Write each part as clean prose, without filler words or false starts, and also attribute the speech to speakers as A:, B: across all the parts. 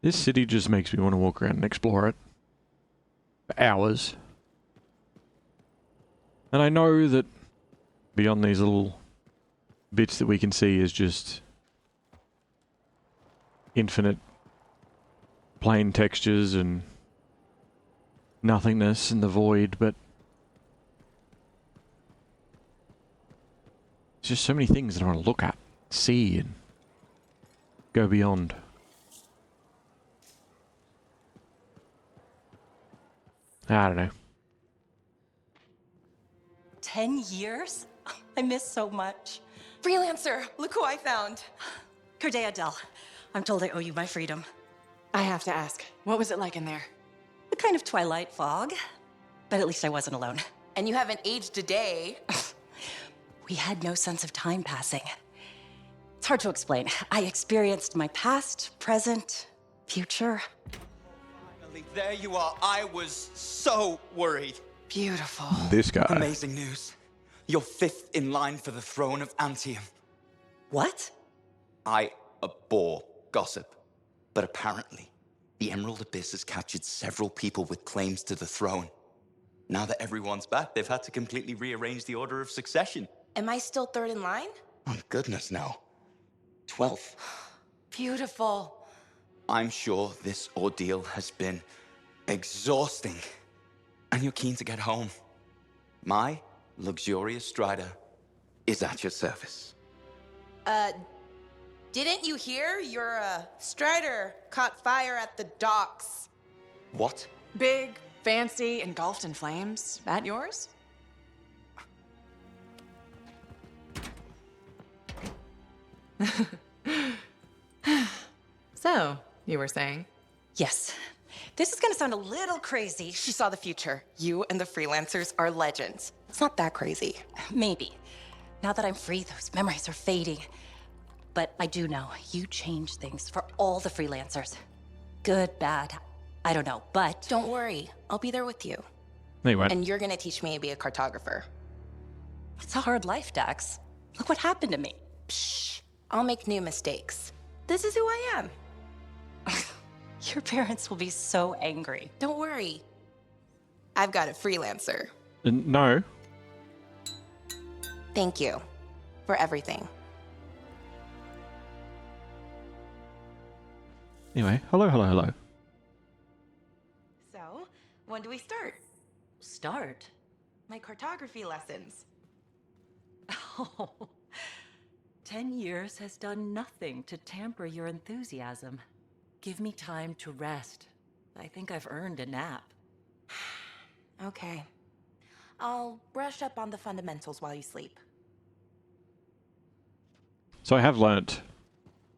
A: This city just makes me want to walk around and explore it. For hours. And I know that beyond these little bits that we can see is just infinite plain textures and nothingness and the void, but there's just so many things that I want to look at, see, and go beyond. I don't know.
B: 10 years? I miss so much. Freelancer, look who I found. Corday Adele. I'm told I owe you my freedom.
C: I have to ask, what was it like in there?
B: A kind of twilight fog, but at least I wasn't alone.
D: And you haven't aged a day.
B: We had no sense of time passing. It's hard to explain. I experienced my past, present, future.
E: Finally, there you are. I was so worried.
C: Beautiful.
A: This guy.
E: Amazing news. You're 5th in line for the throne of Anthem.
B: What?
E: I abhor gossip, but apparently, the Emerald Abyss has captured several people with claims to the throne. Now that everyone's back, they've had to completely rearrange the order of succession.
D: Am I still 3rd in line?
E: Oh, goodness, no. 12th.
D: Beautiful.
E: I'm sure this ordeal has been exhausting, and you're keen to get home. My luxurious strider is at your service.
D: Didn't you hear? Your, strider caught fire at the docks.
E: What?
C: Big, fancy, engulfed in flames. That yours? So, you were saying?
B: Yes. This is gonna sound a little crazy.
D: She saw the future. You and the Freelancers are legends. It's not that crazy.
B: Maybe. Now that I'm free, those memories are fading. But I do know, you change things for all the Freelancers. Good, bad, I don't know, but...
D: Don't worry. I'll be there with you.
A: No, you won't.
D: And you're gonna teach me to be a cartographer.
B: It's a hard life, Dax. Look what happened to me.
D: Shh. I'll make new mistakes. This is who I am.
B: Your parents will be so angry.
D: Don't worry. I've got a Freelancer.
A: No.
D: Thank you for everything.
A: Anyway, hello.
D: So, when do we start?
B: Start?
D: My cartography lessons.
B: Oh, 10 years has done nothing to tamper your enthusiasm. Give me time to rest. I think I've earned a nap.
D: Okay. I'll brush up on the fundamentals while you sleep.
A: So I have learnt,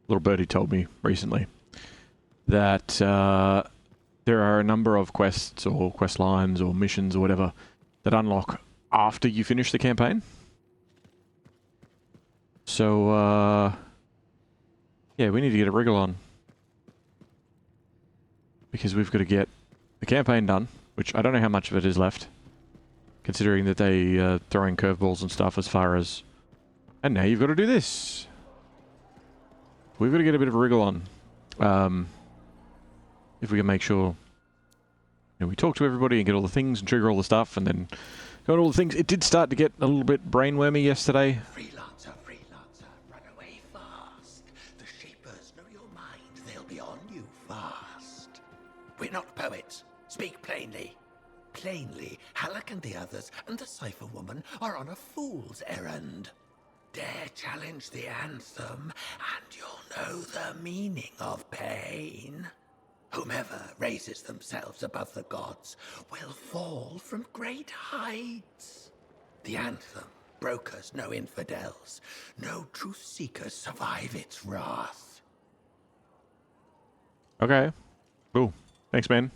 A: little birdie told me recently, that there are a number of quests or quest lines or missions or whatever that unlock after you finish the campaign. So, yeah, we need to get a wriggle on. Because we've got to get the campaign done, which I don't know how much of it is left, considering that they throw in curveballs and stuff as far as... And now you've got to do this. We've got to get a bit of a wriggle on. If we can make sure, you know, we talk to everybody and get all the things and trigger all the stuff and then got all the things. It did start to get a little bit brainwormy yesterday.
F: Freelancer, run away fast. The Shapers know your mind. They'll be on you fast. We're not poets. Speak plainly. Plainly, Halleck and the others and the Cypher Woman are on a fool's errand. Dare challenge the Anthem, and you'll know the meaning of pain. Whomever raises themselves above the gods will fall from great heights. The Anthem brokers no infidels. No truth seekers survive its wrath.
A: Okay. Cool. Thanks, man.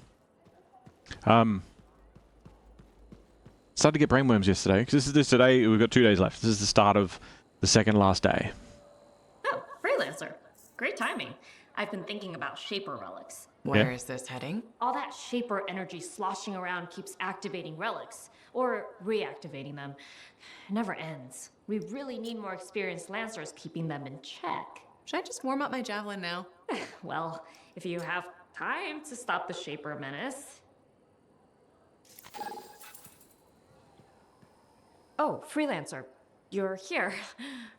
A: Started to get brainworms yesterday, because this today, we've got 2 days left. This is the start of the second last day.
G: Oh, Freelancer. Great timing. I've been thinking about Shaper relics.
C: Where is this heading?
G: All that Shaper energy sloshing around keeps activating relics, or reactivating them. It never ends. We really need more experienced Lancers keeping them in check.
C: Should I just warm up my javelin now?
G: Well, if you have Time to stop the Shaper menace. Oh, Freelancer. You're here.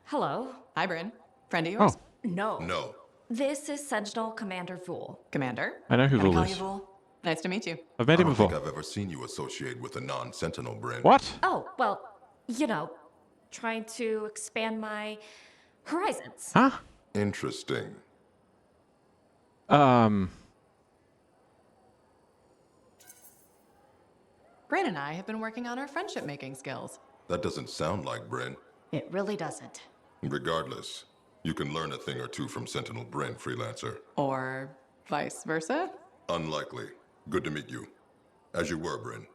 G: Hello.
C: Hi, Bryn. Friend of
A: Oh,
C: yours?
G: No.
F: No.
G: This is Sentinel Commander Vool.
C: Commander?
A: I know who
C: Can I
A: Vul
C: call
A: is.
C: you Vul? Nice to meet you.
A: I've met
F: I
A: him
F: don't think
A: before.
F: I've ever seen you associate with a non-Sentinel, Bryn.
A: What?
G: Oh, well, you know, trying to expand my horizons.
A: Huh?
F: Interesting.
C: Bryn and I have been working on our friendship-making skills.
F: That doesn't sound like Bryn.
G: It really doesn't.
F: Regardless, you can learn a thing or two from Sentinel Bryn, Freelancer.
C: Or vice versa.
F: Unlikely. Good to meet you. As you were, Bryn.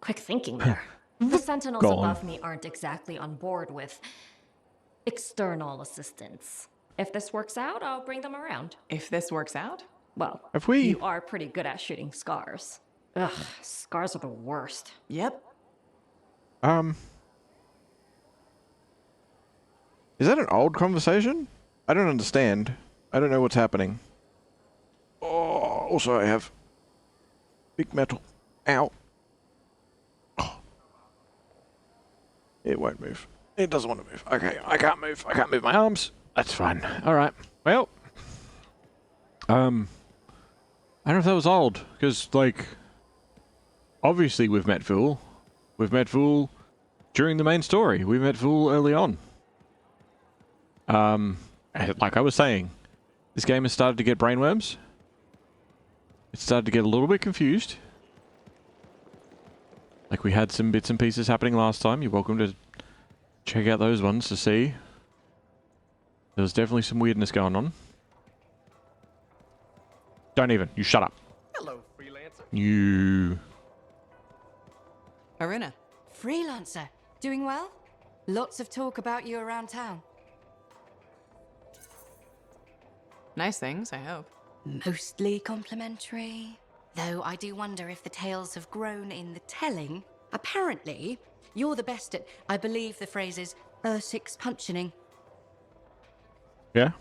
G: Quick thinking there. The Sentinels
A: Go on.
G: above me aren't exactly on board with external assistance. If this works out, I'll bring them around.
C: If this works out,
G: Well,
A: Have we-
G: you are pretty good at shooting scars. Ugh, scars are the worst.
C: yep.
A: Is that an old conversation? I don't understand. I don't know what's happening. Oh, also I have big metal. Ow. Oh. It won't move. It doesn't want to move. Okay, I can't move. I can't move my arms. That's fine. All right. Well, I don't know if that was old, because, like, obviously we've met Fool. We've met Fool during the main story. We met Fool early on. Like I was saying, this game has started to get brainworms. It started to get a little bit confused. Like we had some bits and pieces happening last time. You're welcome to check out those ones to see. There was definitely some weirdness going on. Don't even. You shut up.
H: Hello, Freelancer.
A: You...
C: Aruna.
I: Freelancer, doing well? Lots of talk about you around town.
C: Nice things, I hope.
I: Mostly complimentary. Though I do wonder if the tales have grown in the telling. Apparently, you're the best at, I believe the phrase is, six punching.
A: Yeah?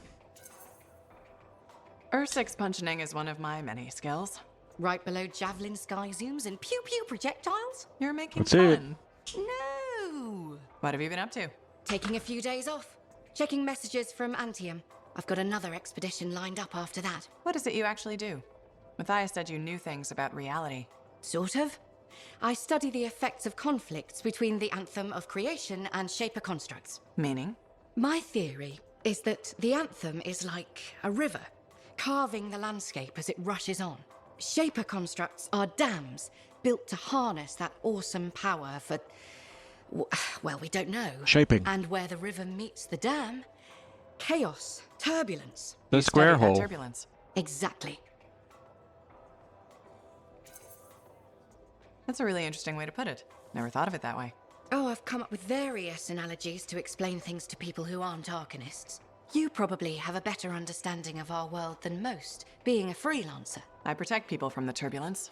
C: Six punching is one of my many skills.
I: Right below javelin sky zooms and pew-pew projectiles?
C: You're making
A: That's it.
C: fun.
I: No!
C: What have you been up to?
I: Taking a few days off. Checking messages from Anthem. I've got another expedition lined up after that.
C: What is it you actually do? Matthias said you knew things about reality.
I: Sort of. I study the effects of conflicts between the Anthem of Creation and Shaper constructs.
C: Meaning?
I: My theory is that the Anthem is like a river, carving the landscape as it rushes on. Shaper constructs are dams built to harness that awesome power for, well, we don't know.
A: Shaping.
I: And where the river meets the dam, chaos, turbulence.
A: The
C: You
A: square
C: study that
A: hole.
C: turbulence.
I: Exactly.
C: That's a really interesting way to put it. Never thought of it that way.
I: Oh, I've come up with various analogies to explain things to people who aren't Arcanists. You probably have a better understanding of our world than most, being a freelancer.
C: I protect people from the turbulence.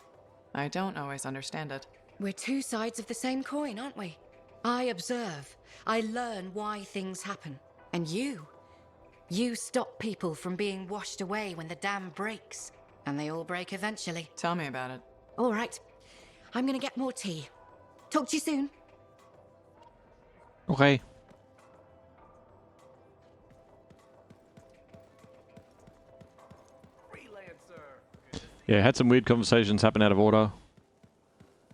C: I don't always understand it.
I: We're two sides of the same coin, aren't we? I observe. I learn why things happen. And you stop people from being washed away when the dam breaks. And they all break eventually.
C: Tell me about it.
I: All right. I'm gonna get more tea. Talk to you soon.
A: Okay.
H: Freelancer.
A: Yeah, had some weird conversations happen out of order.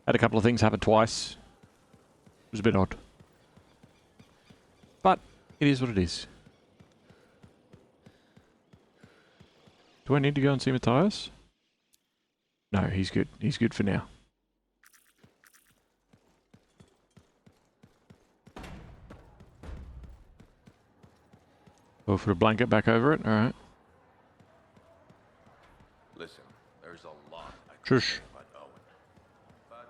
A: Had a couple of things happen twice. It was a bit odd. But it is what it is. Do I need to go and see Matthias? No, he's good. He's good for now. We'll put a blanket back over it. Alright.
F: Listen, there's a lot I
A: Shush.
F: about Owen.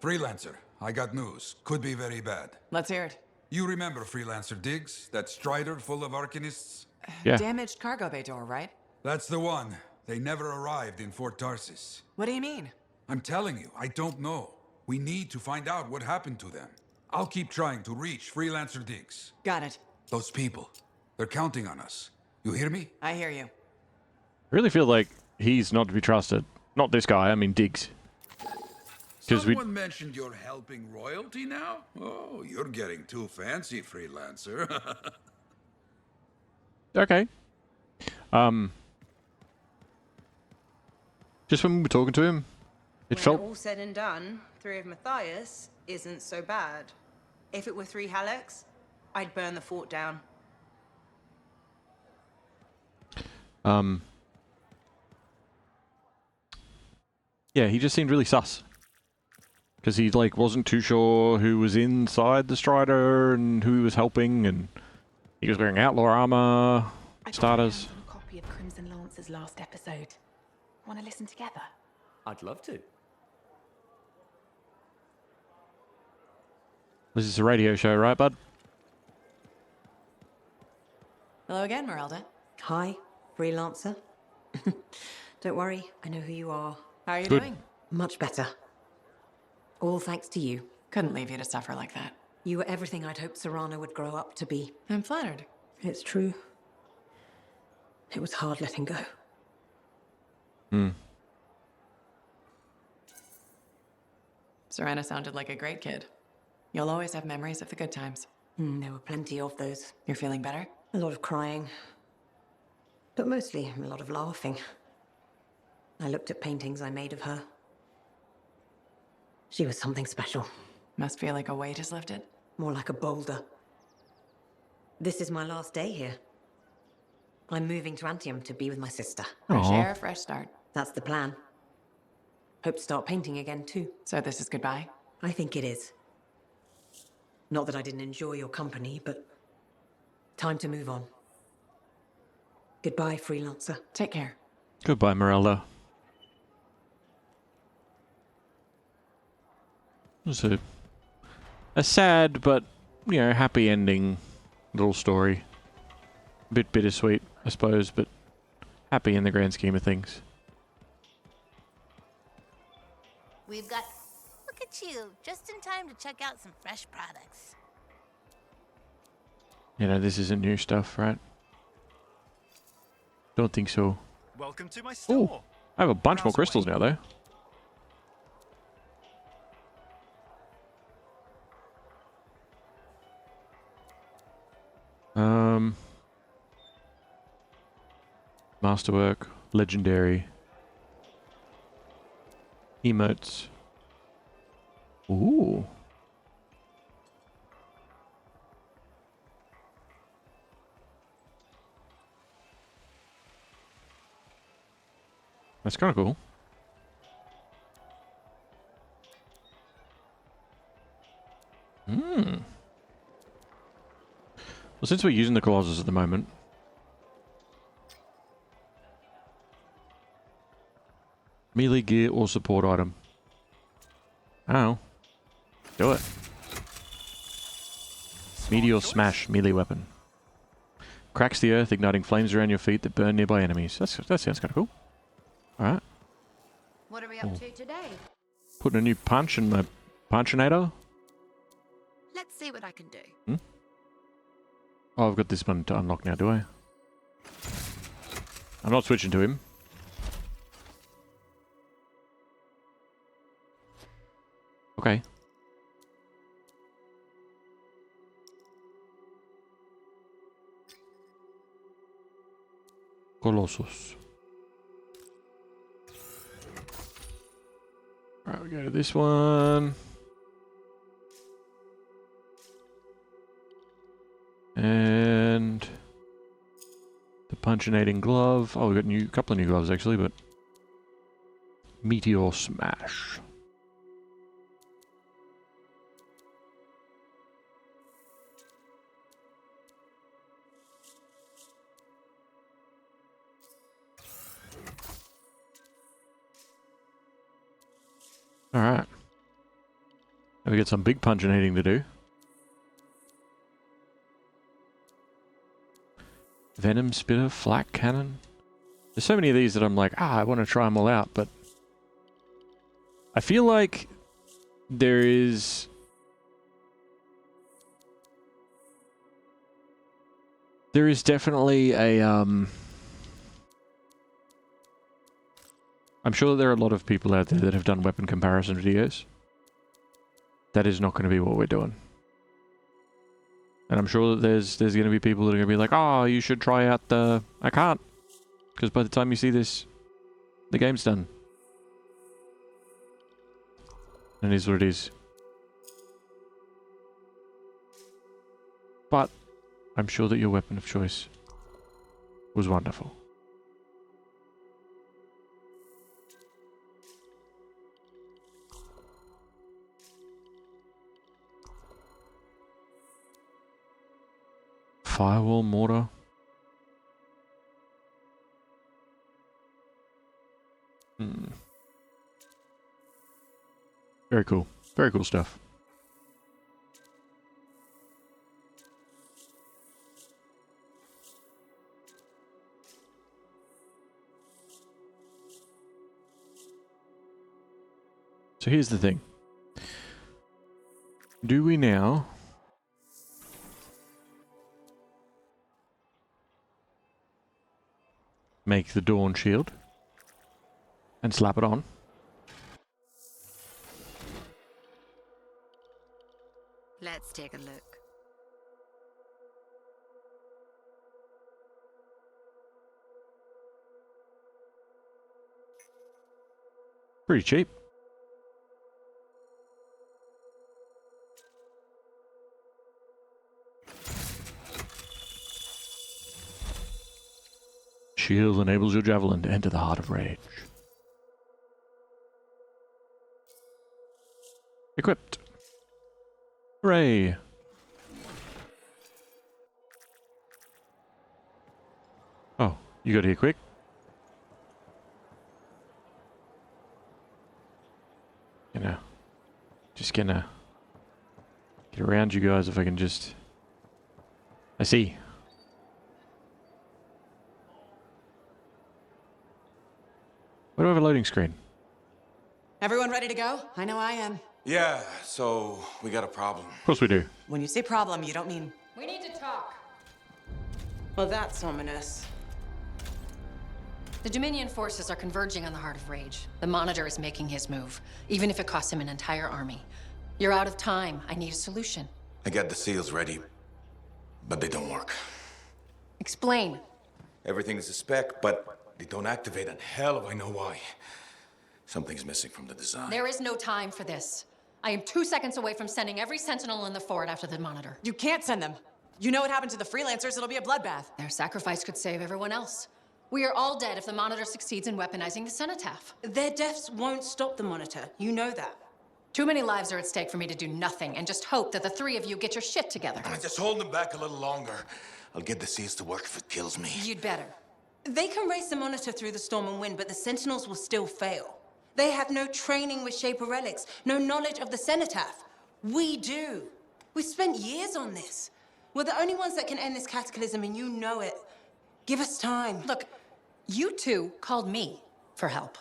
J: Freelancer, I got news. Could be very bad.
C: Let's hear it.
J: You remember Freelancer Diggs? That strider full of Arcanists?
A: Yeah.
C: Damaged cargo bay door, right?
J: That's the one. They never arrived in Fort Tarsis.
C: What do you mean?
J: I'm telling you, I don't know. We need to find out what happened to them. I'll keep trying to reach Freelancer Diggs.
C: Got it.
J: Those people, They're counting on us. You hear me?
C: I hear you.
A: I really feel like he's not to be trusted. Not this guy, I mean Diggs.
J: Someone mentioned you're helping royalty now? Oh, you're getting too fancy, freelancer.
A: Okay. Just when we were talking to him, it
K: When
A: felt...
K: all said and done, 3 of Matthias isn't so bad. If it were 3 Hallex, I'd burn the fort down.
A: Yeah, he just seemed really sus. Because he, like, wasn't too sure who was inside the Strider and who he was helping, and he was wearing outlaw armor, starters.
D: A copy of Crimson Lance's last episode. Want to listen together?
H: I'd love to.
A: This is a radio show, right, bud?
C: Hello again, Merelda.
B: Hi, Freelancer. Don't worry, I know who you are.
C: How are you
A: Good.
C: doing?
B: Much better. All thanks to you.
C: Couldn't leave you to suffer like that.
B: You were everything I'd hoped Serrano would grow up to be.
C: I'm flattered.
B: It's true. It was hard letting go.
C: Serrano sounded like a great kid. You'll always have memories of the good times.
B: There were plenty of those.
C: You're feeling better?
B: A lot of crying. But mostly a lot of laughing. I looked at paintings I made of her. She was something special.
C: Must feel like a weight is lifted.
B: More like a boulder. This is my last day here. I'm moving to Anthem to be with my sister.
C: Fresh air, fresh start.
B: That's the plan. Hope to start painting again too.
C: So this is goodbye?
B: I think it is. Not that I didn't enjoy your company, but time to move on. Goodbye, Freelancer.
C: Take care.
A: Goodbye, Merelda. It was a sad but, you know, happy ending little story. A bit bittersweet, I suppose, but happy in the grand scheme of things.
L: We've got... Look at you, just in time to check out some fresh products.
A: You know, this isn't new stuff, right? Don't think so.
H: Welcome to my store.
A: Oh, I have a bunch more crystals now, though. Masterwork, legendary, emotes. Ooh. That's kind of cool. Well, since we're using the Colossus at the moment, melee gear or support item. Oh. Do it. Meteor Smash melee weapon. Cracks the earth, igniting flames around your feet that burn nearby enemies. That sounds kind of cool. Alright.
L: What are we up to today?
A: Putting a new punch in my punchinator.
L: Let's see what I can do.
A: Oh, I've got this one to unlock now, do I? I'm not switching to him. Okay. Colossus. Alright, we go to this one. And the punchinating glove. Oh, we got a couple of new gloves actually, but Meteor Smash. Alright. Now we got some big punchinating to do. Venom Spitter, Flak Cannon. There's so many of these that I'm like, I want to try them all out, but I feel like there's There is definitely a, I'm sure there are a lot of people out there that have done weapon comparison videos. That is not going to be what we're doing. And I'm sure that there's going to be people that are going to be like, oh, you should try out the... I can't. Because by the time you see this, the game's done. And it is what it is. But I'm sure that your weapon of choice was wonderful. Firewall mortar. Very cool. Very cool stuff. So here's the thing. Do we now make the Dawn shield and slap it on?
I: Let's take a look.
A: Pretty cheap. Shield enables your javelin to enter the heart of rage. Equipped. Hooray! Oh, you got here quick? Just gonna get around you guys if I can just... I see. Why do I have a loading screen?
C: Everyone ready to go? I know I am.
M: Yeah, so we got a problem.
A: Of course we do.
C: When you say problem, you don't mean...
G: We need to talk.
K: Well, that's ominous.
I: The Dominion forces are converging on the Heart of Rage. The Monitor is making his move, even if it costs him an entire army. You're out of time. I need a solution.
M: I got the seals ready, but they don't work.
I: Explain.
M: Everything is a spec, but they don't activate, and hell if I know why. Something's missing from the design.
I: There is no time for this. I am 2 seconds away from sending every Sentinel in the fort after the Monitor.
C: You can't send them. You know what happened to the Freelancers, it'll be a bloodbath.
I: Their sacrifice could save everyone else. We are all dead if the Monitor succeeds in weaponizing the Cenotaph.
K: Their deaths won't stop the Monitor. You know that.
I: Too many lives are at stake for me to do nothing and just hope that the three of you get your shit together.
M: Just hold them back a little longer. I'll get the seals to work if it kills me.
I: You'd better.
K: They can race the Monitor through the storm and win, but the Sentinels will still fail. They have no training with Shaper relics, no knowledge of the Cenotaph. We do. We've spent years on this. We're the only ones that can end this cataclysm, and you know it. Give us time.
I: Look, you two called me for help.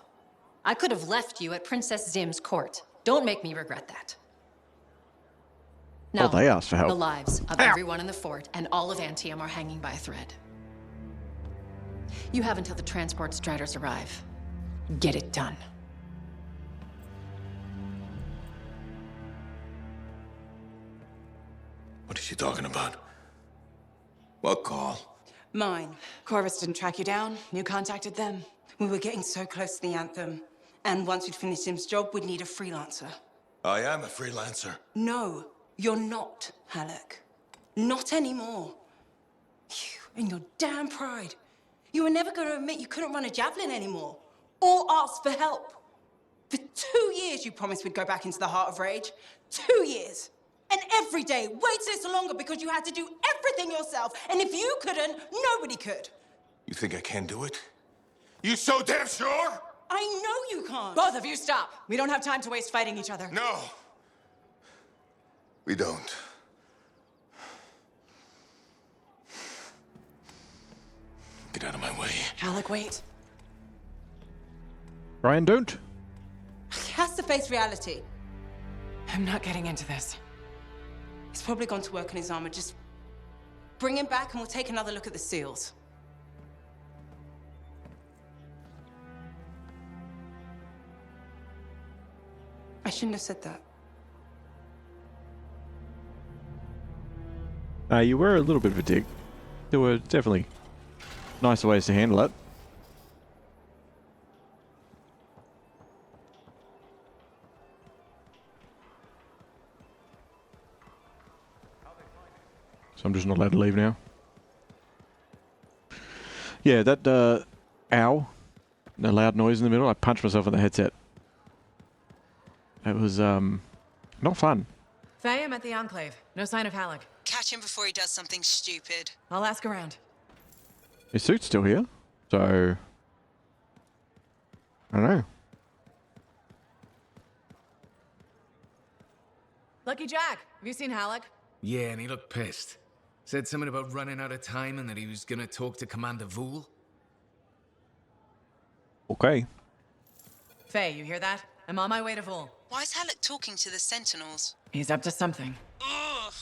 I: I could have left you at Princess Zim's court. Don't make me regret that. Now,
A: they asked for help.
I: The lives of everyone in the fort and all of Anthem are hanging by a thread. You have until the transport striders arrive. Get it done.
M: What is she talking about? What call?
K: Mine.
C: Corvus didn't track you down. You contacted them.
K: We were getting so close to the Anthem. And once we'd finished Sim's job, we'd need a freelancer.
M: I am a freelancer.
K: No, you're not, Halleck. Not anymore. You and your damn pride. You were never going to admit you couldn't run a javelin anymore. Or ask for help. For 2 years you promised we'd go back into the Heart of Rage. 2 years. And every day, wait a little longer because you had to do everything yourself. And if you couldn't, nobody could.
M: You think I can't do it? You so damn sure?
K: I know you can't.
C: Both of you stop. We don't have time to waste fighting each other.
M: No. We don't. Get out of my way.
C: Alec, wait.
A: Brian, don't.
K: He has to face reality.
C: I'm not getting into this.
K: He's probably gone to work on his armor. Just Bring him back and we'll take another look at the seals. I shouldn't have said that.
A: You were a little bit of a dick. There were definitely nicer ways to handle it. So I'm just not allowed to leave now. Yeah, that ow, the loud noise in the middle, I punched myself in the headset. It was not fun.
C: Faye, I'm at the Enclave. No sign of Halleck.
K: Catch him before he does something stupid.
C: I'll ask around.
A: His suit's still here, so I don't know.
C: Lucky Jack, have you seen Halleck?
N: Yeah, and he looked pissed. Said something about running out of time and that he was gonna talk to Commander Vool.
A: Okay.
C: Faye, you hear that? I'm on my way to Vool.
K: Why is Halleck talking to the Sentinels?
C: He's up to something.
K: Ugh.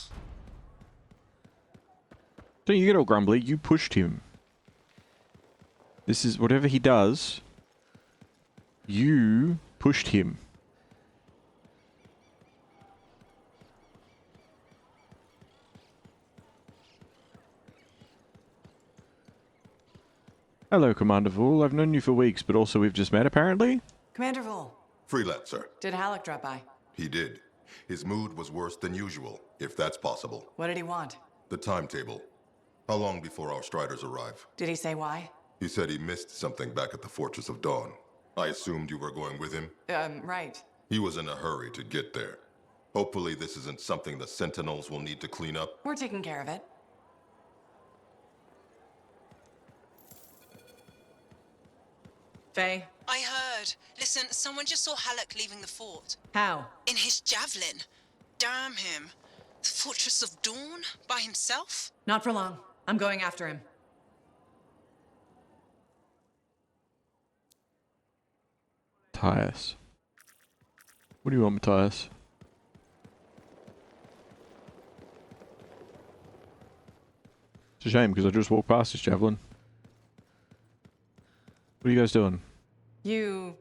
A: Don't you get all grumbly? You pushed him. This is whatever he does. You pushed him. Hello, Commander Vool. I've known you for weeks, but also we've just met, apparently?
C: Commander Vool.
O: Freelancer.
C: Did Halleck drop by?
O: He did. His mood was worse than usual, if that's possible.
C: What did he want?
O: The timetable. How long before our Striders arrive?
C: Did he say why?
O: He said he missed something back at the Fortress of Dawn. I assumed you were going with him?
C: Right.
O: He was in a hurry to get there. Hopefully this isn't something the Sentinels will need to clean up.
C: We're taking care of it. Faye?
K: I heard. Listen, someone just saw Halleck leaving the fort.
C: How?
K: In his javelin. Damn him. The Fortress of Dawn? By himself?
C: Not for long. I'm going after him.
A: Matthias. What do you want, Matthias? It's a shame because I just walked past this javelin. What are you guys doing?
C: You,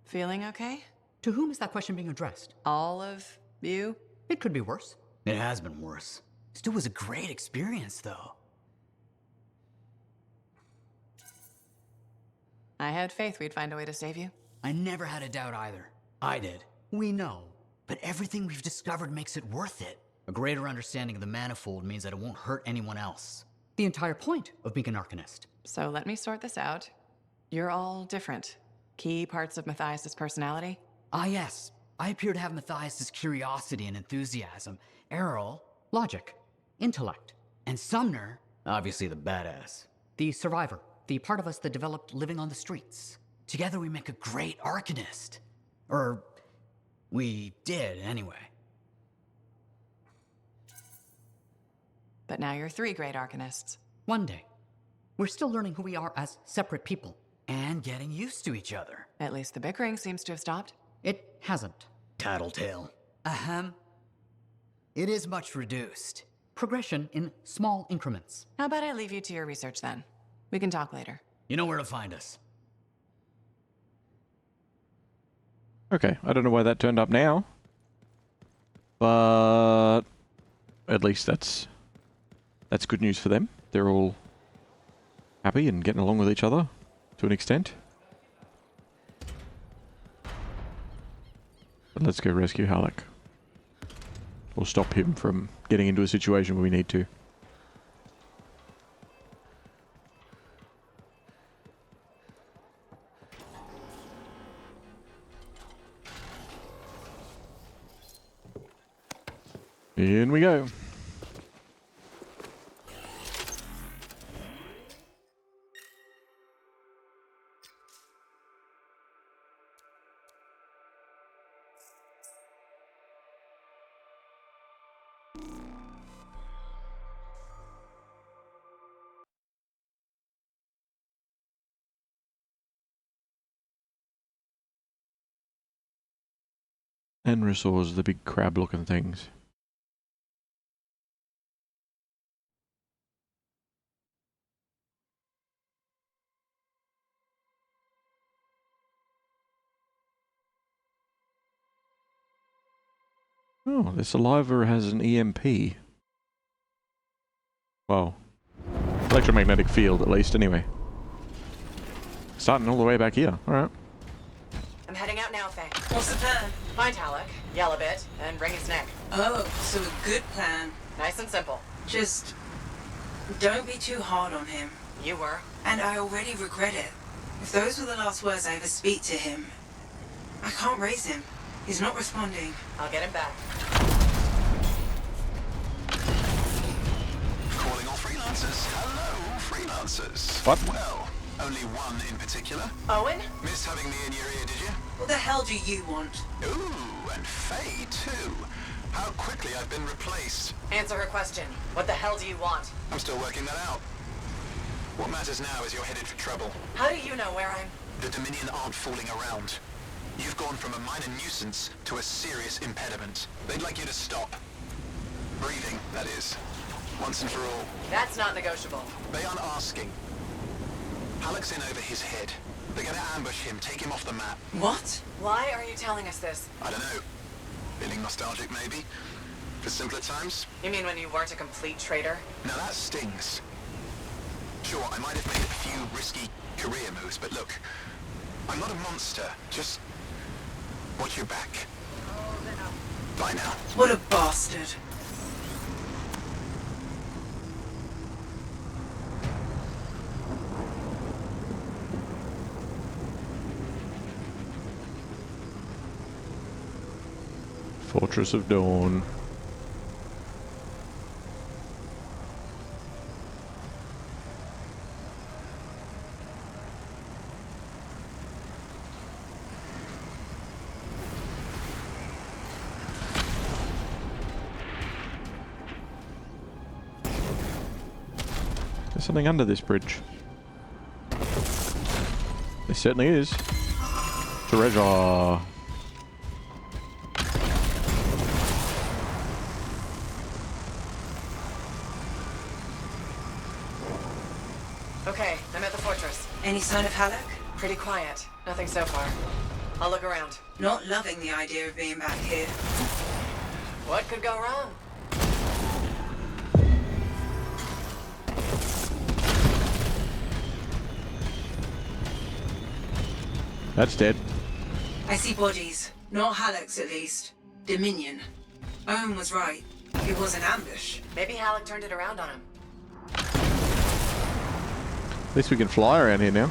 C: feeling okay?
P: To whom is that question being addressed?
C: All of you?
P: It could be worse. It has been worse. Still was a great experience, though.
C: I had faith we'd find a way to save you.
P: I never had a doubt either. I did. We know. But everything we've discovered makes it worth it. A greater understanding of the manifold means that it won't hurt anyone else. The entire point of being an Arcanist.
C: So let me sort this out. You're all different. Key parts of Matthias' personality?
P: Ah, yes. I appear to have Matthias' curiosity and enthusiasm. Errol, logic, intellect. And Sumner, obviously the badass. The survivor. The part of us that developed living on the streets. Together we make a great Arcanist. Or, we did, anyway.
C: But now you're 3 great Arcanists.
P: One day. We're still learning who we are as separate people. And getting used to each other.
C: At least the bickering seems to have stopped.
P: It hasn't. Tattletale. Ahem. It is much reduced. Progression in small increments.
C: How about I leave you to your research then? We can talk later.
P: You know where to find us.
A: Okay, I don't know why that turned up now. But at least that's good news for them. They're all happy and getting along with each other to an extent. But let's go rescue Halleck. Or stop him from getting into a situation where we need to. In we go. And resource the big crab looking things. Oh, the saliva has an EMP. Well, electromagnetic field at least, anyway. Starting all the way back here. Alright.
C: I'm heading out now, Faye. What's the plan? Find Halleck, yell a bit, and wring his neck.
K: Oh, so a good plan.
C: Nice and simple.
K: Just don't be too hard on him.
C: You were.
K: And I already regret it. If those were the last words I ever speak to him, I can't raise him. He's not responding.
C: I'll get him back.
F: Calling all freelancers. Hello, freelancers.
A: What?
F: Well, only one in particular.
C: Owen?
F: Missed having me in your ear, did you?
K: What the hell do you want?
F: Ooh, and Faye too. How quickly I've been replaced.
C: Answer her question. What the hell do you want?
F: I'm still working that out. What matters now is you're headed for trouble.
C: How do you know where I'm?
F: The Dominion aren't fooling around. You've gone from a minor nuisance to a serious impediment. They'd like you to stop. Breathing, that is. Once and for all.
C: That's not negotiable.
F: They aren't asking. Halleck's in over his head. They're gonna ambush him, take him off the map.
K: What?
C: Why are you telling us this?
F: I don't know. Feeling nostalgic, maybe? For simpler times?
C: You mean when you weren't a complete traitor?
F: Now that stings. Sure, I might have made a few risky career moves, but look, I'm not a monster. Just watch your back. Bye now.
K: What a bastard.
A: Fortress of Dawn. There's something under this bridge. There certainly is. Treasure.
C: Okay, I'm at the fortress.
K: Any sign of Halleck?
C: Pretty quiet. Nothing so far. I'll look around.
K: Not loving the idea of being back here.
C: What could go wrong?
A: That's dead.
K: I see bodies. Not Halleck's, at least. Dominion. Owen was right. It was an ambush.
C: Maybe Halleck turned it around on him.
A: At least we can fly around here now.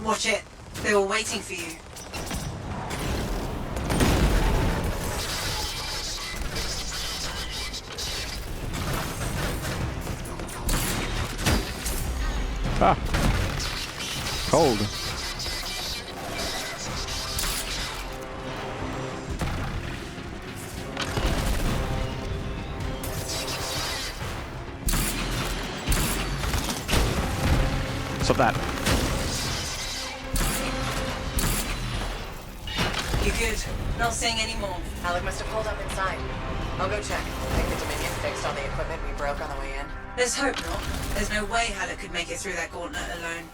K: Watch it. They were waiting for you.
A: Ah. Cold. Stop that.
K: You good? Not seeing any more.
C: Halleck must have pulled up inside. I'll go check. Think the Dominion fixed all the equipment we broke on the way in?
K: Let's hope not. There's no way Halleck could make it through that gauntlet alone.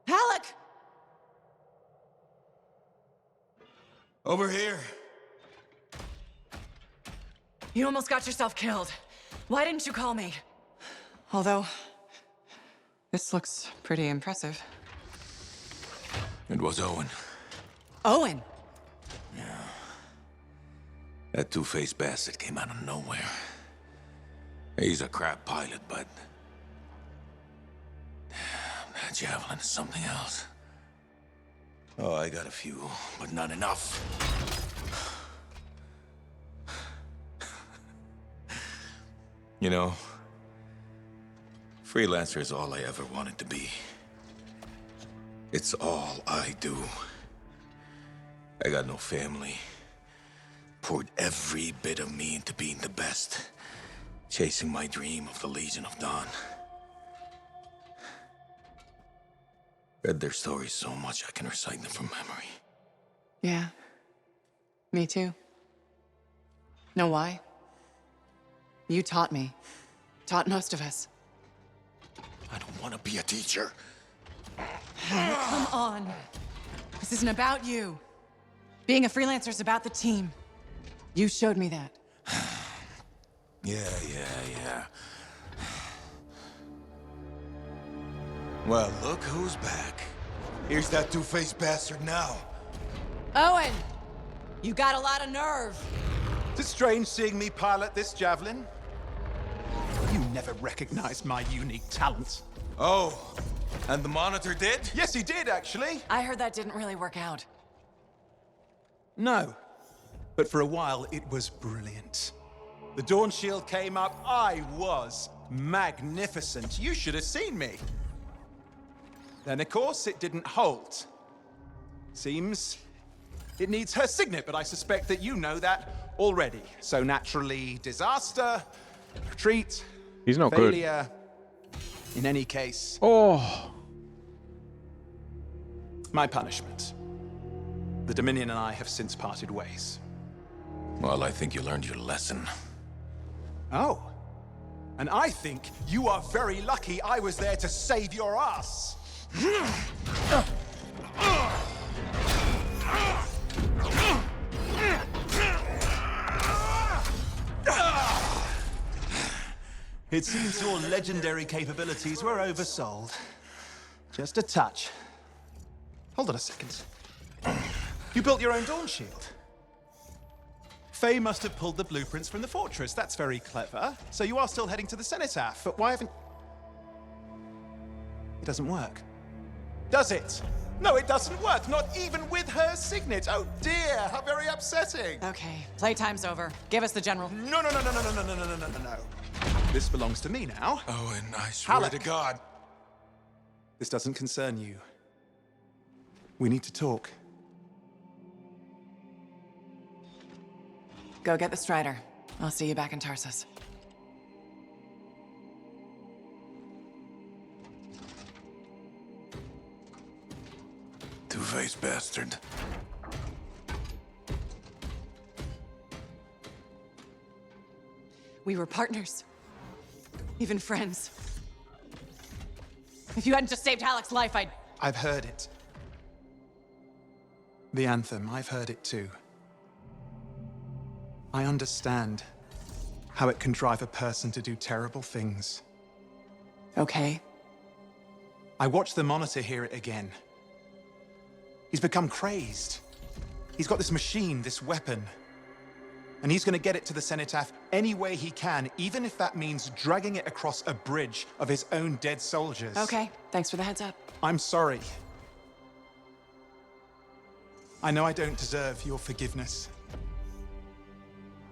C: Halleck!
M: Over here.
C: You almost got yourself killed. Why didn't you call me? Although, this looks pretty impressive.
M: It was Owen.
C: Owen!
M: That two-faced bastard came out of nowhere. He's a crap pilot, but... that javelin is something else. Oh, I got a few, but not enough. You know, Freelancer is all I ever wanted to be. It's all I do. I got no family. Poured every bit of me into being the best. Chasing my dream of the Legion of Dawn. Read their stories so much I can recite them from memory.
C: Yeah. Me too. Know why? You taught me. Taught most of us.
M: I don't want to be a teacher.
C: Come on. This isn't about you. Being a freelancer is about the team. You showed me that.
M: Yeah. Well, look who's back. Here's that two-faced bastard now.
C: Owen! You got a lot of nerve.
Q: Is it strange seeing me pilot this javelin? You never recognized my unique talent.
M: Oh, and the Monitor did?
Q: Yes, he did, actually.
C: I heard that didn't really work out.
Q: No. But for a while, it was brilliant. The Dawn Shield came up. I was magnificent. You should have seen me. Then, of course, it didn't hold. Seems it needs her signet, but I suspect that you know that already. So naturally, disaster, retreat,
A: He's not
Q: failure. In any case, my punishment. The Dominion and I have since parted ways.
M: Well, I think you learned your lesson.
Q: Oh. And I think you are very lucky I was there to save your ass. It seems your legendary capabilities were oversold. Just a touch. Hold on a second. You built your own Dawn Shield. Faye must have pulled the blueprints from the fortress. That's very clever. So you are still heading to the Cenotaph, but why haven't... It doesn't work. Does it? No, it doesn't work. Not even with her signet. Oh dear, how very upsetting.
C: Okay, playtime's over. Give us the general.
Q: No. This belongs to me now.
M: Oh, and I swear to God.
Q: This doesn't concern you. We need to talk.
C: Go get the Strider. I'll see you back in Tarsus.
M: Two-faced bastard.
C: We were partners. Even friends. If you hadn't just saved Halleck's life,
Q: I've heard it. The Anthem, I've heard it too. I understand how it can drive a person to do terrible things.
C: Okay.
Q: I watched the Monitor hear it again. He's become crazed. He's got this machine, this weapon. And he's gonna get it to the Cenotaph any way he can, even if that means dragging it across a bridge of his own dead soldiers.
C: Okay, thanks for the heads up.
Q: I'm sorry. I know I don't deserve your forgiveness.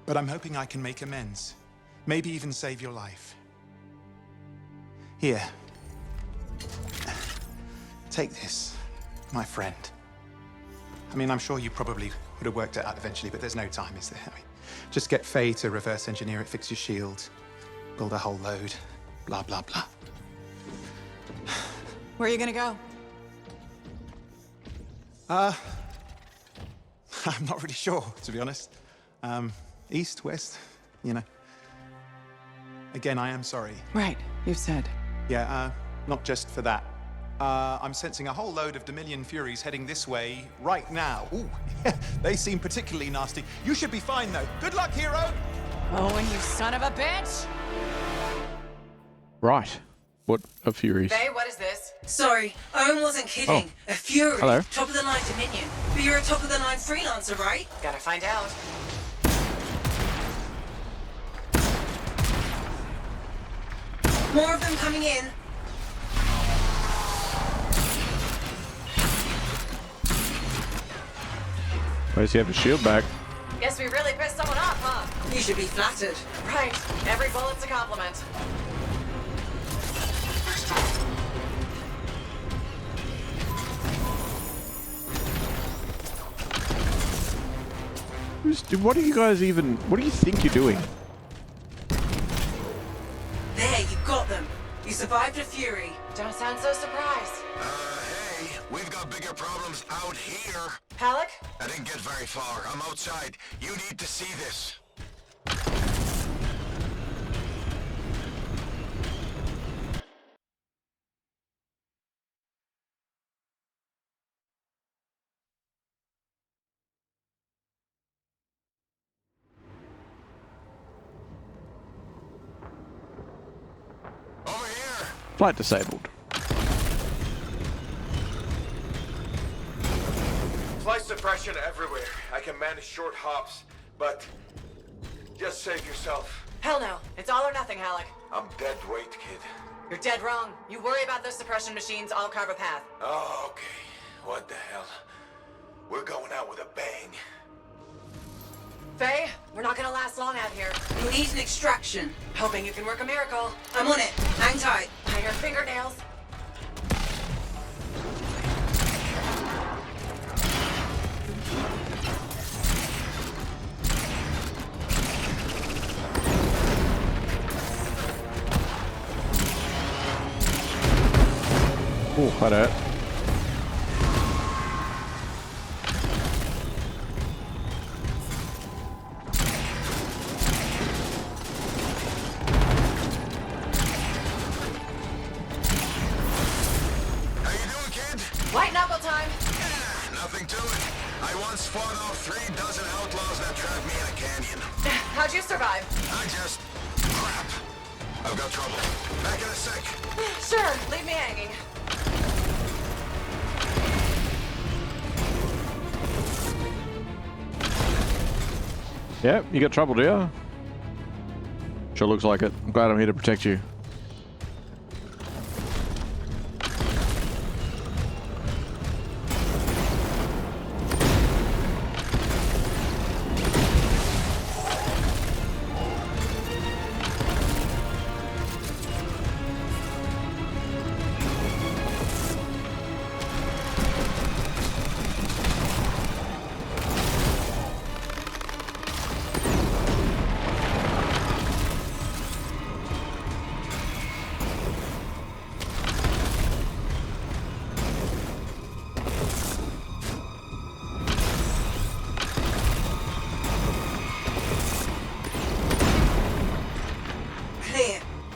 Q: But I'm hoping I can make amends. Maybe even save your life. Here. Take this, my friend. I mean, I'm sure you probably would have worked it out eventually, but there's no time, is there? I mean, just get Faye to reverse engineer it, fix your shield, build a whole load, blah, blah, blah.
C: Where are you gonna go?
Q: I'm not really sure, to be honest. East, west, you know. Again, I am sorry.
C: Right, you've said.
Q: Yeah, not just for that. I'm sensing a whole load of Dominion Furies heading this way right now. Ooh, they seem particularly nasty. You should be fine, though. Good luck, hero!
C: Oh, and you son of a bitch!
A: Right. What a Furies.
K: Faye, what is this? Sorry, Owen wasn't kidding. A Fury.
A: Hello.
K: Top of the line Dominion. But you're a top of the line Freelancer, right?
C: Gotta find out.
K: More of them coming in.
A: Why does he have his shield back?
C: Guess we really pissed someone off, huh?
K: You should be flattered.
C: Right. Every bullet's a compliment.
A: What are you guys even... What do you think you're doing?
K: There, you got them. You survived a Fury.
C: Don't sound so surprised.
M: Hey, Faye, we've got bigger problems out here.
C: Halleck?
M: I didn't get very far. I'm outside. You need to see this.
A: Flight disabled.
R: Flight suppression everywhere. I can manage short hops, but just save yourself.
C: Hell no. It's all or nothing, Halleck.
R: I'm dead weight, kid.
C: You're dead wrong. You worry about those suppression machines, I'll carve a path.
R: Oh, okay. What the hell? We're going out with a bang.
C: Faye, we're not gonna last long out here.
K: Who needs an extraction?
C: Hoping you can work a miracle.
K: I'm on it. Hang tight.
C: Hang your fingernails.
A: Oh, that hurt.
C: White knuckle time.
M: Nothing to it. I once fought off 3 dozen outlaws that trapped me in a canyon.
C: How'd you survive?
M: I just... crap. I've got trouble. Back in a sec.
C: Sure, leave me hanging.
A: Yeah, you got trouble, do you? Sure looks like it. I'm glad I'm here to protect you.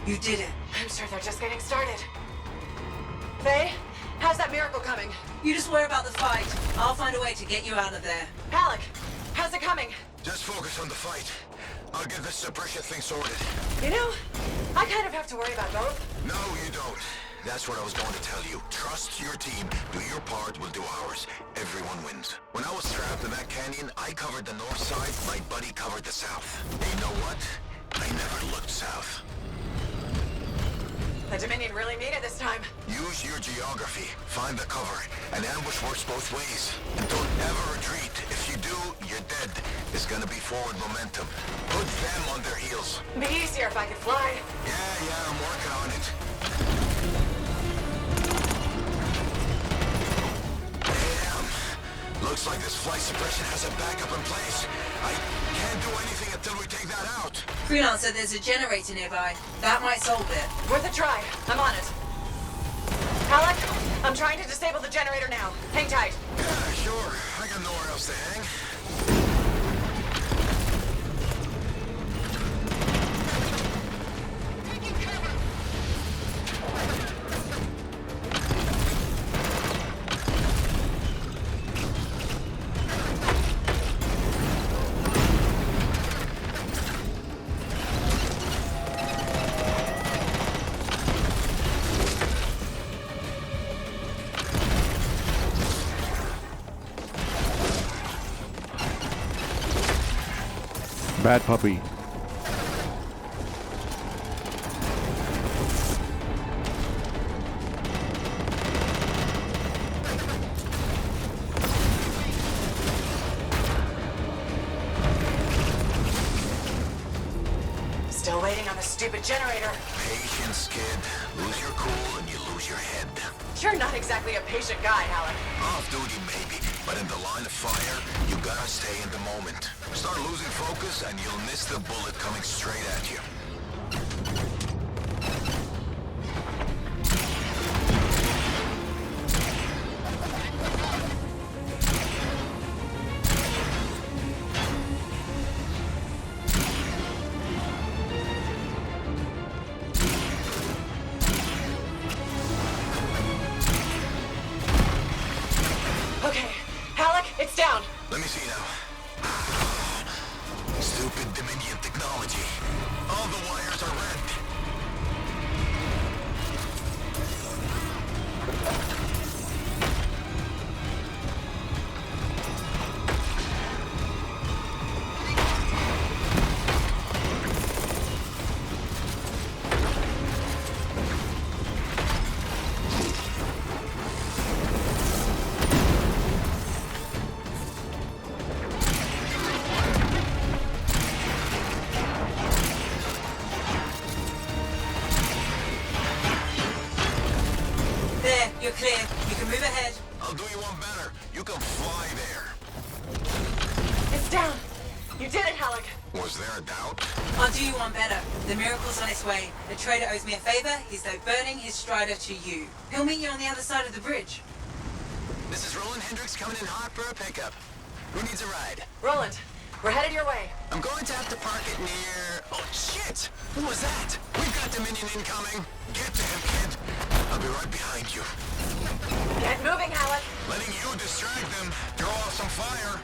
K: You did it.
C: I'm sure they're just getting started. Faye, how's that miracle coming?
K: You just worry about the fight. I'll find a way to get you out of there.
C: Halleck, how's it coming?
M: Just focus on the fight. I'll get this suppression thing sorted.
C: You know, I kind of have to worry about both.
M: No, you don't. That's what I was going to tell you. Trust your team. Do your part, we'll do ours. Everyone wins. When I was trapped in that canyon, I covered the north side, my buddy covered the south. And you know what? I never looked south.
C: The Dominion really mean it this time.
M: Use your geography. Find the cover. An ambush works both ways. And don't ever retreat. If you do, you're dead. It's gonna be forward momentum. Put them on their heels.
C: Be easier if I could fly.
M: Yeah, I'm working on it. Damn. Looks like this flight suppression has a backup in place. I can't do anything until we take that out.
K: Freelancer, there's a generator nearby. That might solve it.
C: Worth a try. I'm on it. Halleck, I'm trying to disable the generator now. Hang tight.
M: Yeah, sure. I got nowhere else to hang.
A: Bad puppy.
C: Still waiting on the stupid generator.
M: Patience, kid. Lose your cool and you lose your head.
C: You're not exactly a patient guy, Halleck.
M: Off duty, maybe, but in the line of fire, you gotta stay in the moment. Start losing focus and you'll miss the bullet coming straight at you. stupid Dominion technology. All the wires are red.
K: There, you're clear. You can move ahead.
M: I'll do you one better. You can fly there.
K: It's down. You did it, Halleck.
M: Was there a doubt?
K: I'll do you one better. The miracle's on its way. The trader owes me a favor. He's diverting his strider to you. He'll meet you on the other side of the bridge.
F: This is Roland Hendricks coming in hot for a pickup. Who needs a ride?
C: Roland, we're headed your way.
F: I'm going to have to park it near... Oh, shit! Who was that? We've got Dominion incoming. Get to him, kid. I'll be right behind you.
C: Get moving, Halleck.
M: Letting you distract them. Throw off some fire.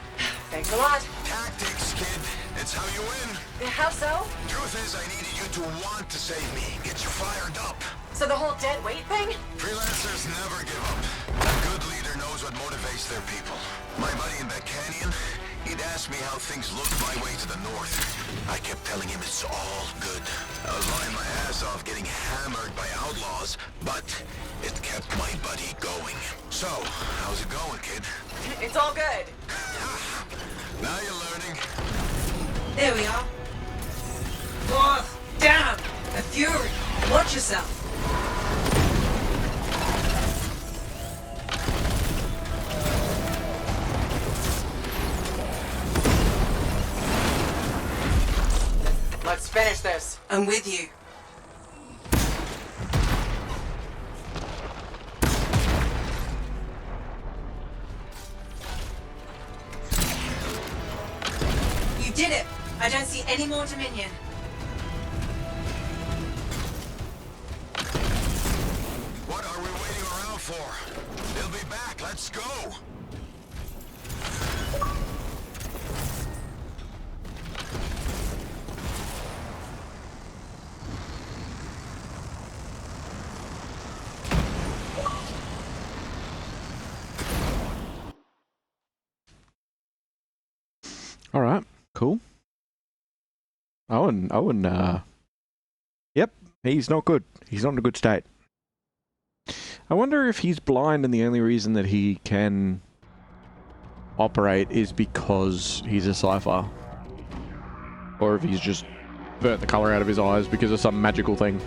C: Thanks a lot.
M: Tactics, kid. It's how you win.
C: How so?
M: Truth is, I needed you to want to save me. Get you fired up.
C: So the whole dead weight thing?
M: Freelancers never give up. A good leader knows what motivates their people. My buddy in that canyon, he'd asked me how things looked my way to the north. I kept telling him it's all good. I was lying my ass off getting hammered by outlaws, but it kept my buddy going. So, how's it going, kid?
C: It's all good.
M: Now you're learning.
K: There we are. Oh, damn! A fury. Watch yourself.
C: Let's finish this.
K: I'm with you. You did it! I don't see any more Dominion.
M: What are we waiting around for? They'll be back. Let's go.
A: All right, cool. Owen, yep, he's not good. He's not in a good state. I wonder if he's blind and the only reason that he can operate is because he's a cipher. Or if he's just burnt the color out of his eyes because of some magical thing.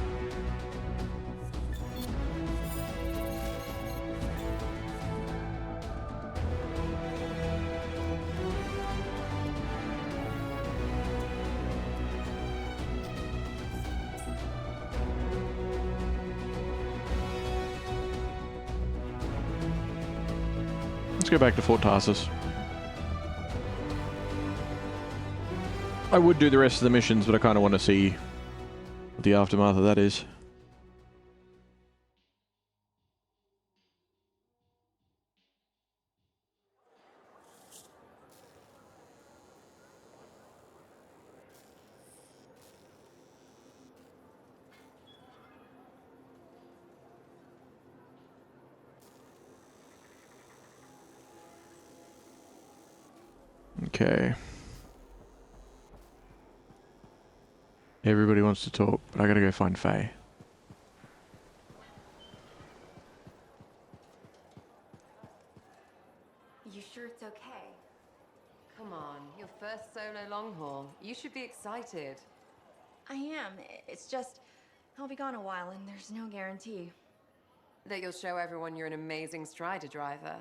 A: Let's go back to Fort Tarsus. I would do the rest of the missions, but I kind of want to see what the aftermath of that is. Okay. Everybody wants to talk, but I gotta go find Faye.
S: You sure it's okay? Come on, your first solo long haul. You should be excited.
T: I am. It's just, I'll be gone a while and there's no guarantee.
S: That you'll show everyone you're an amazing Strider driver.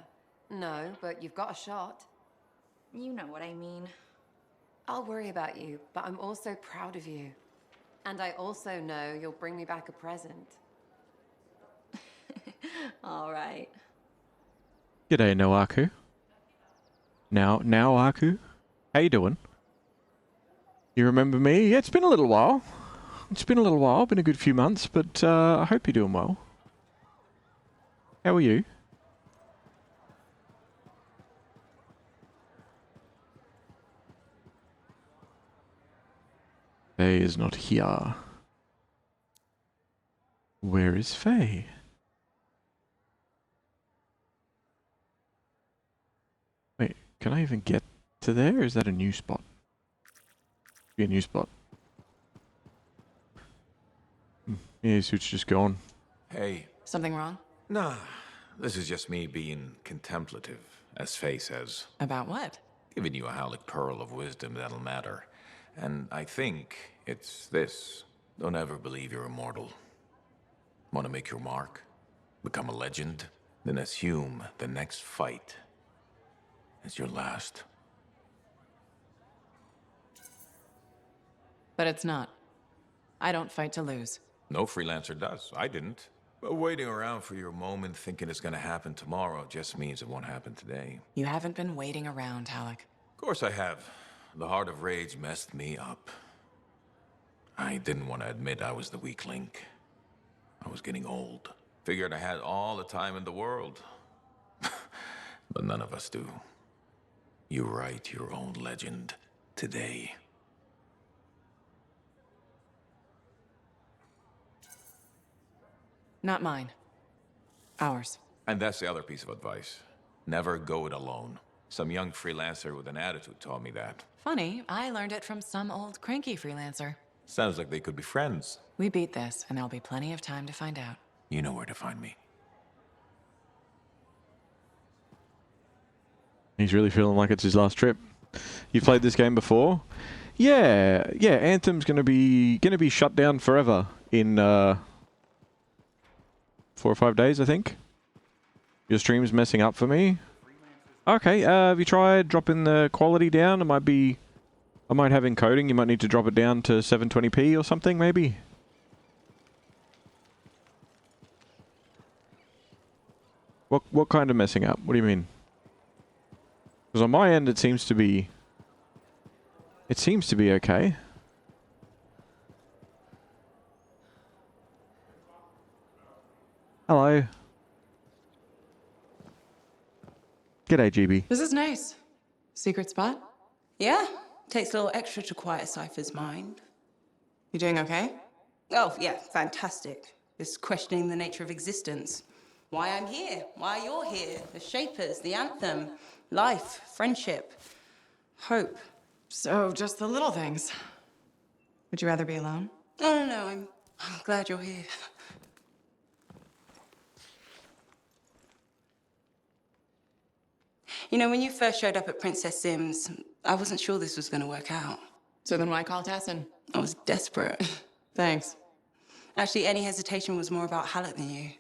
S: No, but you've got a shot.
T: You know what I mean.
S: I'll worry about you, but I'm also proud of you. And I also know you'll bring me back a present.
T: All right.
A: G'day, Noaku. Now, Aku. How you doing? You remember me? Yeah, it's been a little while. It's been a little while. Been a good few months, but I hope you're doing well. How are you? Faye is not here. Where is Faye? Wait, can I even get to there? Is that a new spot? Be a new spot. Yeah, suit's just gone.
C: Hey. Something wrong?
U: Nah, this is just me being contemplative, as Faye says.
C: About what?
U: Giving you a Howlick pearl of wisdom that'll matter. And I think it's this. Don't ever believe you're immortal. Want to make your mark? Become a legend? Then assume the next fight is your last.
C: But it's not. I don't fight to lose.
U: No freelancer does. I didn't. But waiting around for your moment thinking it's gonna happen tomorrow just means it won't happen today.
C: You haven't been waiting around, Halleck.
U: Of course I have. The Heart of Rage messed me up. I didn't want to admit I was the weak link. I was getting old. Figured I had all the time in the world. But none of us do. You write your own legend today.
C: Not mine. Ours.
U: And that's the other piece of advice. Never go it alone. Some young freelancer with an attitude taught me that.
C: Funny, I learned it from some old cranky freelancer.
U: Sounds like they could be friends.
C: We beat this, and there'll be plenty of time to find out.
U: You know where to find me.
A: He's really feeling like it's his last trip. You've played this game before? Yeah. Anthem's gonna be shut down forever in 4 or 5 days, I think. Your stream's messing up for me. Okay. Have you tried dropping the quality down? I might have encoding. You might need to drop it down to 720p or something, maybe. What kind of messing up? What do you mean? Because on my end, it seems to be okay. Hello. G'day, GB.
C: This is nice. Secret spot?
K: Yeah, takes a little extra to quiet Cypher's mind.
C: You doing okay?
K: Oh, yeah, fantastic. Just questioning the nature of existence. Why I'm here, why you're here, the Shapers, the Anthem, life, friendship, hope.
C: So, just the little things. Would you rather be alone?
K: No, I'm glad you're here. You know, when you first showed up at Princess Sims, I wasn't sure this was going to work out.
C: So then why call Tassin?
K: I was desperate.
C: Thanks.
K: Actually, any hesitation was more about Halleck than you.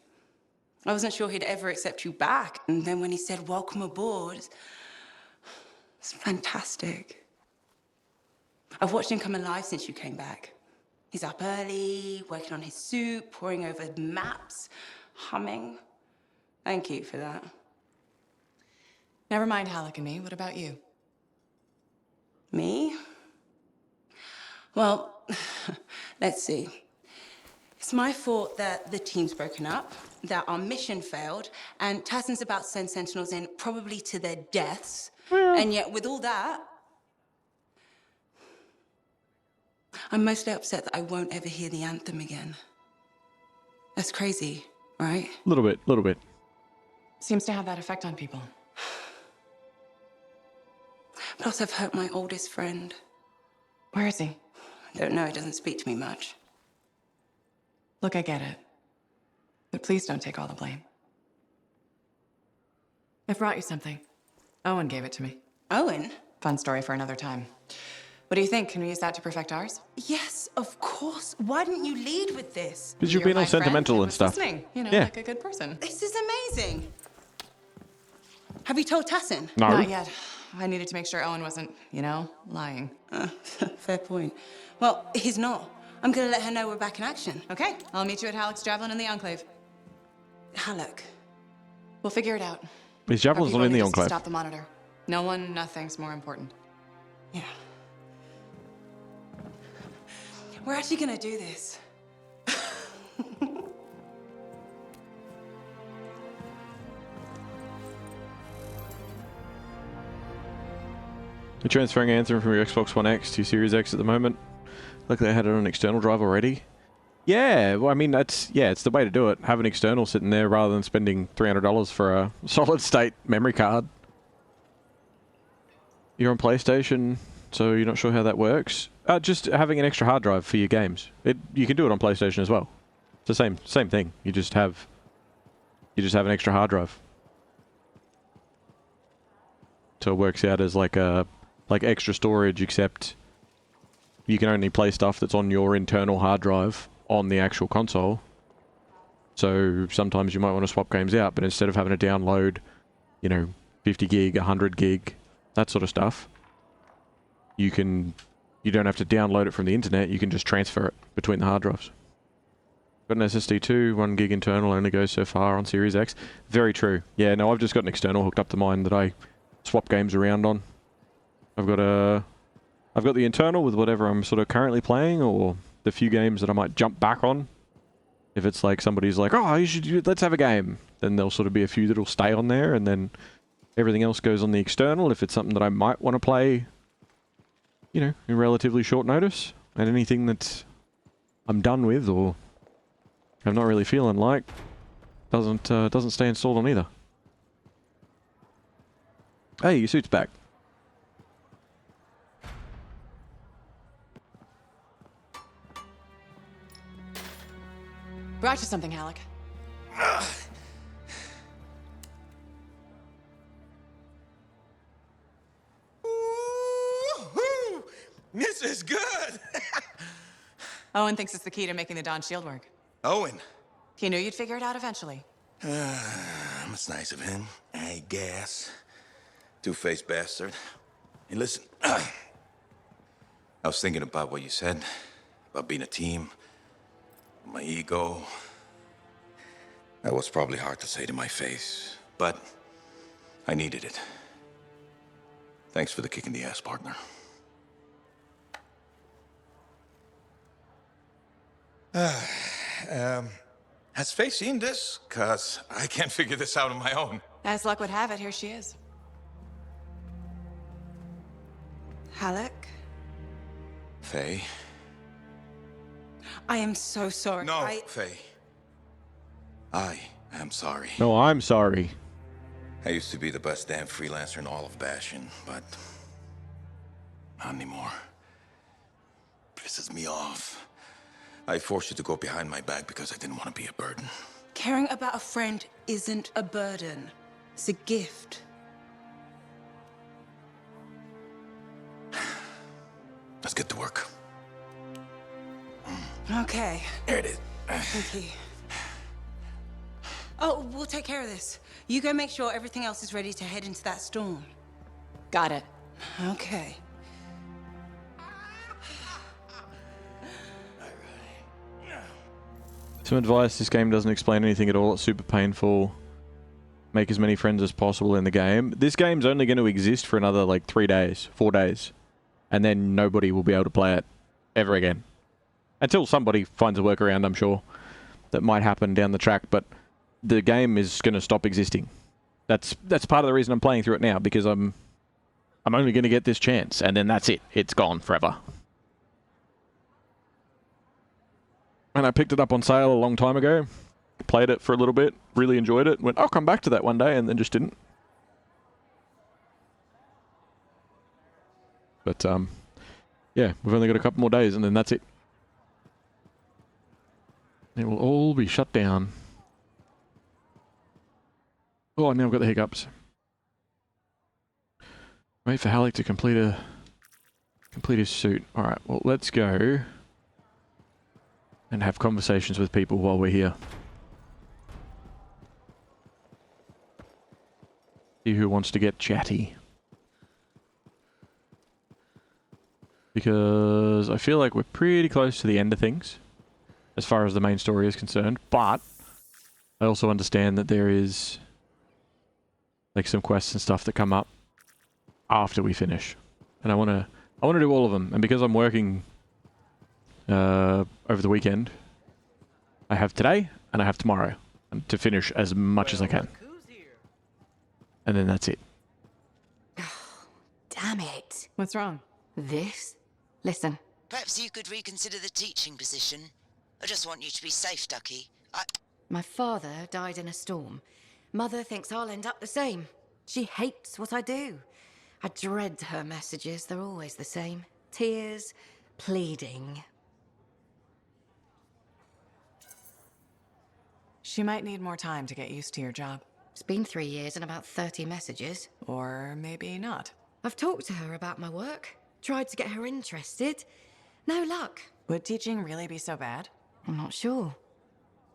K: I wasn't sure he'd ever accept you back. And then when he said, welcome aboard, it's fantastic. I've watched him come alive since you came back. He's up early, working on his suit, poring over maps, humming. Thank you for that.
C: Never mind Halleck and me. What about you?
K: Me? Well, let's see. It's my fault that the team's broken up, that our mission failed, and Tassin's about to send Sentinels in, probably to their deaths. And yet, with all that, I'm mostly upset that I won't ever hear the Anthem again. That's crazy, right?
A: A little bit.
C: Seems to have that effect on people.
K: Plus, I've hurt my oldest friend.
C: Where is he?
K: I don't know, he doesn't speak to me much.
C: Look, I get it. But please don't take all the blame. I brought you something. Owen gave it to me.
K: Owen?
C: Fun story for another time. What do you think? Can we use that to perfect ours?
K: Yes, of course. Why didn't you lead with this?
A: Because you're being all sentimental and stuff.
C: Listening, you know,
A: yeah.
C: like a good person.
K: This is amazing. Have you told Tassin?
A: No.
C: Not yet. I needed to make sure Owen wasn't, you know, lying.
K: Fair point. Well, he's not. I'm gonna let her know we're back in action.
C: Okay, I'll meet you at Halleck's Javelin in the Enclave.
K: Halleck.
C: We'll figure it out.
A: His Javelin's not in the Enclave.
C: Stop the monitor. No one, nothing's more important.
K: Yeah. We're actually gonna do this.
A: You're transferring Anthem from your Xbox One X to Series X at the moment. Like they had it on an external drive already. Yeah, well, I mean, it's the way to do it. Have an external sitting there rather than spending $300 for a solid state memory card. You're on PlayStation, so you're not sure how that works. Just having an extra hard drive for your games. You can do it on PlayStation as well. It's the same thing. You just have an extra hard drive. So it works out as like extra storage, except you can only play stuff that's on your internal hard drive on the actual console. So sometimes you might want to swap games out, but instead of having to download, 50 gig, 100 gig, that sort of stuff, you don't have to download it from the internet, you can just transfer it between the hard drives. Got an SSD too, 1 gig internal only goes so far on Series X. Very true. Yeah, no, I've just got an external hooked up to mine that I swap games around on. I've got the internal with whatever I'm sort of currently playing, or the few games that I might jump back on. If it's like somebody's like, oh, let's have a game, then there'll sort of be a few that'll stay on there, and then everything else goes on the external if it's something that I might want to play, in relatively short notice. And anything that I'm done with or I'm not really feeling like doesn't stay installed on either. Hey, your suit's back.
C: Brought you something, Halleck.
M: Woo-hoo! This is good!
C: Owen thinks it's the key to making the Dawn shield work.
M: Owen.
C: He knew you'd figure it out eventually.
M: That's nice of him, I guess. Two-faced bastard. Hey, listen. I was thinking about what you said, about being a team. My ego. That was probably hard to say to my face, but I needed it. Thanks for the kick in the ass, partner. Has Faye seen this? 'Cause I can't figure this out on my own.
C: As luck would have it, here she is.
K: Halleck?
M: Faye?
K: I am so sorry.
M: No, Faye. I am sorry.
A: No, I'm sorry.
M: I used to be the best damn freelancer in all of Bastion, but not anymore. Pisses me off. I forced you to go behind my back because I didn't want to be a burden.
K: Caring about a friend isn't a burden. It's a gift.
M: Let's get to work.
K: Okay.
M: There it is.
K: Thank you. Oh, we'll take care of this. You go make sure everything else is ready to head into that storm.
C: Got it.
K: Okay.
A: Some advice, this game doesn't explain anything at all, it's super painful. Make as many friends as possible in the game. This game's only going to exist for another, 3 days, 4 days. And then nobody will be able to play it ever again. Until somebody finds a workaround, I'm sure. That might happen down the track, but the game is going to stop existing. That's part of the reason I'm playing through it now, because I'm only going to get this chance, and then that's it. It's gone forever. And I picked it up on sale a long time ago. Played it for a little bit, really enjoyed it. Went, I'll come back to that one day, and then just didn't. But, yeah, we've only got a couple more days, and then that's it. It will all be shut down. Oh, now I've got the hiccups. Wait for Halleck to complete his suit. Alright, well, let's go and have conversations with people while we're here. See who wants to get chatty. Because I feel like we're pretty close to the end of things, as far as the main story is concerned, but I also understand that there is some quests and stuff that come up after we finish. And I want to do all of them. And because I'm working over the weekend, I have today and I have tomorrow to finish as much as I can. And then that's it.
I: Damn it.
C: What's wrong?
I: This? Listen,
E: Perhaps you could reconsider the teaching position. I just want you to be safe, Ducky.
I: My father died in a storm. Mother thinks I'll end up the same. She hates what I do. I dread her messages. They're always the same. Tears, pleading.
C: She might need more time to get used to your job.
I: It's been 3 years and about 30 messages.
C: Or maybe not.
I: I've talked to her about my work. Tried to get her interested. No luck.
C: Would teaching really be so bad?
I: I'm not sure.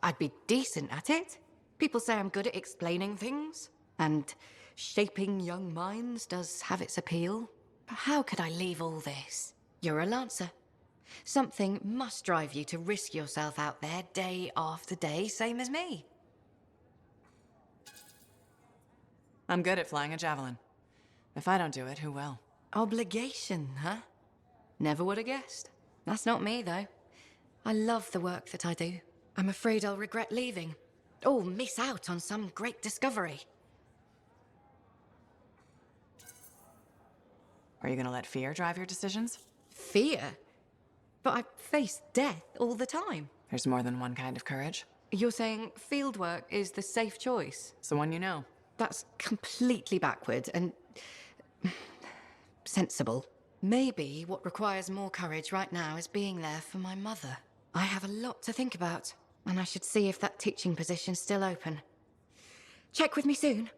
I: I'd be decent at it. People say I'm good at explaining things. And shaping young minds does have its appeal. But how could I leave all this? You're a Lancer. Something must drive you to risk yourself out there day after day, same as me.
C: I'm good at flying a javelin. If I don't do it, who will?
I: Obligation, huh? Never would have guessed. That's not me, though. I love the work that I do. I'm afraid I'll regret leaving. Or miss out on some great discovery.
C: Are you gonna let fear drive your decisions?
I: Fear? But I face death all the time.
C: There's more than one kind of courage.
I: You're saying fieldwork is the safe choice?
C: It's the one you know.
I: That's completely backward and sensible. Maybe what requires more courage right now is being there for my mother. I have a lot to think about, and I should see if that teaching position's still open. Check with me soon.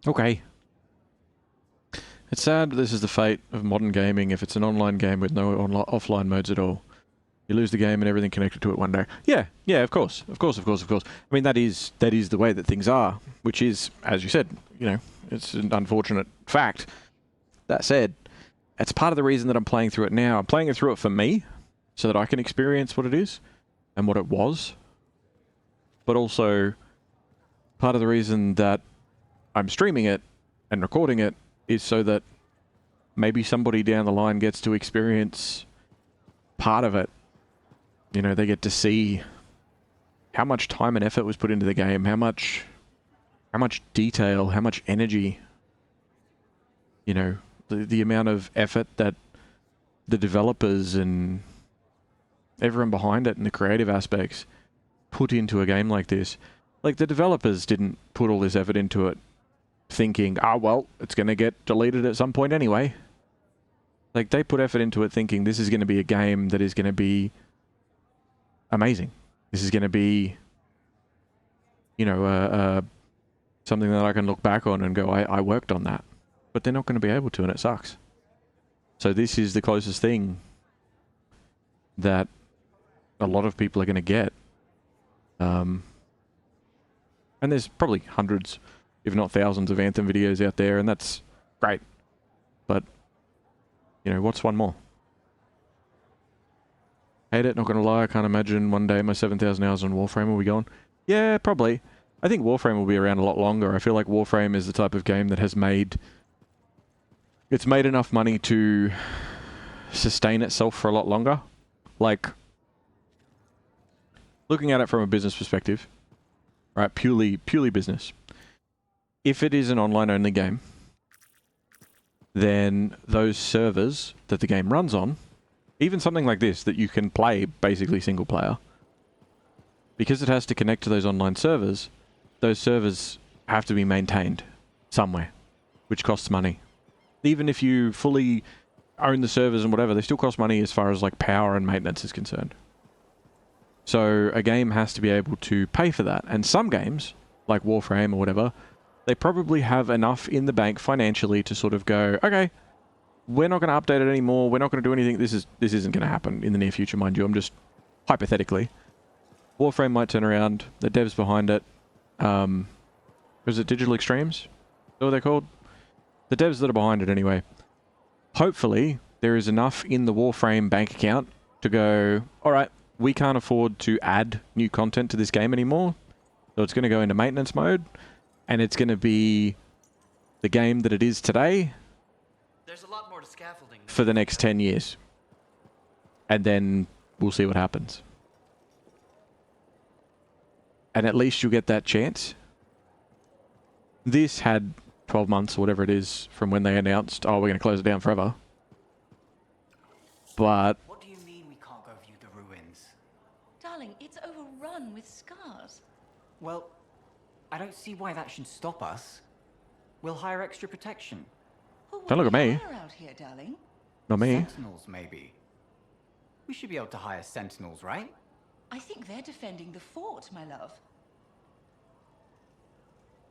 A: Okay. It's sad, but this is the fate of modern gaming. If it's an online game with no offline modes at all, you lose the game and everything connected to it one day. Yeah, of course. I mean, that is the way that things are, which is, as you said, it's an unfortunate fact. That said, it's part of the reason that I'm playing through it now. I'm playing through it for me, so that I can experience what it is and what it was. But also, part of the reason that I'm streaming it and recording it is so that maybe somebody down the line gets to experience part of it. They get to see how much time and effort was put into the game, how much detail, how much energy, the amount of effort that the developers and everyone behind it and the creative aspects put into a game like this. Like, the developers didn't put all this effort into it thinking, well, it's going to get deleted at some point anyway. Like, they put effort into it thinking this is going to be a game that is going to be amazing. This is going to be, something that I can look back on and go, I worked on that. But they're not going to be able to, and it sucks. So this is the closest thing that a lot of people are going to get. And there's probably hundreds, if not thousands, of Anthem videos out there, and that's great. But, what's one more? Hate it, not gonna lie, I can't imagine one day my 7,000 hours on Warframe will be gone. Yeah, probably. I think Warframe will be around a lot longer. I feel like Warframe is the type of game that has made enough money to sustain itself for a lot longer. Like, looking at it from a business perspective, right, purely business. If it is an online-only game, then those servers that the game runs on, even something like this that you can play basically single player, because it has to connect to those online servers, those servers have to be maintained somewhere, which costs money. Even if you fully own the servers and whatever, they still cost money as far as like power and maintenance is concerned. So a game has to be able to pay for that. And some games, like Warframe or whatever, they probably have enough in the bank financially to sort of go, okay, we're not going to update it anymore. We're not going to do anything. This isn't going to happen in the near future, mind you. I'm just hypothetically. Warframe might turn around. The devs behind it. Was it Digital Extremes? Is that what they're called? The devs that are behind it anyway. Hopefully, there is enough in the Warframe bank account to go, all right, we can't afford to add new content to this game anymore. So it's going to go into maintenance mode. And it's going to be the game that it is today.
V: There's a lot more to scaffolding
A: for the next 10 years. And then we'll see what happens. And at least you'll get that chance. This had 12 months or whatever it is from when they announced, we're going to close it down forever. But
V: What do you mean we can't go view the ruins?
B: Darling, it's overrun with scars.
V: Well, I don't see why that should stop us. We'll hire extra protection.
A: don't look at me.
V: Hire out here, darling.
A: Not me.
V: Sentinels, maybe. We should be able to hire sentinels, right?
B: I think they're defending the fort, my love.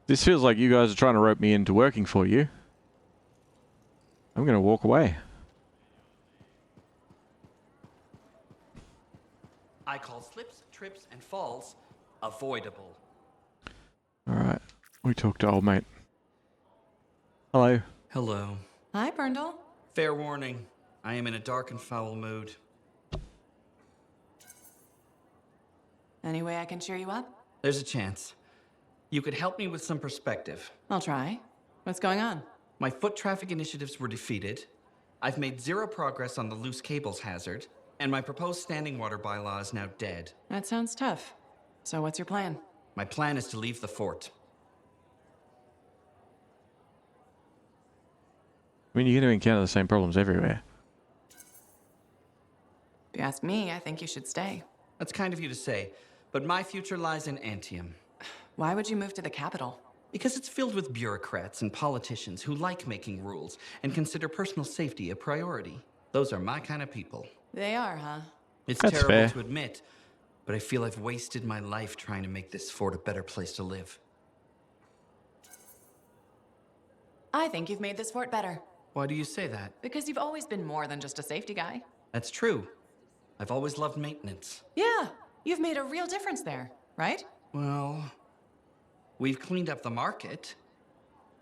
A: This feels like you guys are trying to rope me into working for you. I'm going to walk away.
V: I call slips, trips, and falls avoidable.
A: Alright. We talked to old mate. Hello.
V: Hello.
C: Hi, Brundle.
V: Fair warning. I am in a dark and foul mood.
C: Any way I can cheer you up?
V: There's a chance. You could help me with some perspective.
C: I'll try. What's going on?
V: My foot traffic initiatives were defeated. I've made 0 progress on the loose cables hazard, and my proposed standing water bylaw is now dead.
C: That sounds tough. So what's your plan?
V: My plan is to leave the fort.
A: I mean, you're going to encounter the same problems everywhere.
C: If you ask me, I think you should stay.
V: That's kind of you to say, but my future lies in Anthem.
C: Why would you move to the capital?
V: Because it's filled with bureaucrats and politicians who like making rules and consider personal safety a priority. Those are my kind of people.
C: They are, huh?
V: It's
A: That's
V: terrible
A: fair.
V: to admit, but I feel I've wasted my life trying to make this fort a better place to live.
C: I think you've made this fort better.
V: Why do you say that?
C: Because you've always been more than just a safety guy.
V: That's true. I've always loved maintenance.
C: Yeah, you've made a real difference there, right?
V: Well, we've cleaned up the market.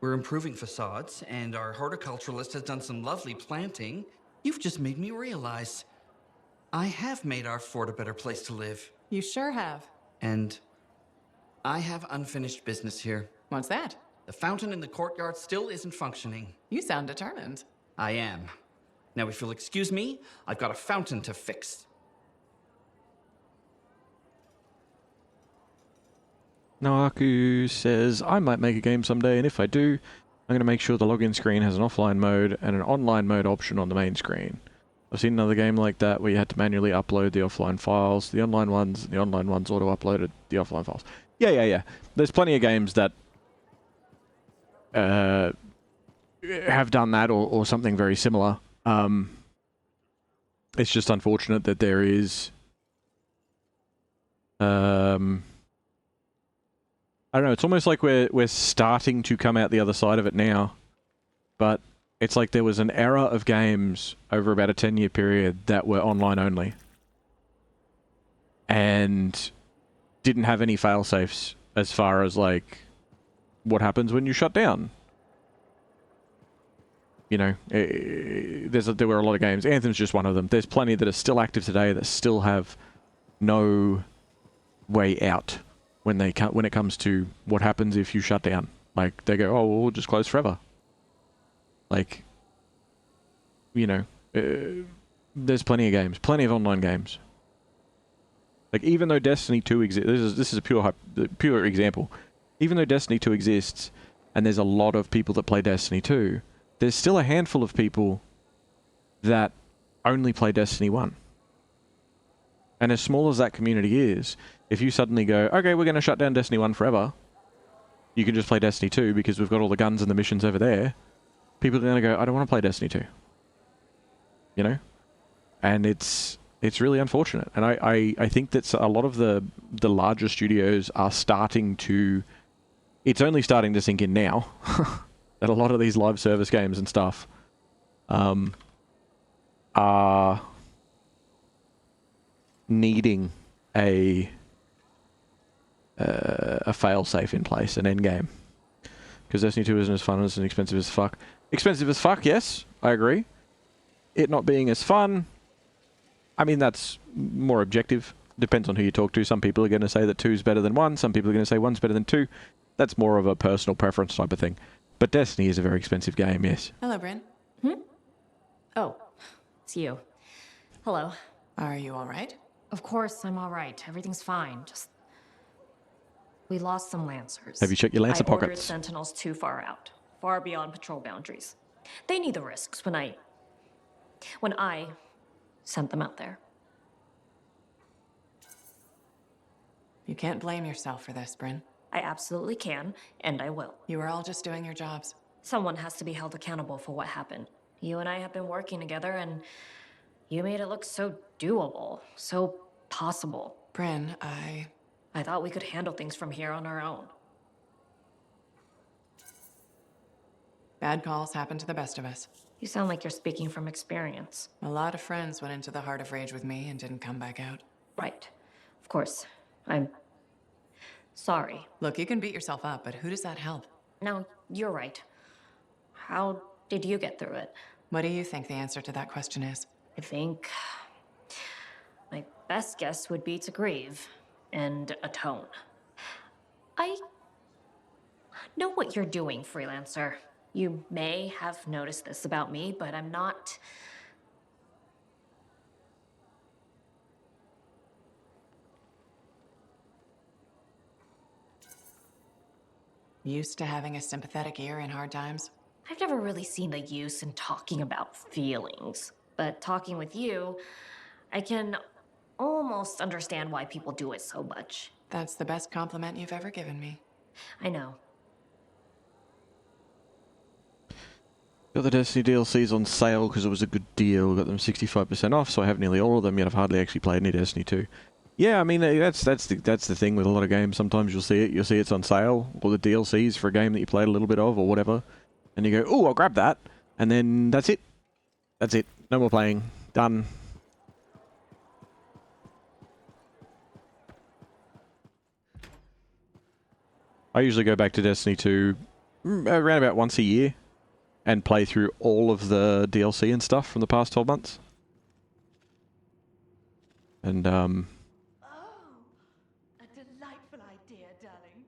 V: We're improving facades, and our horticulturalist has done some lovely planting. You've just made me realize I have made our fort a better place to live.
C: You sure have.
V: And I have unfinished business here.
C: What's that?
V: The fountain in the courtyard still isn't functioning.
C: You sound determined.
V: I am. Now, if you'll excuse me, I've got a fountain to fix.
A: Naku says, I might make a game someday, and if I do, I'm going to make sure the login screen has an offline mode and an online mode option on the main screen. I've seen another game like that where you had to manually upload the offline files. The online ones auto-uploaded the offline files. Yeah. There's plenty of games that have done that or something very similar. It's just unfortunate that there is I don't know, it's almost like we're starting to come out the other side of it now. But it's like there was an era of games over about a 10-year period that were online only. And didn't have any fail-safes as far as, like, what happens when you shut down. You know, there were a lot of games. Anthem's just one of them. There's plenty that are still active today that still have no way out when it comes to what happens if you shut down. Like, they go, oh, well, we'll just close forever. Like, you know, there's plenty of games, plenty of online games. Like, even though Destiny 2 exists, this is a pure example. Even though Destiny 2 exists, and there's a lot of people that play Destiny 2, there's still a handful of people that only play Destiny 1. And as small as that community is, if you suddenly go, okay, we're going to shut down Destiny 1 forever, you can just play Destiny 2 because we've got all the guns and the missions over there, people are going to go, I don't want to play Destiny 2. You know? And it's really unfortunate. And I think that a lot of the larger studios are starting to... It's only starting to sink in now that a lot of these live service games and stuff are needing a fail-safe in place, an end game. Because Destiny 2 isn't as fun as expensive as fuck. Expensive as fuck, yes, I agree. It not being as fun, I mean, that's more objective. Depends on who you talk to. Some people are going to say that 2 is better than 1. Some people are going to say 1's better than 2. That's more of a personal preference type of thing. But Destiny is a very expensive game, yes.
C: Hello, Bryn.
G: Oh, it's you. Hello.
C: Are you all right?
G: Of course, I'm all right. Everything's fine. Just... we lost some Lancers.
A: Have you checked your Lancer
G: I ordered
A: pockets?
G: Sentinels too far out. Far beyond patrol boundaries. They need the risks when I sent them out there.
C: You can't blame yourself for this, Bryn.
G: I absolutely can, and I will.
C: You were all just doing your jobs.
G: Someone has to be held accountable for what happened. You and I have been working together, and you made it look so doable, so possible.
C: Bryn,
G: I thought we could handle things from here on our own.
C: Bad calls happen to the best of us.
G: You sound like you're speaking from experience.
C: A lot of friends went into the Heart of Rage with me and didn't come back out.
G: Right. Of course. I'm sorry.
C: Look, you can beat yourself up, but who does that help?
G: No, you're right. How did you get through it?
C: What do you think the answer to that question is?
G: I think my best guess would be to grieve and atone. I know what you're doing, Freelancer. You may have noticed this about me, but I'm not...
C: Used to having a sympathetic ear in hard times?
G: I've never really seen the use in talking about feelings. But talking with you, I can almost understand why people do it so much.
C: That's the best compliment you've ever given me.
G: I know.
A: Got the Destiny DLCs on sale because it was a good deal. Got them 65% off, so I have nearly all of them, yet I've hardly actually played any Destiny 2. Yeah, I mean, that's the thing with a lot of games. Sometimes you'll see it's on sale, or the DLCs for a game that you played a little bit of, or whatever. And you go, ooh, I'll grab that. And then that's it. That's it. No more playing. Done. I usually go back to Destiny 2 around about once a year and play through all of the DLC and stuff from the past 12 months. And,
D: Oh, a delightful idea, darling.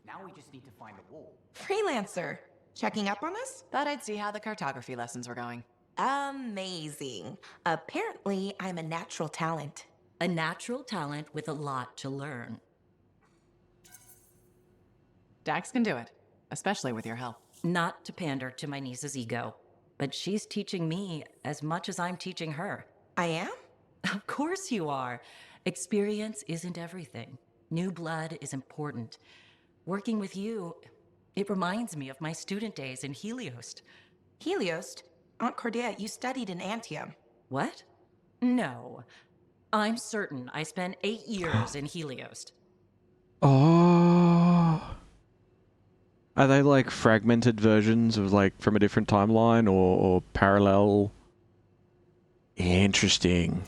P: Now we just need to find a wall.
J: Freelancer, checking up on us?
C: Thought I'd see how the cartography lessons were going.
J: Amazing. Apparently, I'm a natural talent.
B: A natural talent with a lot to learn.
C: Dax can do it, especially with your help.
B: Not to pander to my niece's ego, but she's teaching me as much as I'm teaching her.
J: I am?
B: Of course you are. Experience isn't everything. New blood is important. Working with you, it reminds me of my student days in Heliost.
J: Heliost? Aunt Cordia, you studied in Anthem.
B: What? No. I'm certain I spent 8 years in Heliost.
A: Oh. Are they like fragmented versions of like from a different timeline or parallel? Interesting.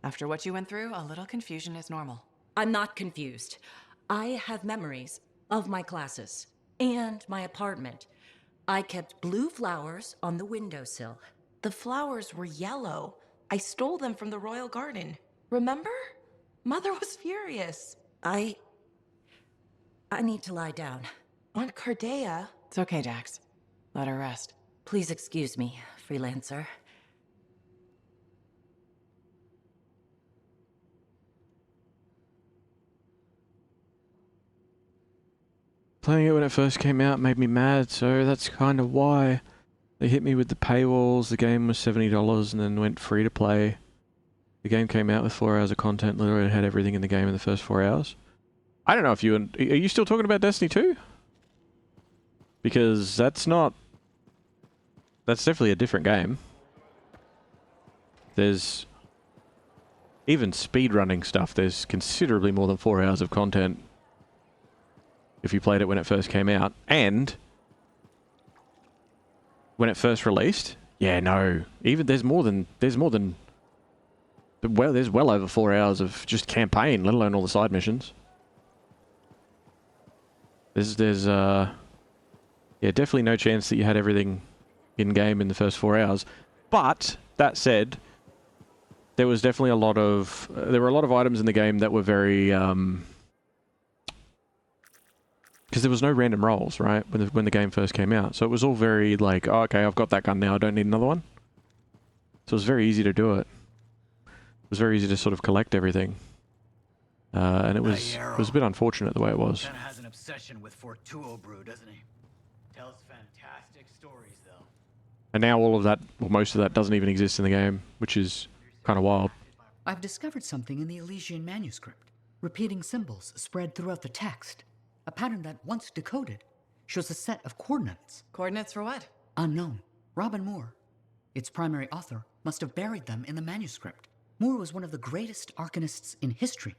C: After what you went through, a little confusion is normal.
B: I'm not confused. I have memories of my classes and my apartment. I kept blue flowers on the windowsill.
J: The flowers were yellow. I stole them from the royal garden. Remember? Mother was furious.
B: I need to lie down.
J: Aunt Cardea.
C: It's okay, Dax. Let her rest.
B: Please excuse me, Freelancer.
A: Playing it when it first came out made me mad, so that's kind of why they hit me with the paywalls. The game was $70 and then went free to play. The game came out with 4 hours of content, literally had everything in the game in the first 4 hours. I don't know if are you still talking about Destiny 2? Because that's definitely a different game. There's even speedrunning stuff. There's considerably more than 4 hours of content if you played it when it first came out. And when it first released, yeah, no. Even there's well over 4 hours of just campaign, let alone all the side missions. There's yeah, definitely no chance that you had everything in game in the first 4 hours. But that said, there was definitely there were a lot of items in the game that were very because there was no random rolls, right, when the game first came out. So it was all very like, oh, okay, I've got that gun now, I don't need another one. So it was very easy to do it. It was very easy to sort of collect everything. And it was a bit unfortunate the way it was.
P: Kinda has an obsession with Fortuo brew, doesn't he? Tells fantastic stories, though.
A: And now all of that, or most of that, doesn't even exist in the game, which is kind of wild.
P: I've discovered something in the Elysian manuscript. Repeating symbols spread throughout the text. A pattern that, once decoded, shows a set of coordinates.
C: Coordinates for what?
P: Unknown. Robin Moore, its primary author, must have buried them in the manuscript. Moore was one of the greatest arcanists in history.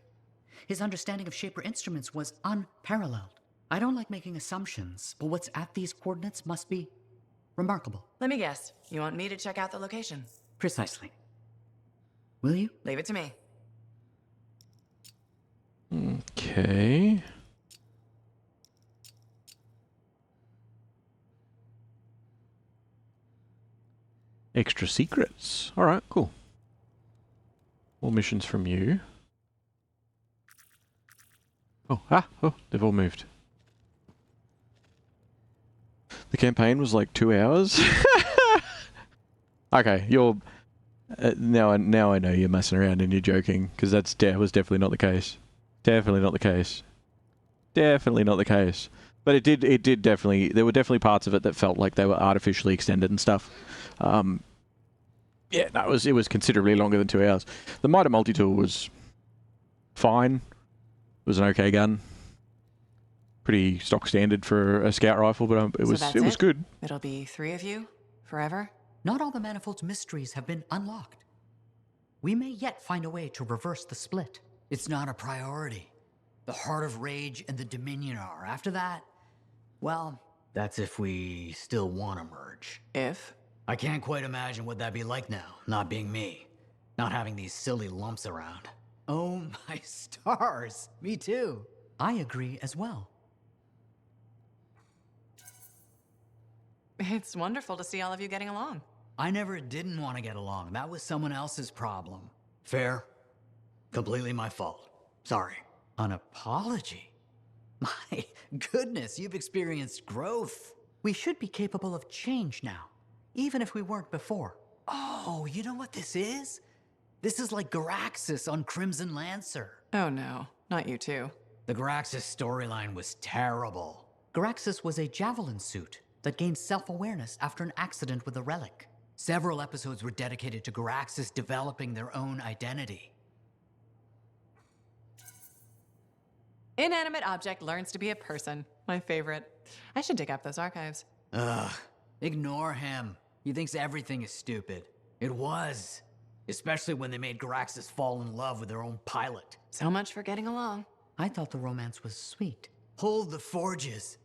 P: His understanding of Shaper instruments was unparalleled. I don't like making assumptions, but what's at these coordinates must be remarkable.
C: Let me guess. You want me to check out the location?
P: Precisely. Will you?
C: Leave it to me.
A: Okay. Extra secrets. Alright, cool. More missions from you. Oh, they've all moved. The campaign was like 2 hours. Okay, you're... now I know you're messing around and you're joking, because that was definitely not the case. Definitely not the case. Definitely not the case. But it did definitely... There were definitely parts of it that felt like they were artificially extended and stuff. Yeah, no, it was considerably longer than 2 hours. The Mitre Multi-Tool was fine. It was an okay gun. Pretty stock standard for a scout rifle, but it was good.
C: It'll be 3 of you? Forever?
P: Not all the Manifold's mysteries have been unlocked. We may yet find a way to reverse the split. It's not a priority. The Heart of Rage and the Dominion are. After that, well, that's if we still want to merge.
C: If?
P: I can't quite imagine what that'd be like now, not being me. Not having these silly lumps around. Oh my stars, me too. I agree as well.
C: It's wonderful to see all of you getting along.
P: I never didn't want to get along. That was someone else's problem. Fair. Completely my fault. Sorry. An apology? My goodness, you've experienced growth. We should be capable of change now, even if we weren't before. Oh, you know what this is? This is like Garaxus on Crimson Lancer.
C: Oh no, not you too.
P: The Garaxus storyline was terrible. Garaxus was a javelin suit that gained self-awareness after an accident with a relic. Several episodes were dedicated to Garaxus developing their own identity.
C: Inanimate object learns to be a person. My favorite. I should dig up those archives.
P: Ugh, ignore him. He thinks everything is stupid. It was. Especially when they made Garaxus fall in love with their own pilot.
C: So much for getting along.
P: I thought the romance was sweet. Hold the forges.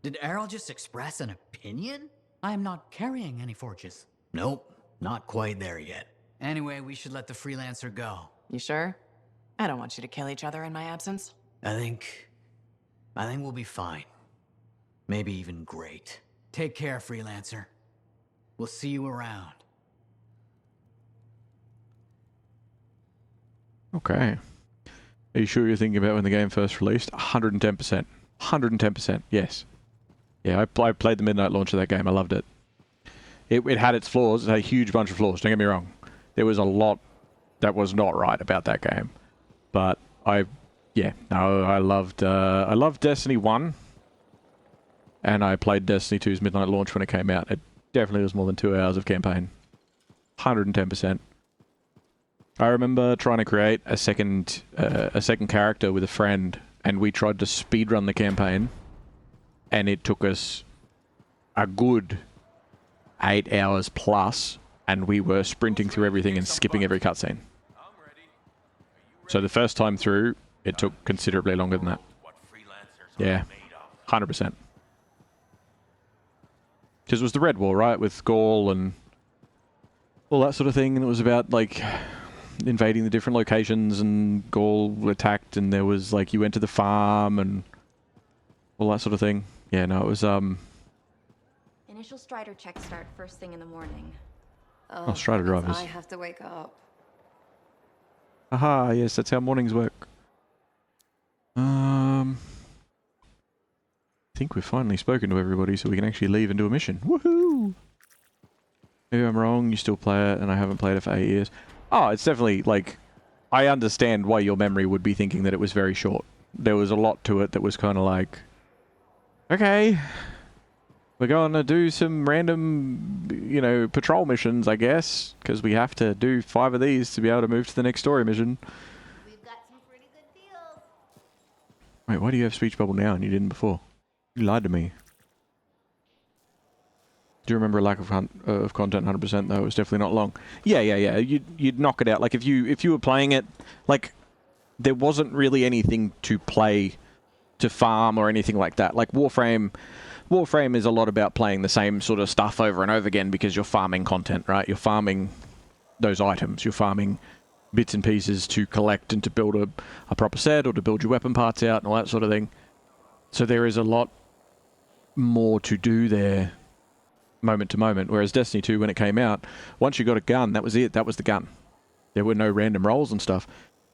P: Did Errol just express an opinion? I am not carrying any forges. Nope, not quite there yet. Anyway, we should let the Freelancer go.
C: You sure? I don't want you to kill each other in my absence.
P: I think we'll be fine. Maybe even great. Take care, Freelancer. We'll see you around.
A: Okay. Are you sure you're thinking about when the game first released? 110%. 110%, yes. Yeah, I played the midnight launch of that game. I loved it. It had its flaws. It had a huge bunch of flaws. Don't get me wrong. There was a lot that was not right about that game. But I loved Destiny 1. And I played Destiny 2's midnight launch when it came out. It definitely was more than 2 hours of campaign. 110%. I remember trying to create a second character with a friend, and we tried to speedrun the campaign, and it took us a good 8 hours plus, and we were sprinting through everything and skipping every cutscene. So the first time through, it took considerably longer than that. Yeah, 100%. Because it was the Red War, right, with Gaul and all that sort of thing, and it was about, like, invading the different locations, and Gaul attacked, and there was, like, you went to the farm, and all that sort of thing. Yeah, no, it was,
T: Initial Strider checks start first thing in the morning.
A: Oh, Strider drivers.
S: I have to wake up.
A: Aha, yes, that's how mornings work. I think we've finally spoken to everybody, so we can actually leave and do a mission. Woohoo! Maybe I'm wrong, you still play it, and I haven't played it for 8 years. Oh, it's definitely, like, I understand why your memory would be thinking that it was very short. There was a lot to it that was kind of like, okay, We're going to do some random, you know, patrol missions, I guess, because we have to do 5 of these to be able to move to the next story mission.
T: We've got some pretty good deals.
A: Wait, why do you have speech bubble now and you didn't before? You lied to me. Do you remember a lack of content 100% though? It was definitely not long. Yeah. You'd knock it out. Like if you were playing it, like there wasn't really anything to play, to farm or anything like that. Like Warframe is a lot about playing the same sort of stuff over and over again because you're farming content, right? You're farming those items. You're farming bits and pieces to collect and to build a proper set or to build your weapon parts out and all that sort of thing. So there is a lot more to do there moment to moment, whereas Destiny 2, when it came out, once you got a gun, that was it. That was the gun. There were no random rolls and stuff,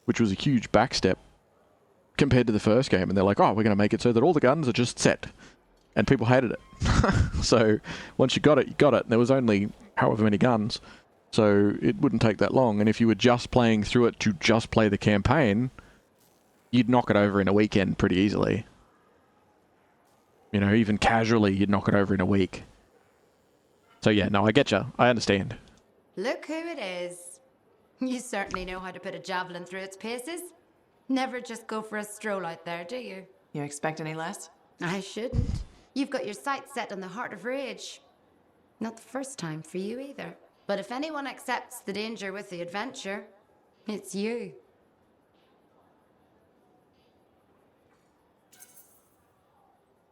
A: which was a huge backstep compared to the first game. And they're like, oh, we're going to make it so that all the guns are just set. And people hated it. So once you got it, you got it. And there was only however many guns, so it wouldn't take that long. And if you were just playing through it to just play the campaign, you'd knock it over in a weekend pretty easily. You know, even casually, you'd knock it over in a week. So yeah, no, I get you. I understand.
I: Look who it is. You certainly know how to put a javelin through its paces. Never just go for a stroll out there, do you?
C: You expect any less?
I: I shouldn't. You've got your sights set on the Heart of Rage. Not the first time for you either. But if anyone accepts the danger with the adventure, it's you.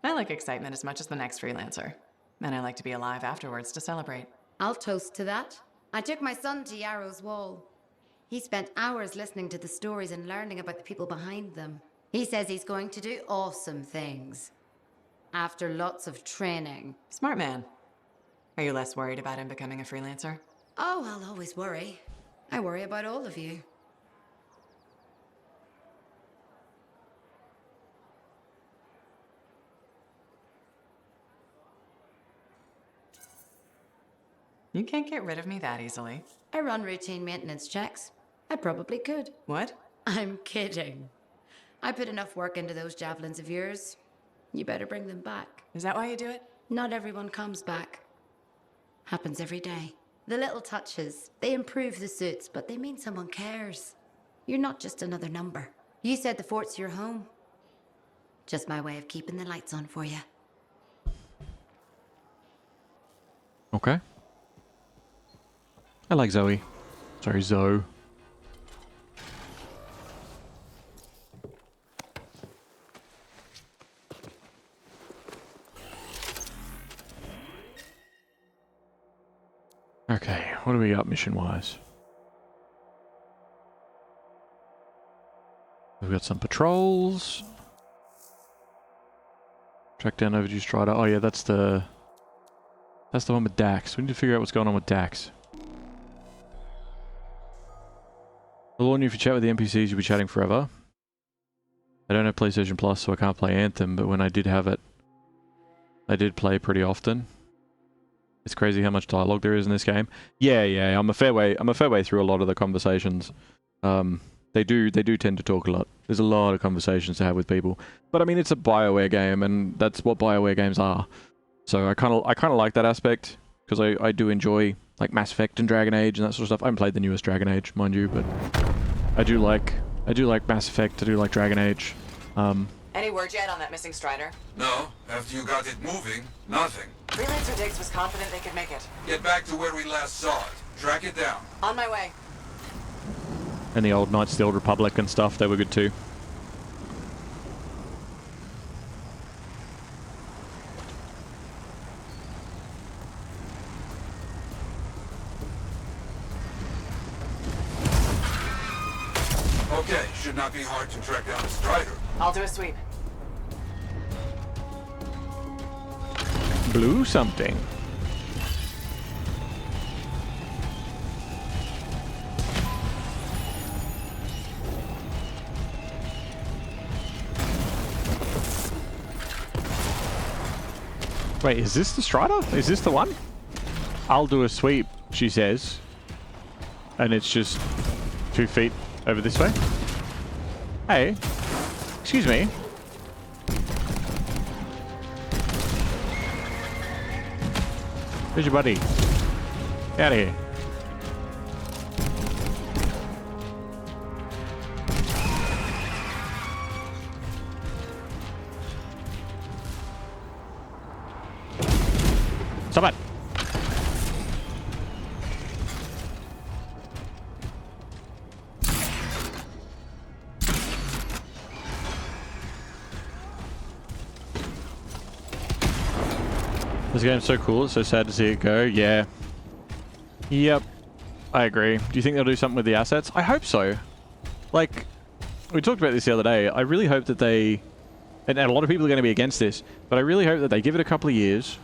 C: I like excitement as much as the next Freelancer. And I like to be alive afterwards to celebrate.
I: I'll toast to that. I took my son to Yarrow's Wall. He spent hours listening to the stories and learning about the people behind them. He says he's going to do awesome things. After lots of training.
C: Smart man. Are you less worried about him becoming a Freelancer?
I: Oh, I'll always worry. I worry about all of you.
C: You can't get rid of me that easily.
I: I run routine maintenance checks. I probably could.
C: What?
I: I'm kidding. I put enough work into those javelins of yours. You better bring them back.
C: Is that why you do it?
I: Not everyone comes back. Happens every day. The little touches, they improve the suits, but they mean someone cares. You're not just another number. You said the fort's your home. Just my way of keeping the lights on for you.
A: Okay. I like Zoe. Sorry, Zoe. Okay, what do we got mission-wise? We've got some patrols. Track down overdue Strider. Oh yeah, that's the one with Dax. We need to figure out what's going on with Dax. I'll warn you, if you chat with the NPCs, you'll be chatting forever. I don't have PlayStation Plus, so I can't play Anthem, but when I did have it, I did play pretty often. It's crazy how much dialogue there is in this game. Yeah, I'm a fair way through a lot of the conversations. They do tend to talk a lot. There's a lot of conversations to have with people. But I mean, it's a BioWare game, and that's what BioWare games are. So I kind of like that aspect, because I do enjoy like Mass Effect and Dragon Age and that sort of stuff. I haven't played the newest Dragon Age, mind you, but I do like Mass Effect. I do like Dragon Age.
C: Any word yet on that missing Strider?
M: No, after you got it moving, nothing.
C: Freelancer Diggs was confident they could make it.
M: Get back to where we last saw it. Track it down.
C: On my way.
A: And the old Knights of the Old Republic and stuff, they were good too.
M: Okay, should not be hard to track down a Strider.
C: I'll do a sweep.
A: Blue something. Wait, is this the Strider? Is this the one? I'll do a sweep, she says. And it's just 2 feet over this way. Hey, excuse me. Where's your buddy? Get out of here. Stop it. This game's so cool, it's so sad to see it go. Yeah. Yep. I agree. Do you think they'll do something with the assets? I hope so. Like, we talked about this the other day. I really hope that they... And a lot of people are going to be against this, but I really hope that they give it a couple of years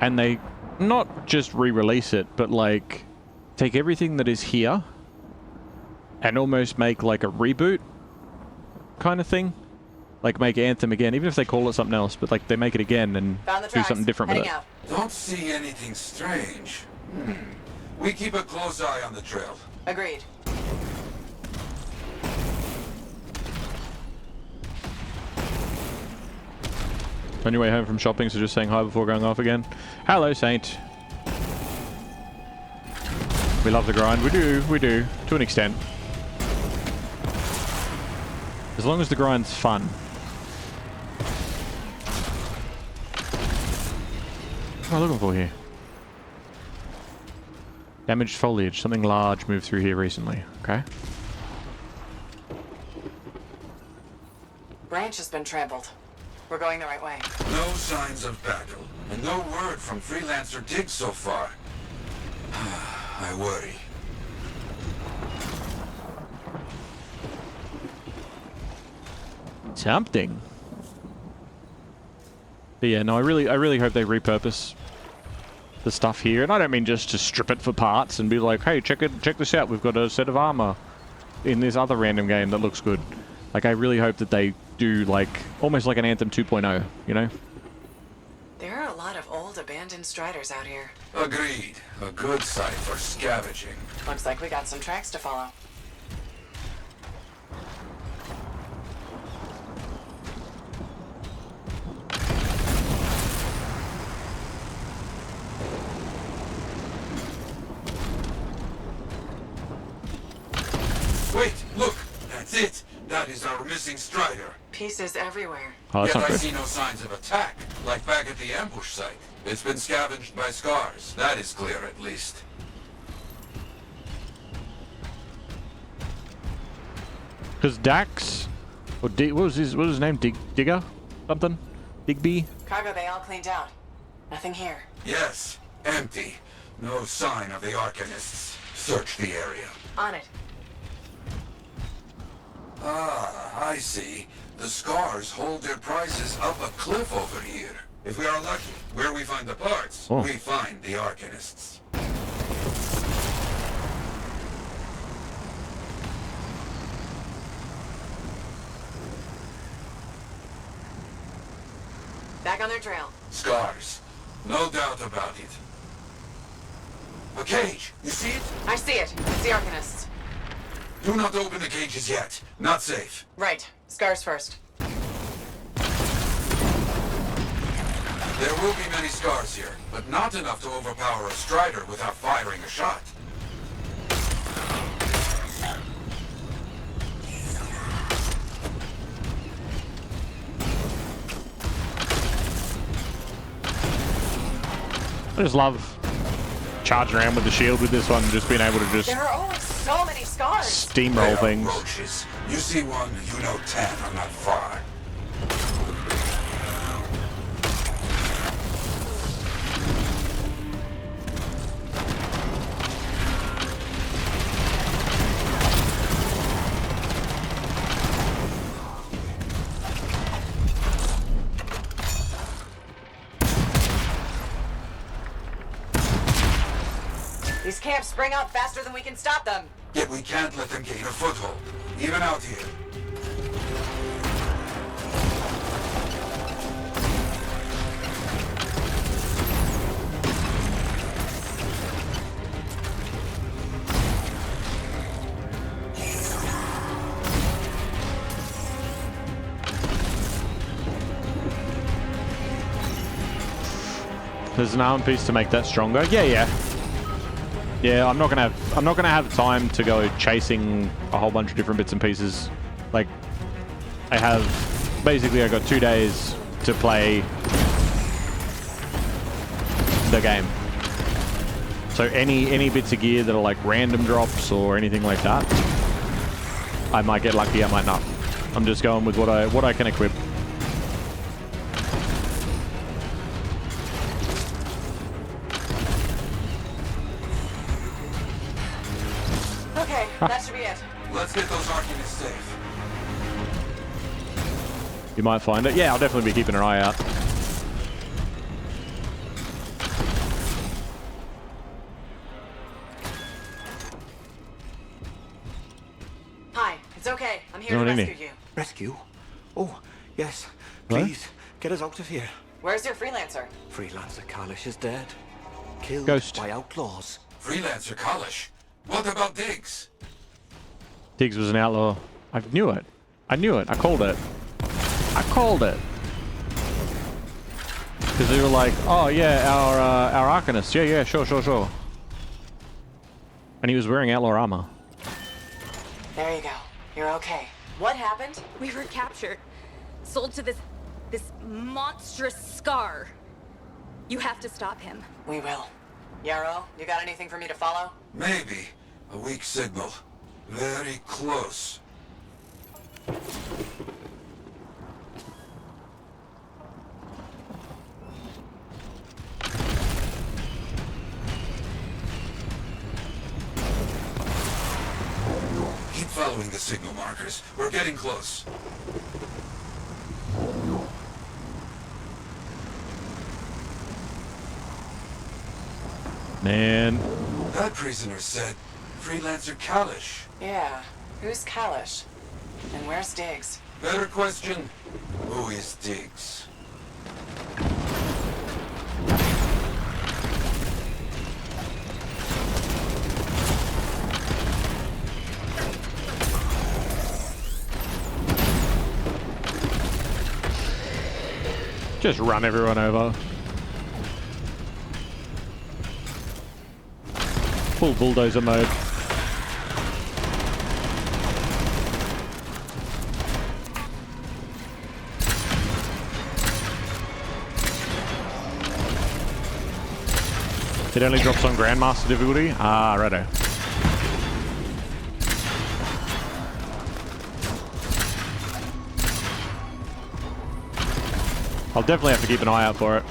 A: and they not just re-release it, but like take everything that is here and almost make like a reboot kind of thing. Like make Anthem again, even if they call it something else, but like they make it again and do something different with it.
U: Don't see anything strange. We keep a close eye on the trail.
C: Agreed.
A: On your way home from shopping, so just saying hi before going off again. Hello, Saint. We love the grind. We do, to an extent. As long as the grind's fun. What am I looking for here? Damaged foliage. Something large moved through here recently. Okay.
C: Branch has been trampled. We're going the right way.
U: No signs of battle, and no word from Freelancer digs so far. I worry.
A: Something. But yeah, no, I really hope they repurpose the stuff here, and I don't mean just to strip it for parts and be like, hey, check this out. We've got a set of armor in this other random game that looks good. Like, I really hope that they do like almost like an Anthem 2.0, you know?
C: There are a lot of old abandoned striders out here.
U: Agreed. A good site for scavenging.
C: Looks like we got some tracks to follow.
U: Wait, look! That's it! That is our missing strider.
C: Pieces everywhere.
A: Oh, that's
U: Yet
A: not
U: I
A: good.
U: see no signs of attack, like back at the ambush site. It's been scavenged by scars. That is clear, at least.
A: Because Dax, or what was his name? Digger? Something? Digby?
C: Cargo they all cleaned out. Nothing here.
U: Yes, empty. No sign of the Arcanists. Search the area.
C: On it.
U: Ah, I see. The scars hold their prizes up a cliff over here. If we are lucky, where we find the parts, we find the Arcanists.
C: Back on their trail.
U: Scars. No doubt about it. A cage. You see it?
C: I see it. It's the Arcanists.
U: Do not open the cages yet. Not safe.
C: Right. Scars first.
U: There will be many scars here, but not enough to overpower a strider without firing a shot.
A: I just love charging around with the shield with this one, just being able to just
C: There are always so many scars.
A: steamroll things.
U: Roaches. You see one, you know 10 are not far.
C: These camps spring up faster than we can stop them.
U: Yet we can't let them gain a foothold, even out here.
A: There's an armor piece to make that stronger. Yeah. Yeah, I'm not gonna have time to go chasing a whole bunch of different bits and pieces. Like, I got 2 days to play the game. So any bits of gear that are like random drops or anything like that, I might get lucky, I might not. I'm just going with what I can equip.
C: Okay, that should be it.
R: Let's get those arguments safe.
A: You might find it. Yeah, I'll definitely be keeping an eye out.
C: Hi, it's okay. I'm here
A: No,
C: to
A: Nini.
C: rescue you.
F: Rescue? Oh, yes.
A: What?
F: Please, get us out of here.
C: Where's your freelancer?
F: Freelancer Kalish is dead. Killed
A: Ghost.
F: by outlaws.
R: Freelancer Kalish. What about Diggs?
A: Diggs was an outlaw. I knew it. I called it. Because they were like, oh yeah, our Arcanist. Yeah, sure. And he was wearing outlaw armor.
C: There you go. You're okay. What happened?
H: We were captured. Sold to this monstrous Scar. You have to stop him.
C: We will. Yarrow, you got anything for me to follow?
R: Maybe. A weak signal. Very close. Keep following the signal markers. We're getting close.
A: Man.
R: That prisoner said Freelancer Kalish.
C: Yeah. Who's Kalish? And where's Diggs?
R: Better question. Who is Diggs?
A: Just run everyone over. Full bulldozer mode. It only drops on Grandmaster difficulty? Ah, righto. I'll definitely have to keep an eye out for it.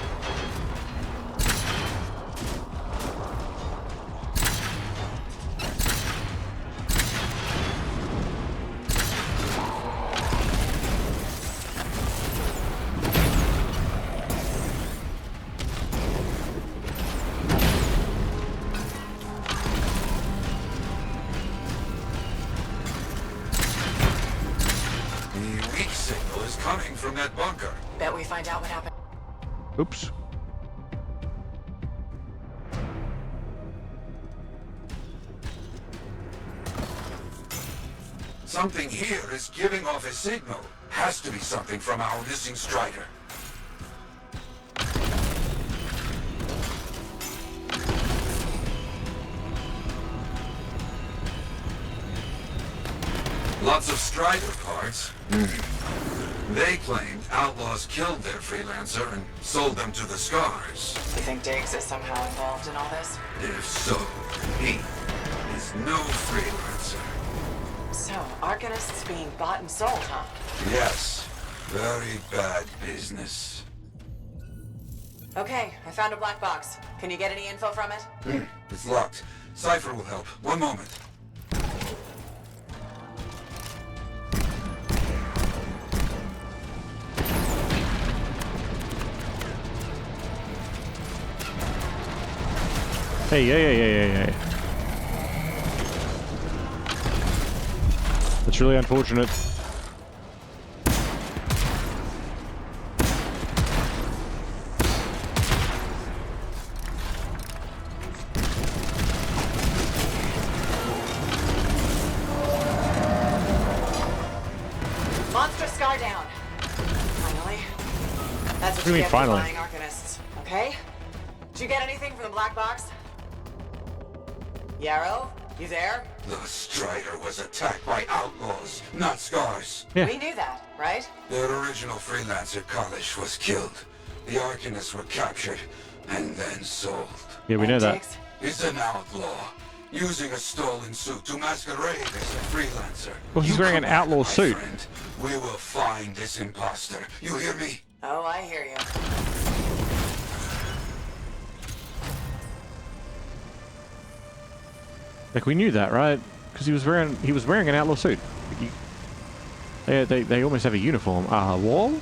R: The weak signal is coming from that bunker.
C: Bet we find out what happened.
A: Oops.
R: Something here is giving off a signal. Has to be something from our missing strider. Lots of strider parts. They claimed outlaws killed their freelancer and sold them to the Scars.
C: You think Diggs is somehow involved in all this?
R: If so, he is no freelancer.
C: So, Arcanists being bought and sold, huh?
R: Yes, very bad business.
C: Okay, I found a black box. Can you get any info from it?
R: It's locked. Cypher will help. One moment.
A: Hey. That's really unfortunate.
C: Monster Scar down. Finally. That's what
A: do you
C: you
A: mean
C: get for
A: finally?
C: buying Arcanists, okay? Did you get anything from the black box? Yarrow, you there?
R: The Strider was attacked by outlaws, not scars.
A: Yeah.
C: We knew that, right?
R: Their original Freelancer, Kalish, was killed. The Arcanists were captured and then sold.
A: Yeah, we know that.
R: He's an outlaw, using a stolen suit to masquerade as a Freelancer.
A: Well, he's wearing an outlaw suit.
R: Friend, we will find this imposter. You hear me?
C: Oh, I hear you.
A: Like, we knew that, right? Because he was wearing an outlaw suit. They almost have a uniform. Wall? You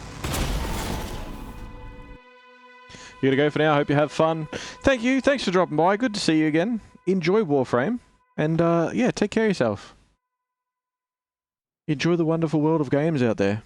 A: gotta go for now. Hope you have fun. Thank you. Thanks for dropping by. Good to see you again. Enjoy Warframe. And, yeah, take care of yourself. Enjoy the wonderful world of games out there.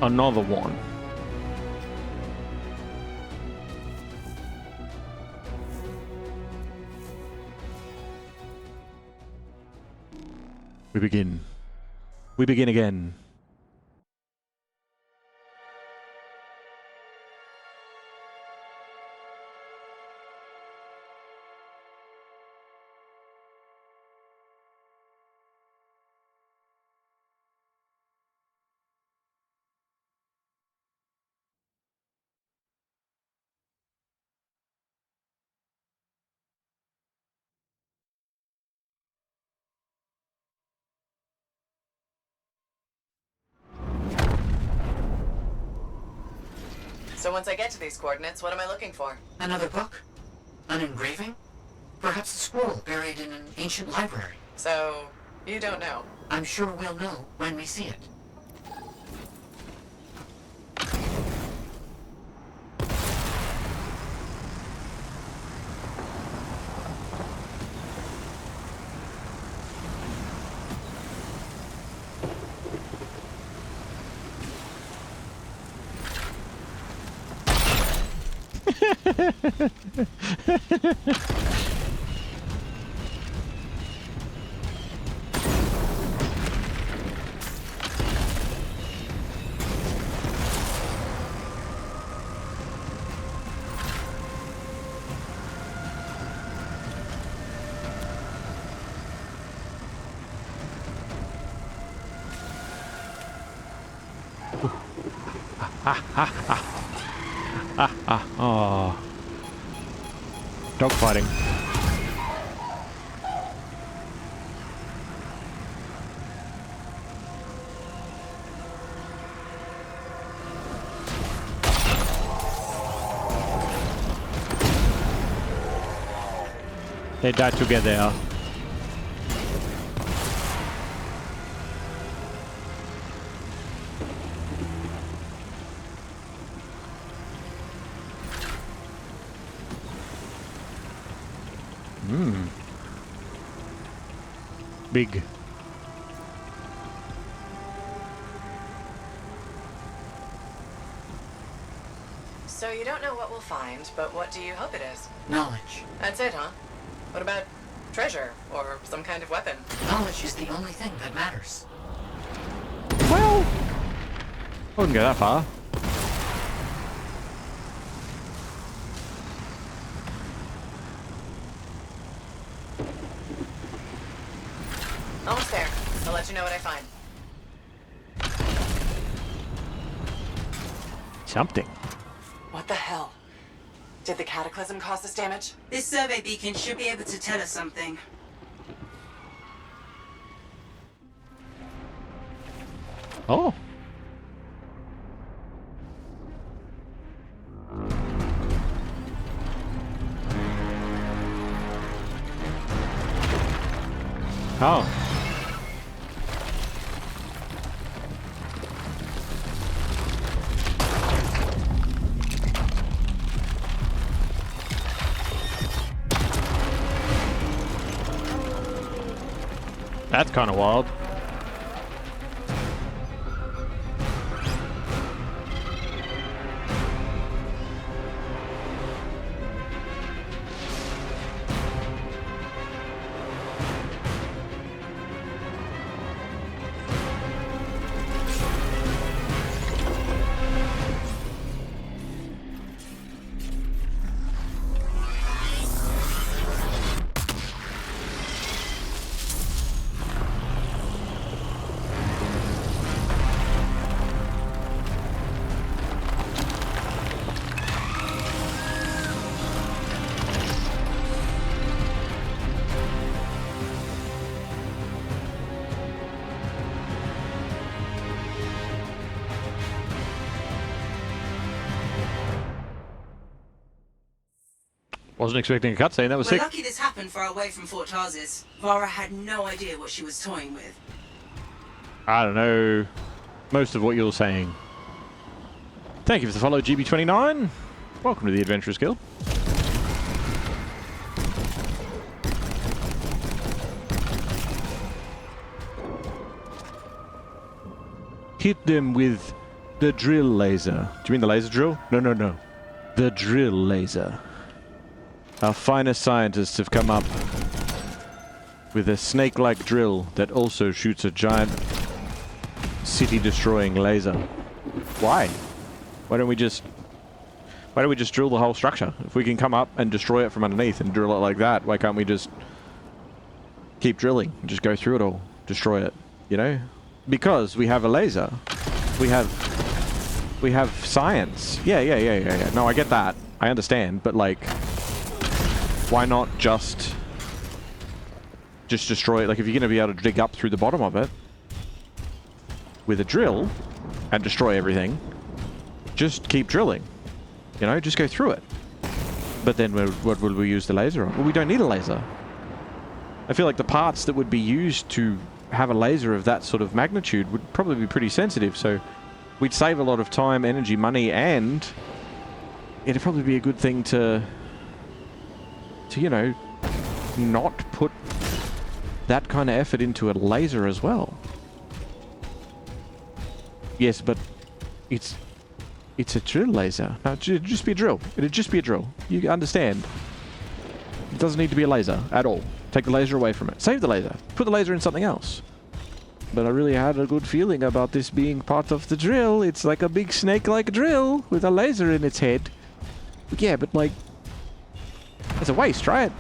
A: Another one. We begin. We begin again.
C: So once I get to these coordinates, what am I looking for?
P: Another book? An engraving? Perhaps a scroll buried in an ancient library.
C: So, you don't know?
P: I'm sure we'll know when we see it. Oh. Dogfighting. They die together. Big.
C: So you don't know what we'll find, but what do you hope it is?
P: Knowledge.
C: That's it, huh? What about treasure or some kind of weapon?
P: Knowledge is the only thing that matters.
A: Well, I wouldn't go that far.
C: Almost there. I'll let you know what I find.
A: Something.
C: What the hell? Did the cataclysm cause this damage?
K: This survey beacon should be able to tell us something.
A: Oh. Oh. That's kind of wild. Wasn't expecting a cutscene. That was
K: We're
W: sick.
K: lucky this happened far away from Fort Tarsis. Vara had no idea what she was toying with.
A: I don't know most of what you're saying. Thank you for the follow, GB29. Welcome to the Adventurers Guild. Hit them with the drill laser. Do you mean the laser drill? No, no, no. The drill laser. Our finest scientists have come up with a snake-like drill that also shoots a giant city-destroying laser. Why? Why don't we just drill the whole structure? If we can come up and destroy it from underneath and drill it like that, why can't we just keep drilling? Just go through it all, destroy it, you know? Because we have a laser. We have science. Yeah. No, I get that. I understand, but like, why not just destroy it? Like, if you're going to be able to dig up through the bottom of it with a drill and destroy everything, just keep drilling. You know, just go through it. But then what will we use the laser on? Well, we don't need a laser. I feel like the parts that would be used to have a laser of that sort of magnitude would probably be pretty sensitive, so we'd save a lot of time, energy, money, and it'd probably be a good thing to you know, not put that kind of effort into a laser as well. Yes, but it's a drill laser. No, it'd just be a drill. It'd just be a drill. You understand. It doesn't need to be a laser at all. Take the laser away from it. Save the laser. Put the laser in something else. But I really had a good feeling about this being part of the drill. It's like a big snake-like drill with a laser in its head. Yeah, but like, it's a waste, right?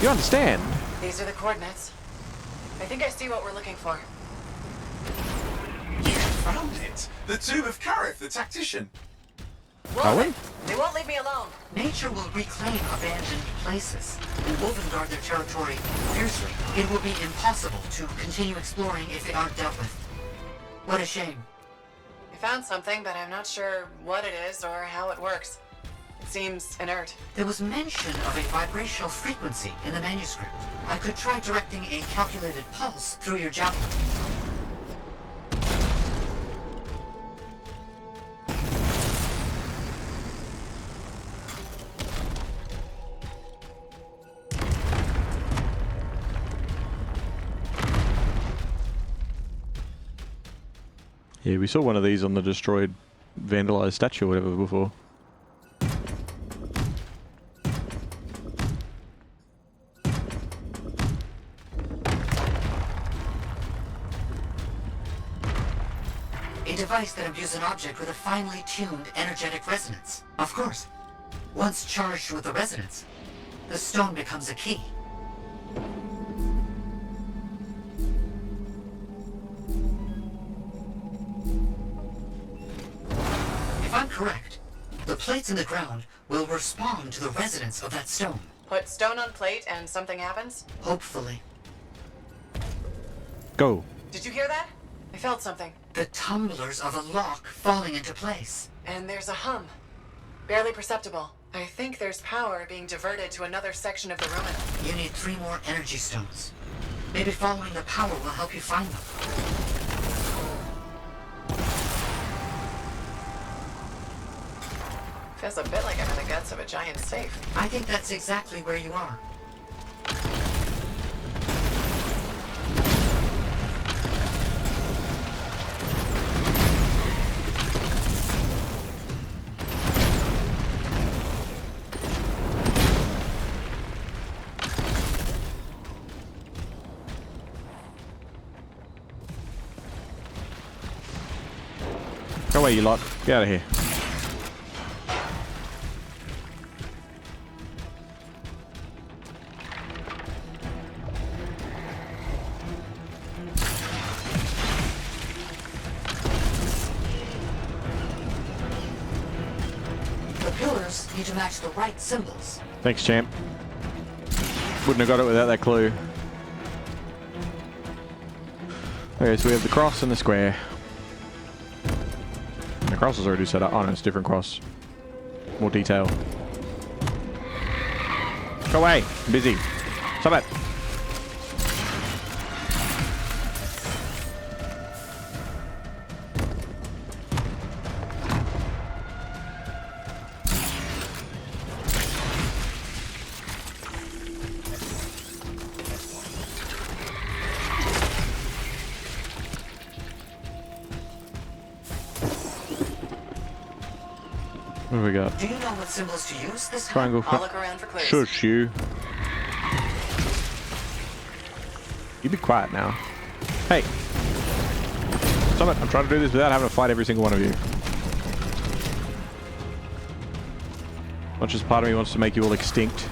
A: You understand?
C: These are the coordinates. I think I see what we're looking for.
R: You found it! The tomb of Kareth, the tactician!
C: Well, they won't leave me alone.
L: Nature will reclaim abandoned places and Wolven their territory fiercely. It will be impossible to continue exploring if they aren't dealt with. What a shame.
C: I found something, but I'm not sure what it is or how it works. It seems inert.
L: There was mention of a vibrational frequency in the manuscript. I could try directing a calculated pulse through your javelin.
A: Yeah, we saw one of these on the destroyed, vandalized statue or whatever before.
L: A device that imbues an object with a finely tuned energetic resonance. Of course. Once charged with the resonance, the stone becomes a key. If I'm correct, the plates in the ground will respond to the resonance of that stone.
C: Put stone on plate and something happens?
L: Hopefully.
A: Go.
C: Did you hear that? I felt something.
L: The tumblers of a lock falling into place.
C: And there's a hum. Barely perceptible. I think there's power being diverted to another section of the ruin.
L: You need 3 more energy stones. Maybe following the power will help you find them.
C: Feels a bit like I'm in the guts of a giant safe.
L: I think that's exactly where you are.
A: Go away, you lot. Get out of here.
L: The pillars need to match the right symbols.
A: Thanks, champ. Wouldn't have got it without that clue. Okay, so we have the cross and the square. The cross is already set up. Oh no, it's a different cross. More detail. Go away. I'm busy. Stop it. What do we got?
L: Do you know what symbols to use this time?
A: Triangle.
L: I'll look around for clues.
A: Shush you. You be quiet now. Hey. Stop it. I'm trying to do this without having to fight every single one of you. Much as part of me wants to make you all extinct.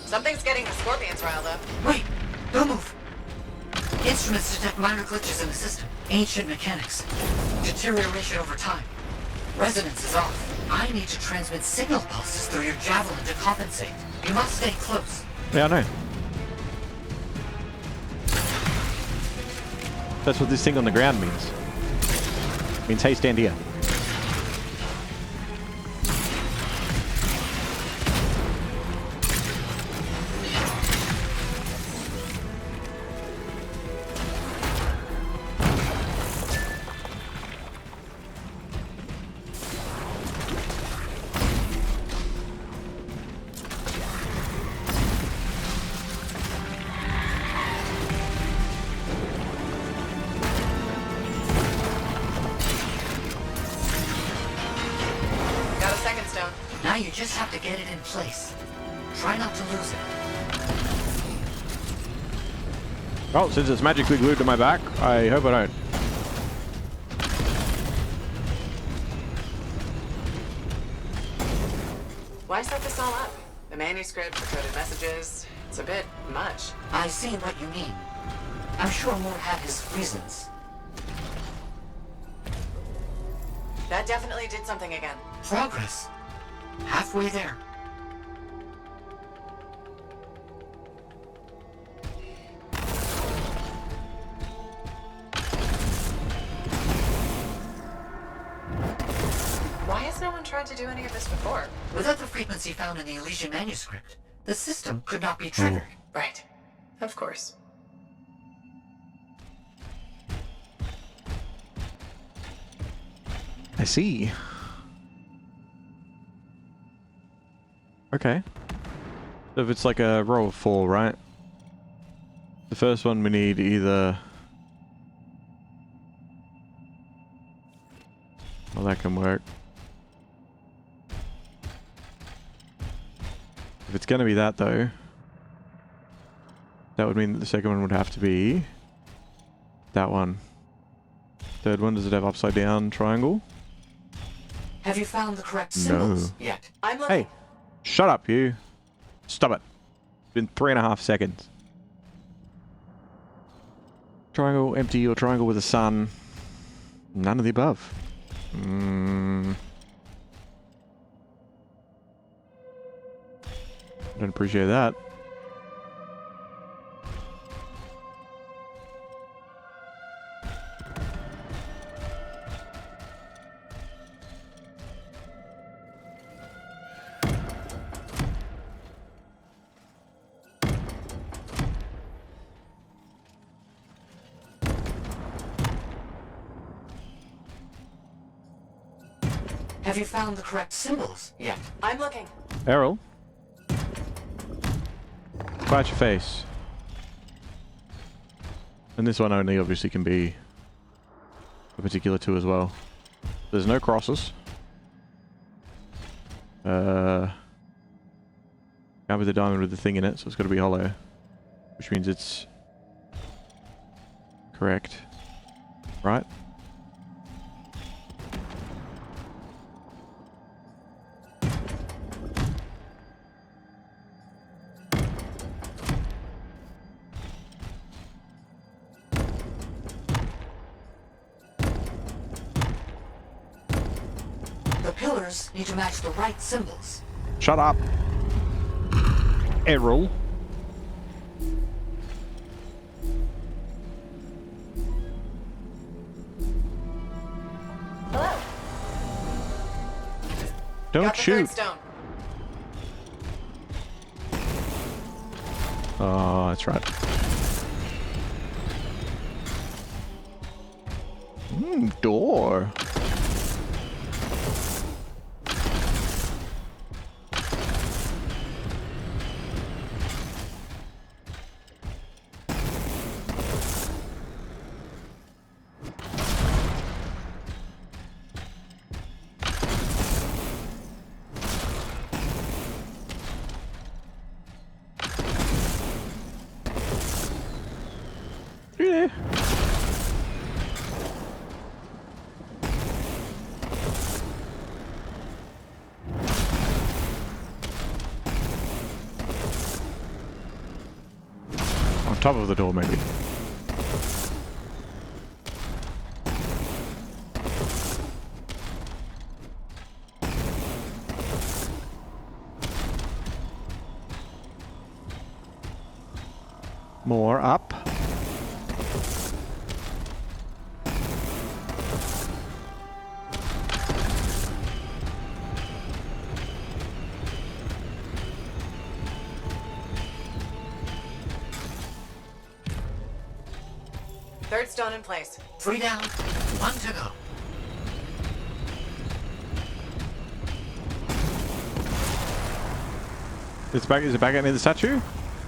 C: Something's getting the scorpions riled up.
L: Wait, don't move. Instruments detect minor glitches in the system. Ancient mechanics. Deterioration over time. Resonance is off. I need to transmit signal pulses through your javelin to compensate. You must stay close.
A: Yeah, I know. That's what this thing on the ground means. It means, hey, stand here.
L: Now you just have to get it in place. Try not to lose it.
A: Well, since it's magically glued to my back, I hope I don't.
C: Why set this all up? The manuscript, the coded messages. It's a bit much.
L: I see what you mean. I'm sure Moore had his reasons.
C: That definitely did something again.
L: Progress. Halfway there.
C: Why has no one tried to do any of this before?
L: Without the frequency found in the Elysian manuscript, the system could not be triggered.
C: Right. Of course.
A: I see. Okay. So if it's like a row of 4, right? The first one we need either... Well, that can work. If it's going to be that, though, that would mean that the second one would have to be that one. Third one, does it have upside down triangle?
L: Have you found the correct symbols yet?
C: I'm looking.
A: Hey, shut up, you. Stop it. It's been 3.5 seconds. Triangle empty or triangle with a sun? None of the above. Don't appreciate that.
L: Have you found the correct symbols yet?
C: I'm looking.
A: Errol? Scratch your face. And this one only obviously can be a particular 2 as well. There's no crosses. Can't be the diamond with the thing in it, so it's got to be hollow. Which means it's correct. Right?
L: The pillars need to match the right symbols.
A: Shut up. Errol. Don't shoot.
C: Stone.
A: Oh, that's right. Door. Yeah. On top of the door, maybe. More up.
C: Third stone in place.
L: 3 down, 1 to go.
A: Is it back in the statue?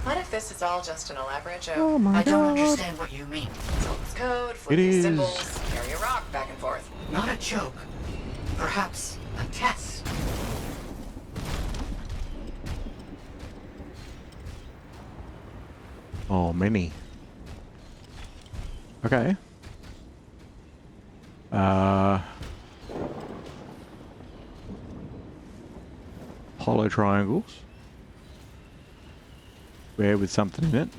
C: What if this is all just an elaborate joke?
A: Oh my
L: I don't
A: God.
L: understand what you mean.
C: Someone's code,
A: It
C: flippy
A: is.
C: symbols, carry a rock back and forth.
L: Not a joke. Perhaps a test.
A: Oh, many. Okay. Hollow triangles. Square with something in it.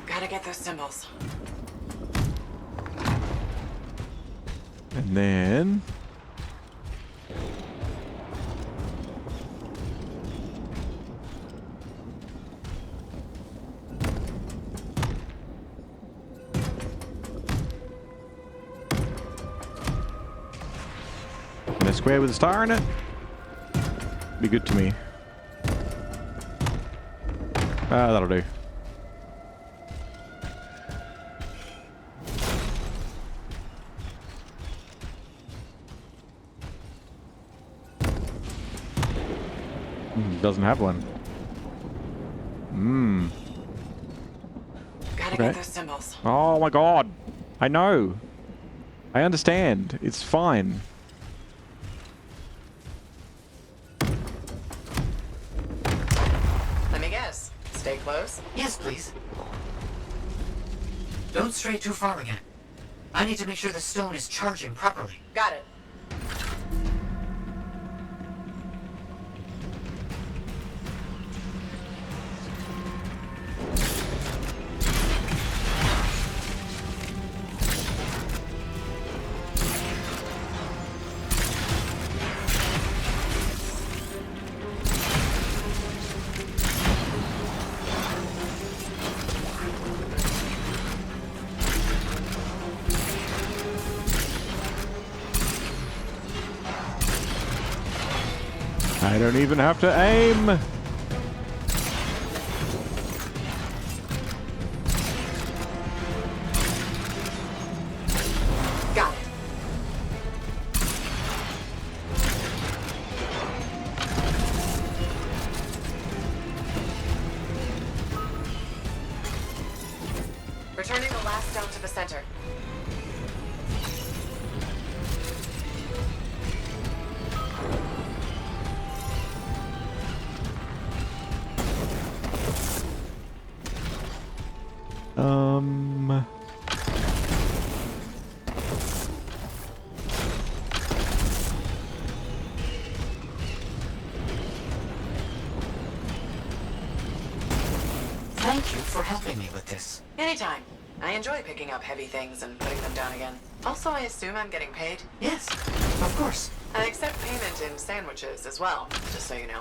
C: Gotta get those symbols.
A: And then... And a square with a star in it? Be good to me. Ah, that'll do. Doesn't have one.
C: Gotta
A: Okay.
C: get those symbols.
A: Oh my God. I know. I understand. It's fine.
C: Let me guess. Stay close.
L: Yes, please. Don't stray too far again. I need to make sure the stone is charging properly.
C: Got it.
A: I don't even have to aim.
C: Got it. Returning the last stone to the center.
L: Thank you for helping me with this.
C: Anytime. I enjoy picking up heavy things and putting them down again. Also, I assume I'm getting paid.
L: Yes, of course.
C: I accept payment in sandwiches as well, just so you know.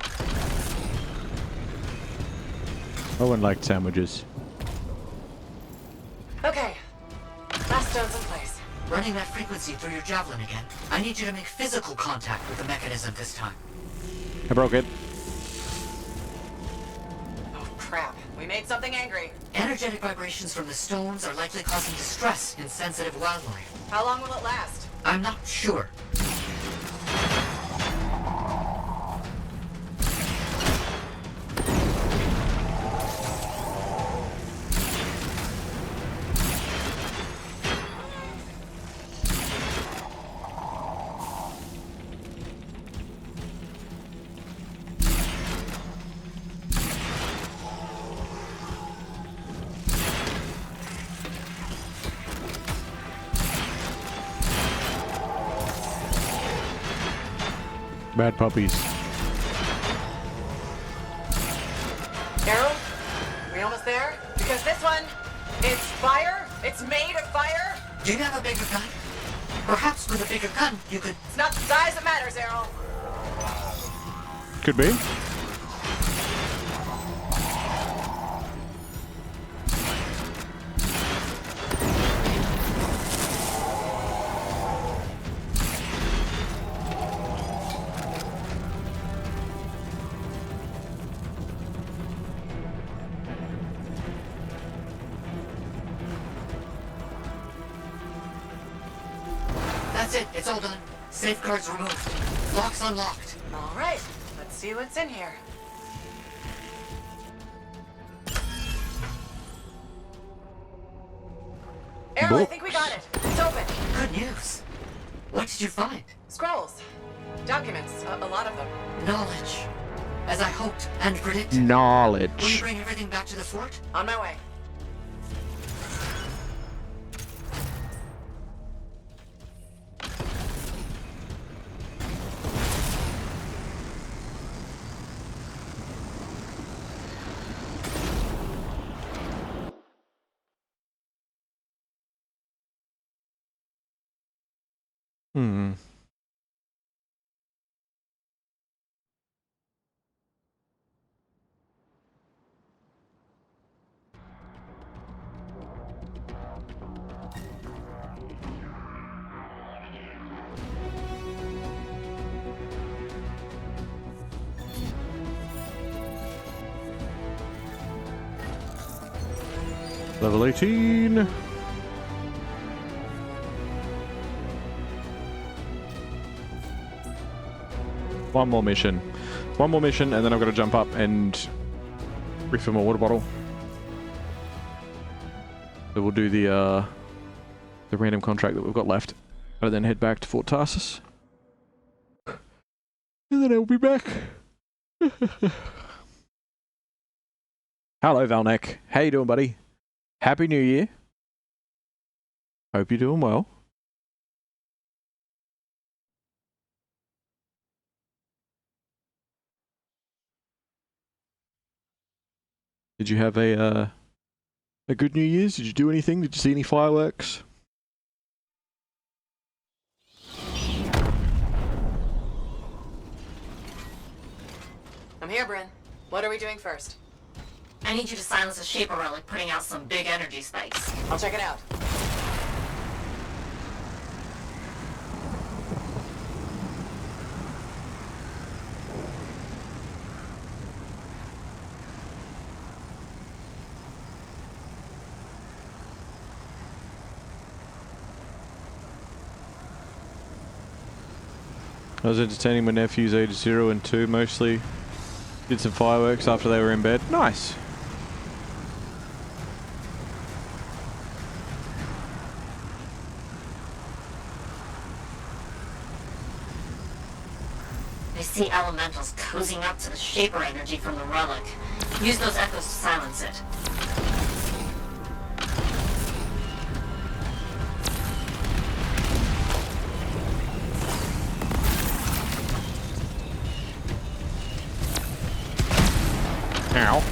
A: Owen liked sandwiches.
C: Okay. Last stone's in place.
L: Running that frequency through your javelin again. I need you to make physical contact with the mechanism this time.
A: I broke it.
C: Oh, crap. We made something angry.
L: Energetic vibrations from the stones are likely causing distress in sensitive wildlife.
C: How long will it last?
L: I'm not sure.
A: Bad puppies.
C: Harold, we almost there? Because this one, it's fire. It's made of fire.
L: Do you have a bigger gun? Perhaps with a bigger gun, you could...
C: It's not the size that matters, Errol.
A: Could be.
L: That's it. It's all done. Safeguards removed. Locks unlocked.
C: All right. Let's see what's in here. Errol, I think we got it. It's open.
L: Good news. What did you find?
C: Scrolls. Documents. A lot of them.
L: Knowledge. As I hoped and predicted. Will you
A: Knowledge.
L: bring everything back to the fort?
C: On my way.
A: Hmm. Level 18. One more mission. One more mission, and then I've got to jump up and refill my water bottle. So we'll do the random contract that we've got left, and then head back to Fort Tarsus. And then I'll be back. Hello, Valnek. How you doing, buddy? Happy New Year. Hope you're doing well. Did you have a good New Year's? Did you do anything? Did you see any fireworks?
C: I'm here, Bryn. What are we doing first?
L: I need you to silence a Shaper relic putting out some big energy spikes.
C: I'll check it out.
A: I was entertaining my nephews aged 0 and 2 mostly. Did some fireworks after they were in bed. Nice.
L: I see elementals cozying up to the Shaper energy from the relic. Use those echoes to silence it.
A: Ow.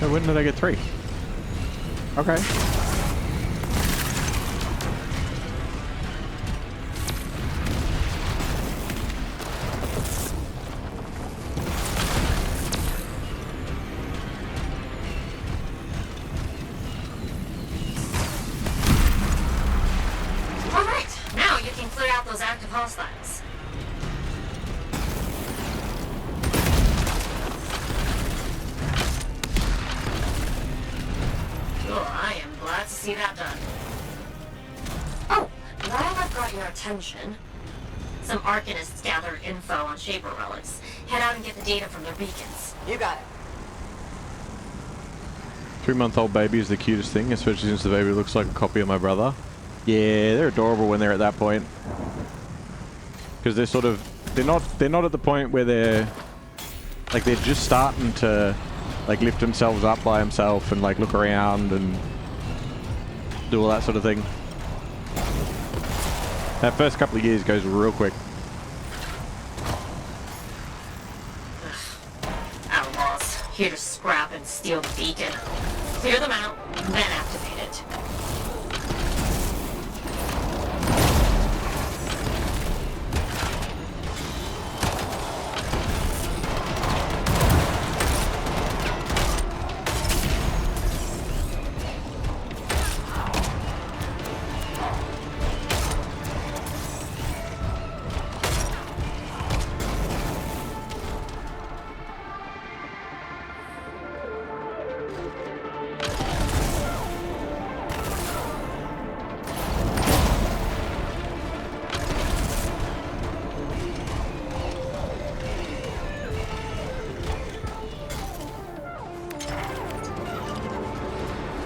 A: Oh, when did I get 3? Okay.
G: attention. Some Arcanists gathered info on Shaper relics. Head out and get the data from their beacons.
K: You got it.
A: 3-month-old baby is the cutest thing, especially since the baby looks like a copy of my brother. Yeah, they're adorable when they're at that point. Because they're sort of... They're not at the point where they're... Like, they're just starting to, like, lift themselves up by himself and, like, look around and do all that sort of thing. That first couple of years goes real quick.
G: Outlaws, here to scrap and steal the beacon. Clear them out, then activate it.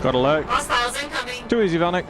A: Got alert.
G: Hostiles incoming.
A: Too easy, Vanek.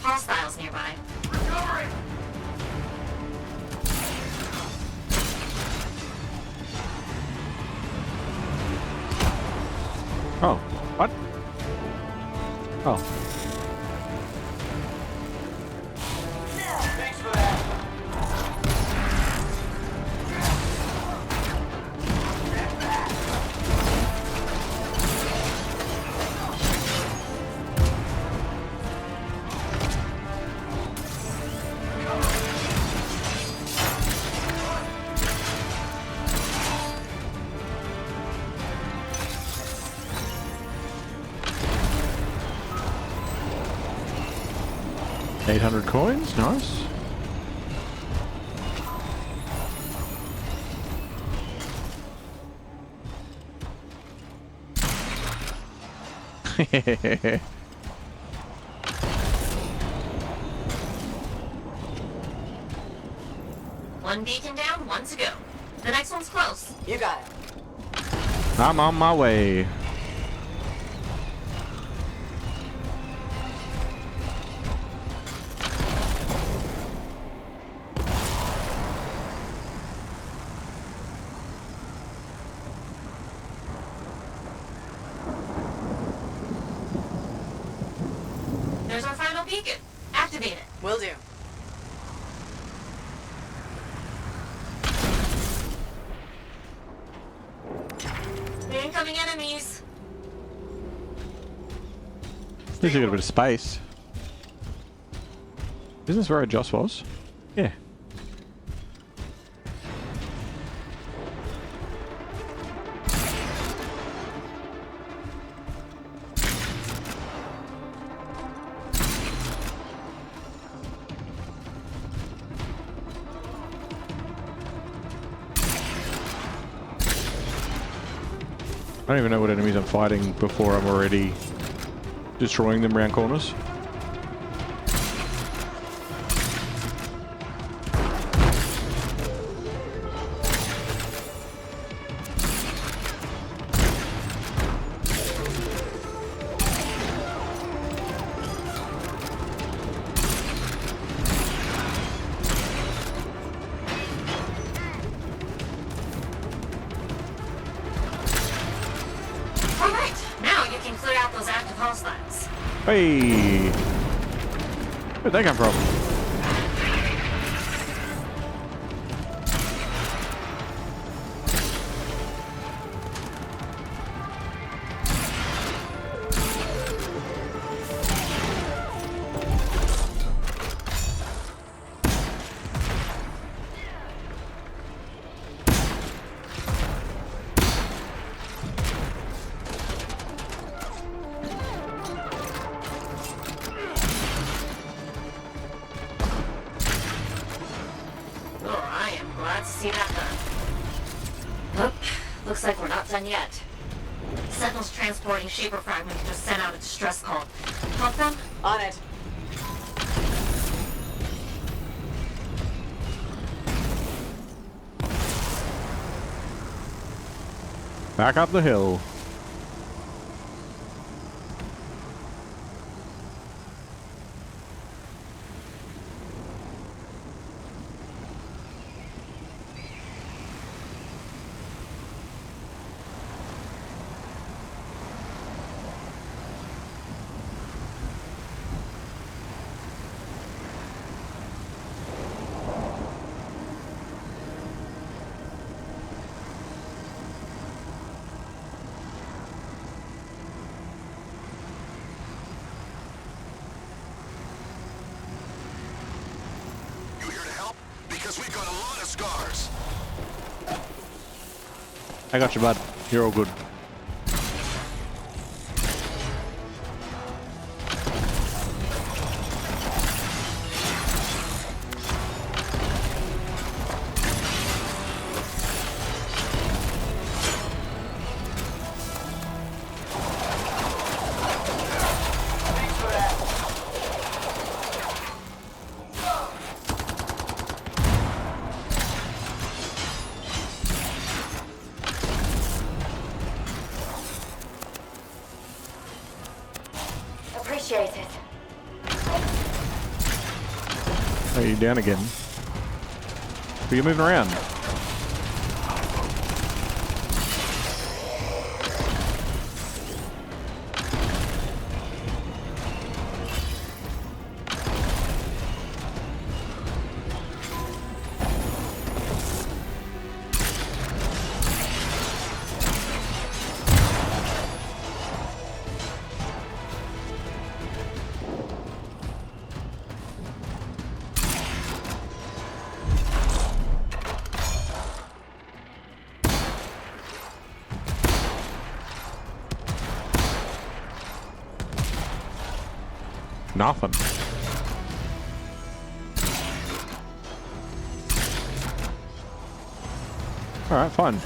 G: Hostiles nearby.
A: Oh, what? Oh.
F: Thanks for that.
A: $800 coins, nice.
G: One beacon down, one to go. The next one's close.
K: You got it.
A: I'm on my way.
G: There's our final beacon. Activate it.
K: Will do.
G: Incoming enemies.
A: At least you got a bit of space. Isn't this where Joss was? Yeah. I don't even know what enemies I'm fighting before I'm already destroying them around corners.
L: out those active hostiles.
A: Hey! Where'd they come from?
L: Looks like we're not done yet. Sentinel's transporting Shaper fragment just sent out a distress call. Help them?
J: On it.
A: Back up the hill. I got you, bud. You're all good.
L: Appreciate it.
A: Oh, you're down again. But you're moving around. Nothing. All right, fine.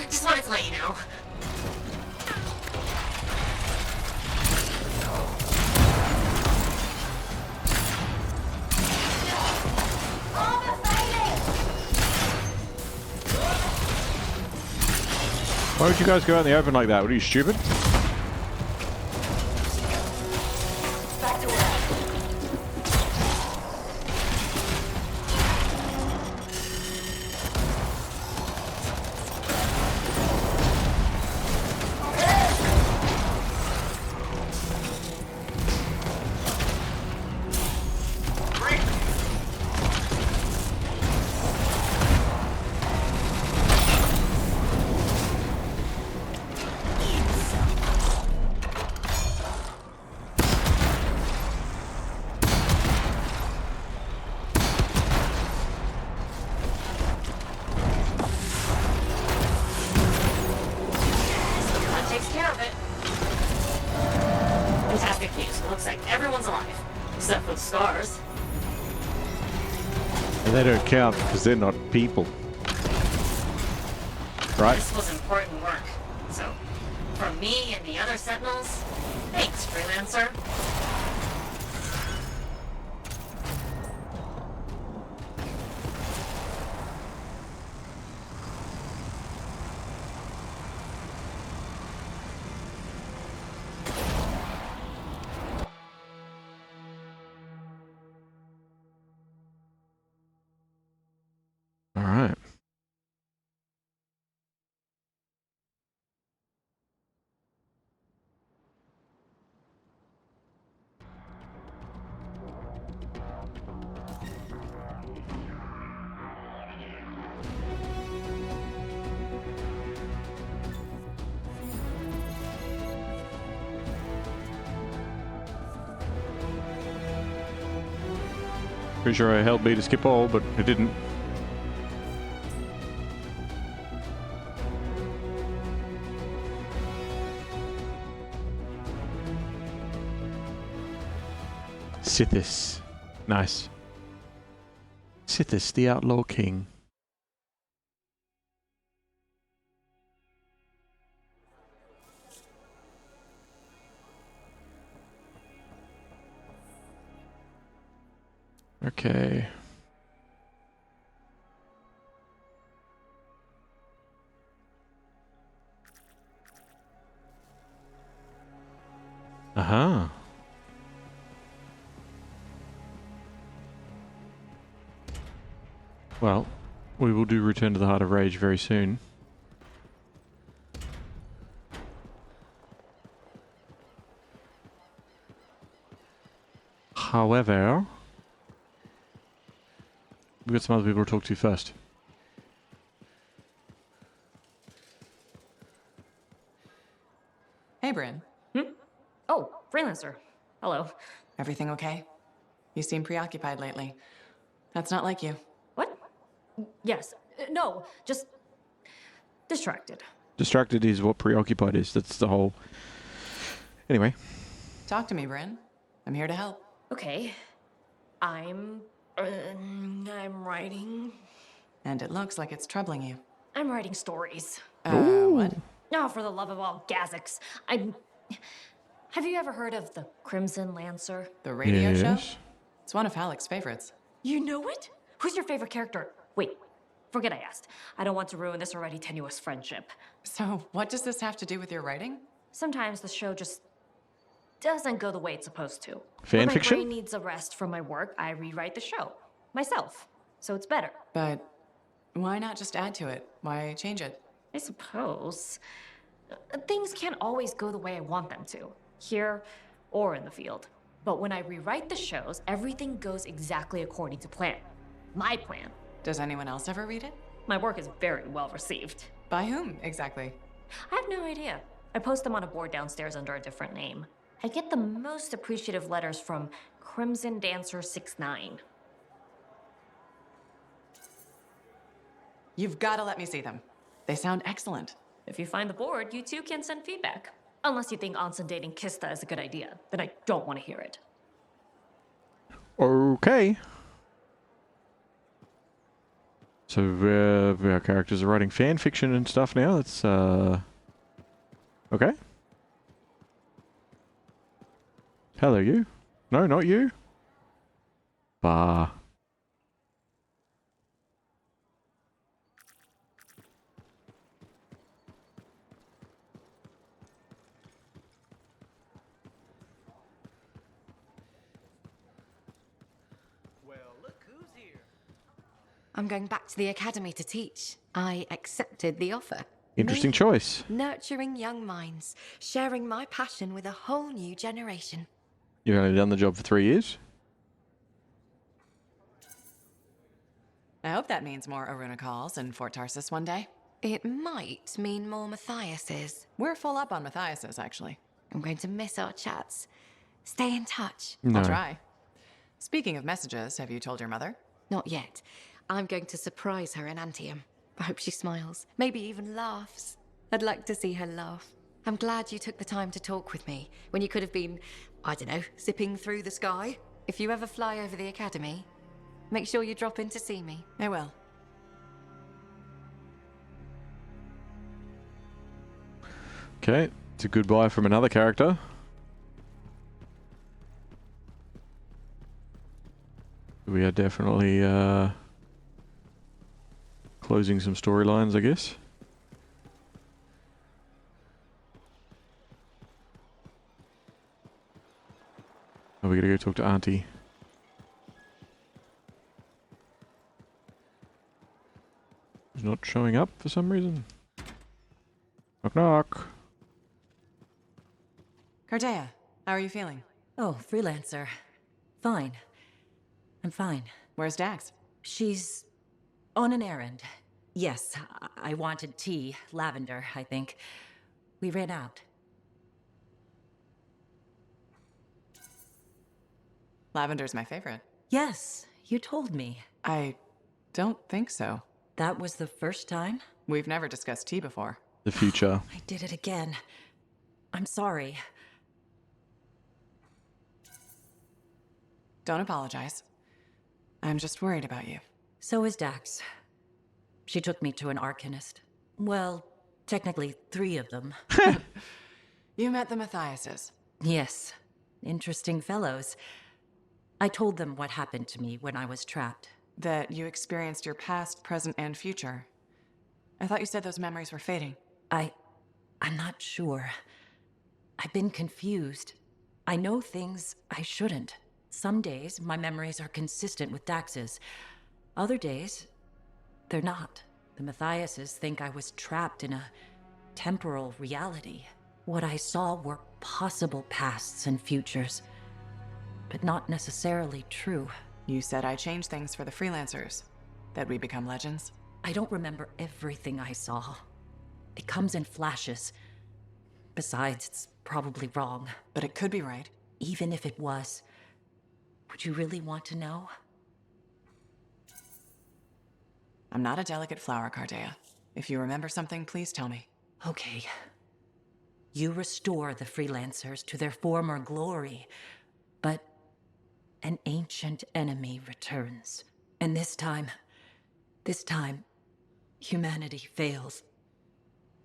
L: Just wanted to let you know.
A: Why would you guys go out in the open like that? What are you, stupid? They don't count because they're not people. Right?
L: This was important work. So, from me and the other Sentinels, thanks, Freelancer.
A: Pretty sure I held B to skip all, but it didn't. Sithis. Nice. Sithis, the Outlaw King. Okay. Uh-huh. Well, we will do Return to the Heart of Rage very soon. However, we've got some other people to talk to first.
C: Hey, Bryn.
G: Oh, Freelancer. Hello.
C: Everything okay? You seem preoccupied lately. That's not like you.
G: What? Yes. No, just distracted.
A: Distracted is what preoccupied is. That's the whole... Anyway.
C: Talk to me, Bryn. I'm here to help.
G: Okay. I'm writing.
C: And it looks like it's troubling you.
G: I'm writing stories.
C: What?
G: Oh, for the love of all Gazics. Have you ever heard of the Crimson Lancer?
C: The radio show? It's one of Halleck's favorites.
G: You know it? Who's your favorite character? Wait, forget I asked. I don't want to ruin this already tenuous friendship.
C: So, what does this have to do with your writing?
G: Sometimes the show just doesn't go the way it's supposed to.
A: Fan
G: when
A: fiction?
G: my brain needs a rest from my work, I rewrite the show. Myself. So it's better.
C: But why not just add to it? Why change it?
G: I suppose. Things can't always go the way I want them to. Here or in the field. But when I rewrite the shows, everything goes exactly according to plan. My plan.
C: Does anyone else ever read it?
G: My work is very well received.
C: By whom, exactly?
G: I have no idea. I post them on a board downstairs under a different name. I get the most appreciative letters from Crimson Dancer 69.
C: You've got to let me see them. They sound excellent.
G: If you find the board, you too can send feedback. Unless you think Anson dating Kista is a good idea, then I don't want to hear it.
A: Okay. So our characters are writing fan fiction and stuff now. That's okay. Hello, you? No, not you. Bah.
I: I'm going back to the academy to teach. I accepted the offer.
A: Interesting choice.
I: Nurturing young minds, sharing my passion with a whole new generation.
A: You've only done the job for 3 years?
C: I hope that means more Aruna calls in Fort Tarsis one day.
I: It might mean more Matthias's.
C: We're full up on Matthias's, actually.
I: I'm going to miss our chats. Stay in touch.
A: No.
C: I'll try. Speaking of messages, have you told your mother?
I: Not yet. I'm going to surprise her in Anthem. I hope she smiles, maybe even laughs. I'd like to see her laugh. I'm glad you took the time to talk with me when you could have been, I don't know, zipping through the sky. If you ever fly over the academy, make sure you drop in to see me.
C: I will.
A: Okay, it's a goodbye from another character. We are definitely closing some storylines, I guess. Oh, we gotta go talk to Auntie. Who's not showing up for some reason. Knock knock.
C: Cartea, how are you feeling?
B: Oh, Freelancer. Fine. I'm fine.
C: Where's Dax?
B: She's on an errand. Yes, I wanted tea. Lavender, I think. We ran out.
C: Lavender's my favorite.
B: Yes, You told me.
C: I don't think so.
B: That was the first time?
C: We've never discussed tea before.
A: The future.
B: I did it again. I'm sorry.
C: Don't apologize. I'm just worried about you.
B: So is Dax. She took me to an Arcanist. Well, technically 3 of them.
C: You met the Matthiases.
B: Yes. Interesting fellows. I told them what happened to me when I was trapped.
C: That you experienced your past, present, and future. I thought you said those memories were fading.
B: I'm not sure. I've been confused. I know things I shouldn't. Some days, my memories are consistent with Dax's. Other days, they're not. The Matthiases think I was trapped in a temporal reality. What I saw were possible pasts and futures, but not necessarily true.
C: You said I changed things for the Freelancers. That we become legends.
B: I don't remember everything I saw. It comes in flashes. Besides, it's probably wrong.
C: But it could be right.
B: Even if it was, would you really want to know?
C: I'm not a delicate flower, Cardea. If you remember something, please tell me.
B: Okay. You restore the Freelancers to their former glory, but an ancient enemy returns. And this time, humanity fails.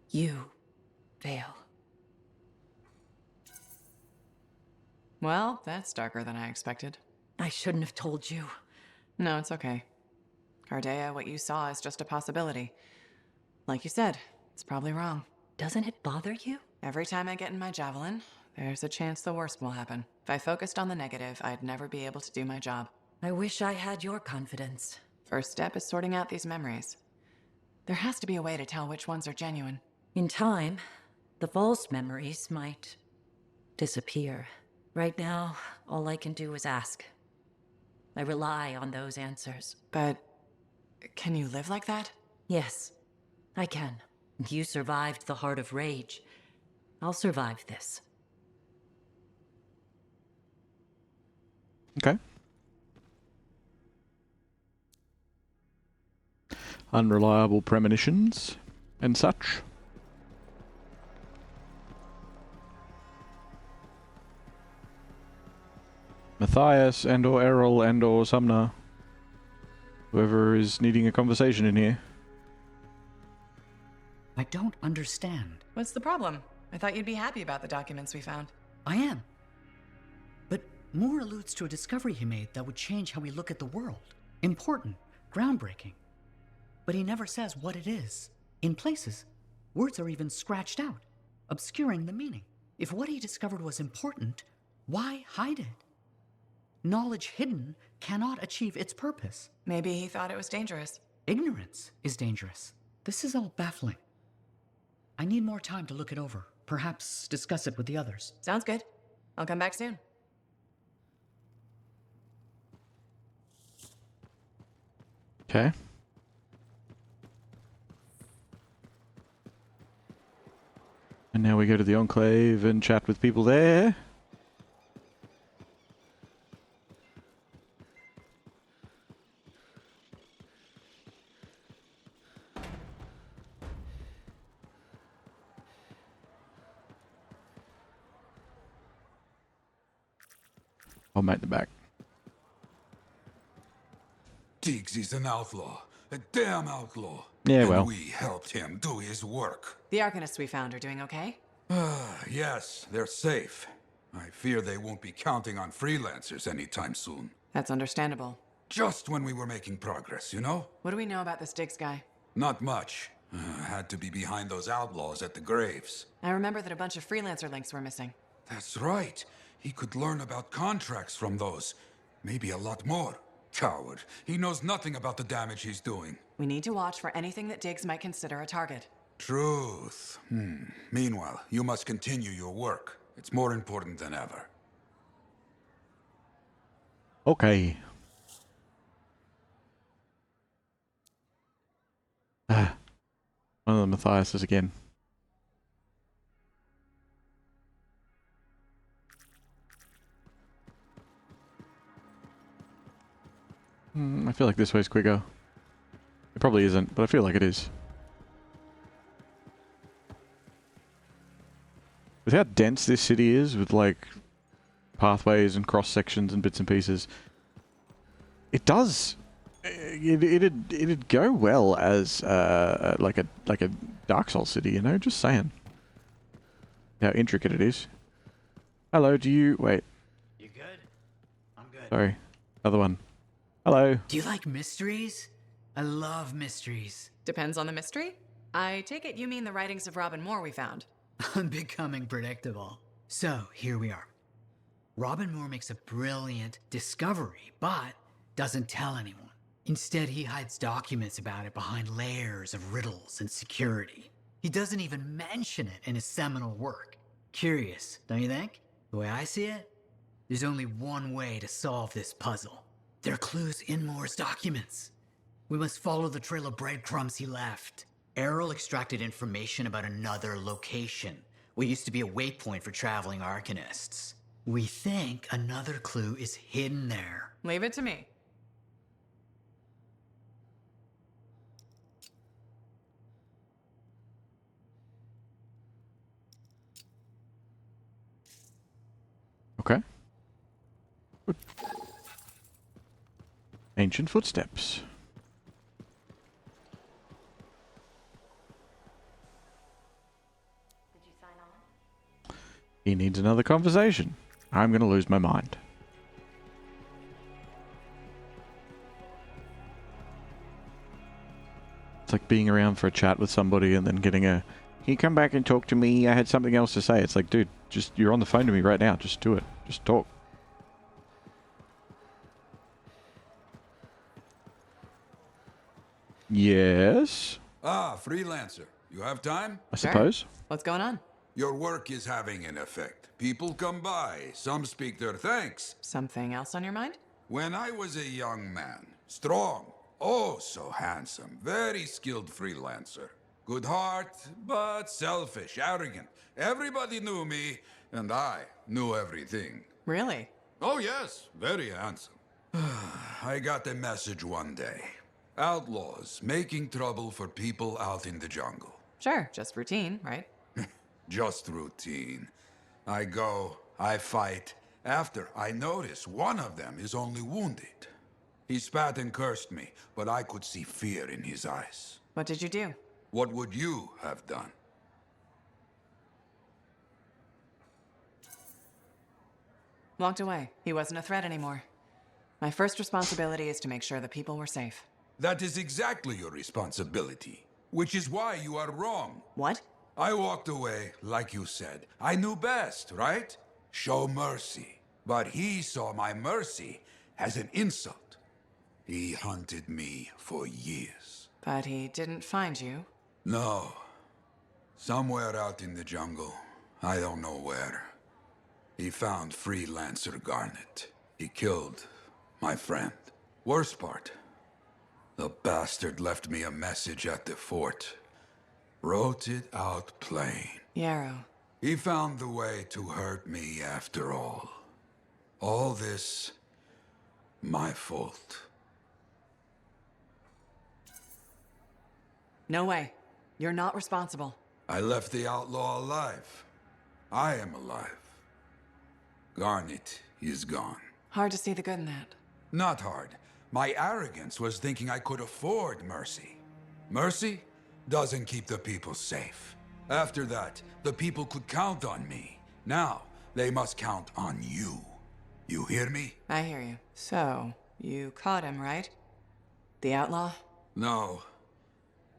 B: You fail.
C: Well, that's darker than I expected.
B: I shouldn't have told you.
C: No, it's okay. Cardea, what you saw is just a possibility. Like you said, it's probably wrong.
B: Doesn't it bother you?
C: Every time I get in my javelin, there's a chance the worst will happen. If I focused on the negative, I'd never be able to do my job.
B: I wish I had your confidence.
C: First step is sorting out these memories. There has to be a way to tell which ones are genuine.
B: In time, the false memories might disappear. Right now, all I can do is ask. I rely on those answers.
C: But can you live like that?
B: Yes, I can. You survived the Heart of Rage. I'll survive this.
A: Okay. Unreliable premonitions and such. Matthias and or Errol and or Sumner. Whoever is needing a conversation in here.
P: I don't understand.
C: What's the problem? I thought you'd be happy about the documents we found.
P: I am. But Moore alludes to a discovery he made that would change how we look at the world. Important, groundbreaking. But he never says what it is. In places, words are even scratched out, obscuring the meaning. If what he discovered was important, why hide it? Knowledge hidden cannot achieve its purpose.
C: Maybe he thought it was dangerous.
P: Ignorance is dangerous. This is all baffling. I need more time to look it over. Perhaps discuss it with the others.
C: Sounds good. I'll come back soon.
A: Okay. And now we go to the Enclave and chat with people there. I'll make the back.
R: Diggs is an outlaw. A damn outlaw.
A: Yeah,
R: and
A: well.
R: we helped him do his work.
C: The Arcanists we found are doing okay?
R: Yes, they're safe. I fear they won't be counting on freelancers anytime soon.
C: That's understandable.
R: Just when we were making progress, you know?
C: What do we know about this Diggs guy?
R: Not much. Had to be behind those outlaws at the graves.
C: I remember that a bunch of Freelancer links were missing.
R: That's right. He could learn about contracts from those. Maybe a lot more. Coward. He knows nothing about the damage he's doing.
C: We need to watch for anything that Diggs might consider a target.
R: Truth. Meanwhile, you must continue your work. It's more important than ever.
A: Okay. One of the Matthiases again. I feel like this way's quicker. It probably isn't, but I feel like it is. With how dense this city is, with like pathways and cross sections and bits and pieces, it does. It'd go well as like a Dark Souls city, you know. Just saying. How intricate it is. Hello, do you wait?
P: You good? I'm good.
A: Sorry, another one. Hello.
P: Do you like mysteries? I love mysteries.
C: Depends on the mystery. I take it you mean the writings of Robin Moore we found.
P: I'm becoming predictable. So, here we are. Robin Moore makes a brilliant discovery, but doesn't tell anyone. Instead, he hides documents about it behind layers of riddles and security. He doesn't even mention it in his seminal work. Curious, don't you think? The way I see it, there's only one way to solve this puzzle. There are clues in Moore's documents. We must follow the trail of breadcrumbs he left. Errol extracted information about another location, what used to be a waypoint for traveling arcanists. We think another clue is hidden there.
C: Leave it to me.
A: Okay. Good. Ancient footsteps. He needs another conversation. I'm going to lose my mind. It's like being around for a chat with somebody and then getting a, can you come back and talk to me? I had something else to say. It's like, dude, just, you're on the phone to me right now. Just do it. Just talk. Yes?
R: Ah, Freelancer. You have time?
A: I suppose.
C: What's going on?
R: Your work is having an effect. People come by, some speak their thanks.
C: Something else on your mind?
R: When I was a young man, strong, oh so handsome, very skilled freelancer. Good heart, but selfish, arrogant. Everybody knew me, and I knew everything.
C: Really?
R: Oh yes, very handsome. I got a message one day. Outlaws making trouble for people out in the jungle.
C: Sure, just routine, right?
R: Just routine. I go, I fight. After, I notice one of them is only wounded. He spat and cursed me, but I could see fear in his eyes.
C: What did you do?
R: What would you have done?
C: Walked away. He wasn't a threat anymore. My first responsibility is to make sure the people were safe.
R: That is exactly your responsibility, which is why you are wrong.
C: What?
R: I walked away, like you said. I knew best, right? Show mercy. But he saw my mercy as an insult. He hunted me for years.
C: But he didn't find you?
R: No. Somewhere out in the jungle. I don't know where. He found Freelancer Garnet. He killed my friend. Worst part, the bastard left me a message at the fort. Wrote it out plain.
C: Yarrow.
R: He found the way to hurt me after all. All this, my fault.
C: No way. You're not responsible.
R: I left the outlaw alive. I am alive. Garnet is gone.
C: Hard to see the good in that.
R: Not hard. My arrogance was thinking I could afford mercy. Mercy doesn't keep the people safe. After that, the people could count on me. Now, they must count on you. You hear me?
C: I hear you. So, you caught him, right? The outlaw?
R: No.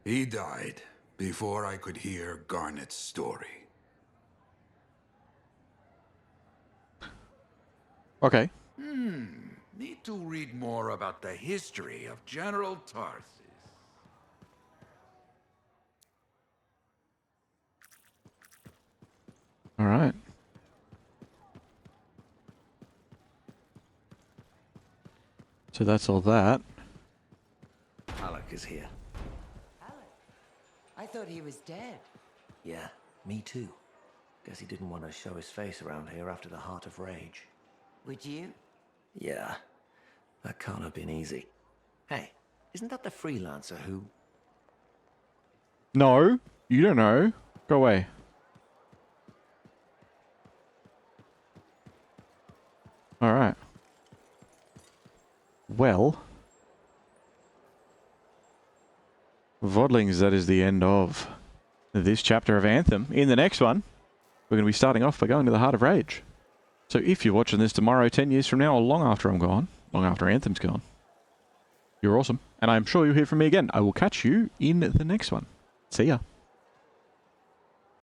R: He died before I could hear Garnet's story.
A: Okay.
F: Need to read more about the history of General Tarsis.
A: All right. So that's all that.
F: Alec is here.
K: I thought he was dead.
F: Yeah, me too. Guess he didn't want to show his face around here after the Heart of Rage.
K: Would you?
F: Yeah, that can't have been easy. Hey, isn't that the Freelancer who...
A: No, you don't know. Go away. Alright. Well... Vodlings, that is the end of this chapter of Anthem. In the next one, we're going to be starting off by going to the Heart of Rage. So if you're watching this tomorrow, 10 years from now, or long after I'm gone, long after Anthem's gone, you're awesome. And I'm sure you'll hear from me again. I will catch you in the next one. See ya.